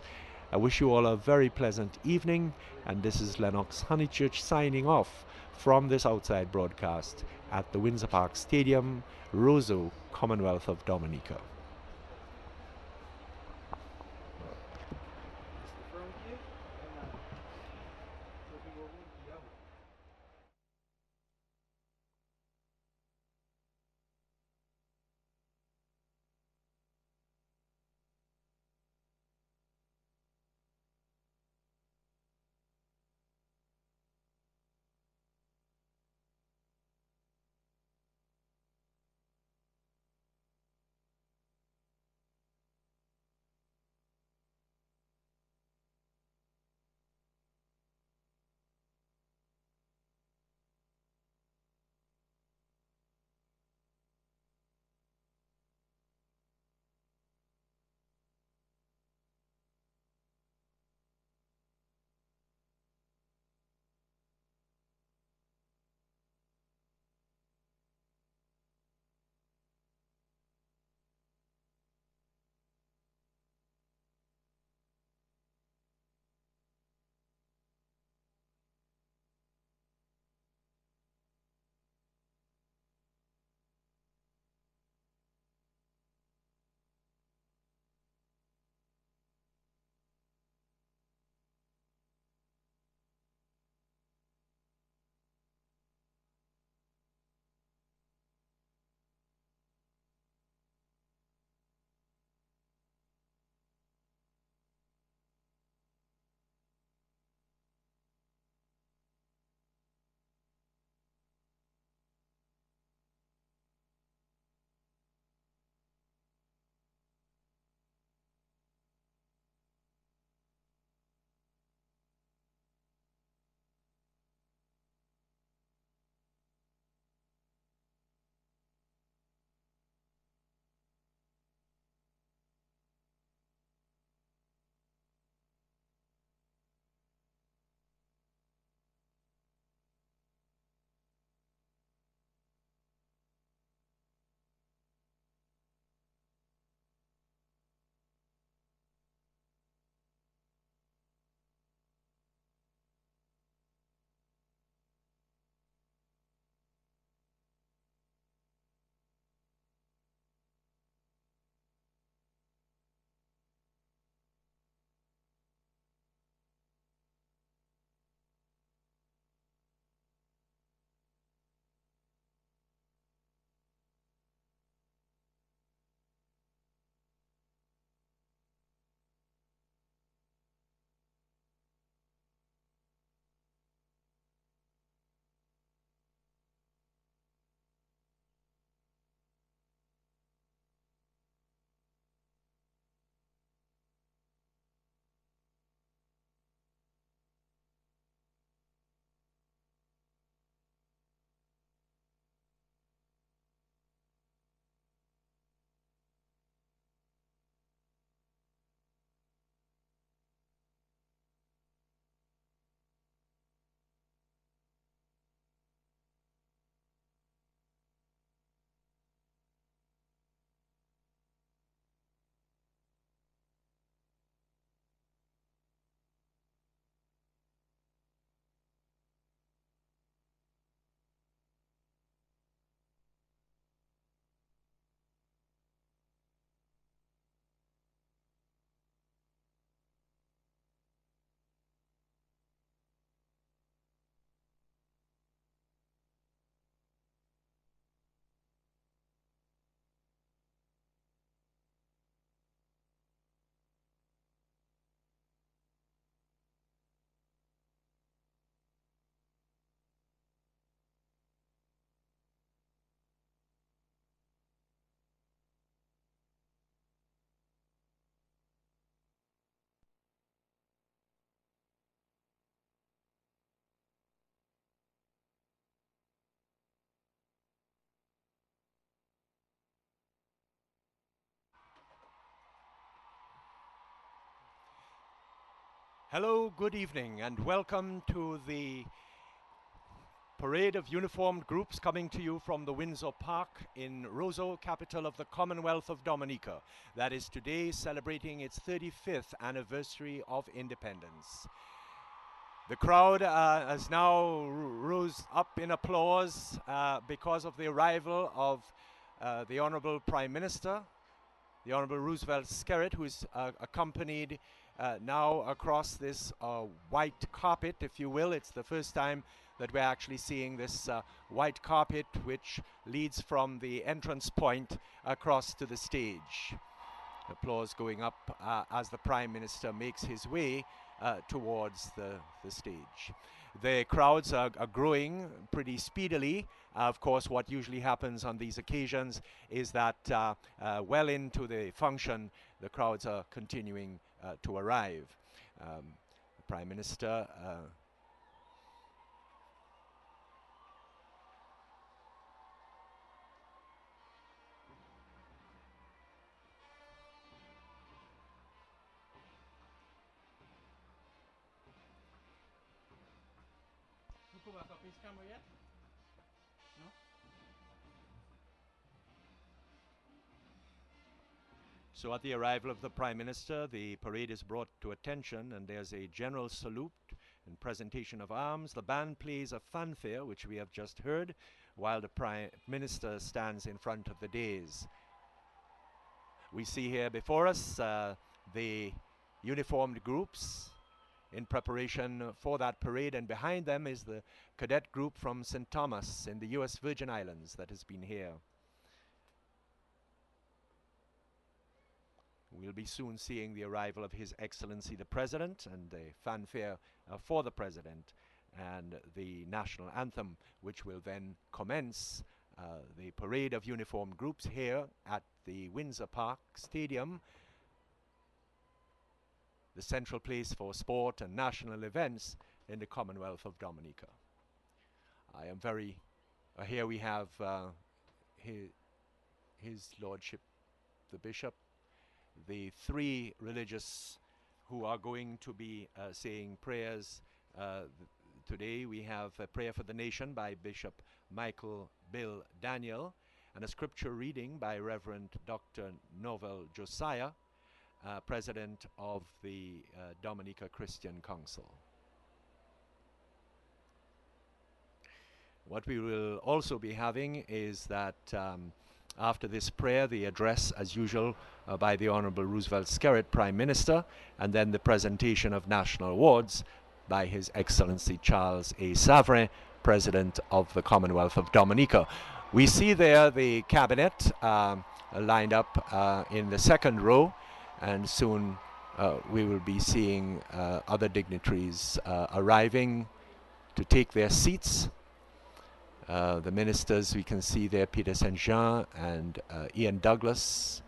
I wish you all a very pleasant evening, and this is Lennox Honeychurch signing off from this outside broadcast at the Windsor Park Stadium, Roseau, Commonwealth of Dominica. Hello, good evening, and welcome to the parade of uniformed groups coming to you from the Windsor Park in Roseau, capital of the Commonwealth of Dominica, that is today celebrating its 35th anniversary of independence. The crowd has now rose up in applause because of the arrival of the Honourable Prime Minister, the Honourable Roosevelt Skerrit, who is accompanied now across this white carpet, if you will. It's the first time that we're actually seeing this white carpet, which leads from the entrance point across to the stage. Applause going up as the Prime Minister makes his way towards the stage. The crowds are growing pretty speedily. Of course, what usually happens on these occasions is that well into the function, the crowds are continuing to arrive. The Prime Minister You go back up his camera yet? No? So at the arrival of the Prime Minister, the parade is brought to attention and there's a general salute and presentation of arms. The band plays a fanfare, which we have just heard, while the Prime Minister stands in front of the dais. We see here before us the uniformed groups in preparation for that parade, and behind them is the cadet group from St. Thomas in the US Virgin Islands that has been here. We'll be soon seeing the arrival of His Excellency the President and the fanfare for the President and the national anthem, which will then commence the parade of uniformed groups here at the Windsor Park Stadium, the central place for sport and national events in the Commonwealth of Dominica. I am very, here we have His Lordship the Bishop, the three religious who are going to be saying prayers today. We have a prayer for the nation by Bishop Michael Bill Daniel and a scripture reading by Reverend Dr. Novel Josiah, President of the Dominica Christian Council. What we will also be having is that after this prayer, the address, as usual, by the Honourable Roosevelt Skerrit, Prime Minister, and then the presentation of national awards by His Excellency Charles A. Savrin, President of the Commonwealth of Dominica. We see there the cabinet lined up in the second row, and soon we will be seeing other dignitaries arriving to take their seats. The ministers, we can see there Peter St. Jean and Ian Douglas.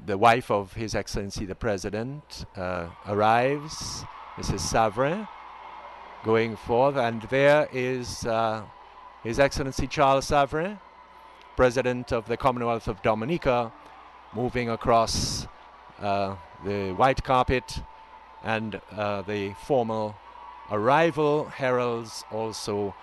The wife of His Excellency the President arrives, Mrs. Savrin, going forth, and there is His Excellency Charles Savrin, President of the Commonwealth of Dominica, moving across the white carpet, and the formal arrival heralds also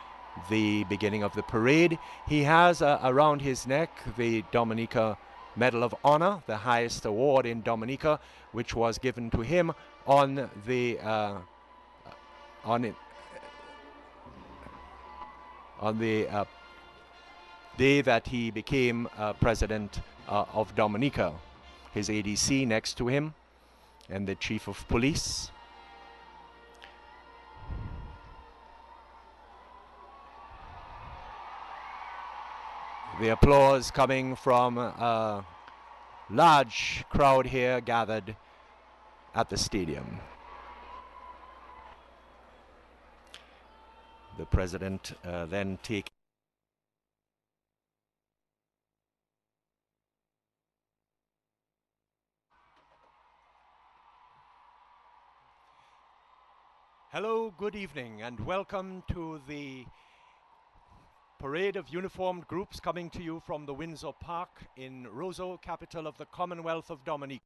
the beginning of the parade. He has around his neck the Dominica Medal of Honor, the highest award in Dominica, which was given to him on the day that he became President of Dominica. His ADC next to him and the Chief of Police. The applause coming from a large crowd here gathered at the stadium. The President then takes Hello, good evening, and welcome to the parade of uniformed groups coming to you from the Windsor Park in Roseau, capital of the Commonwealth of Dominica.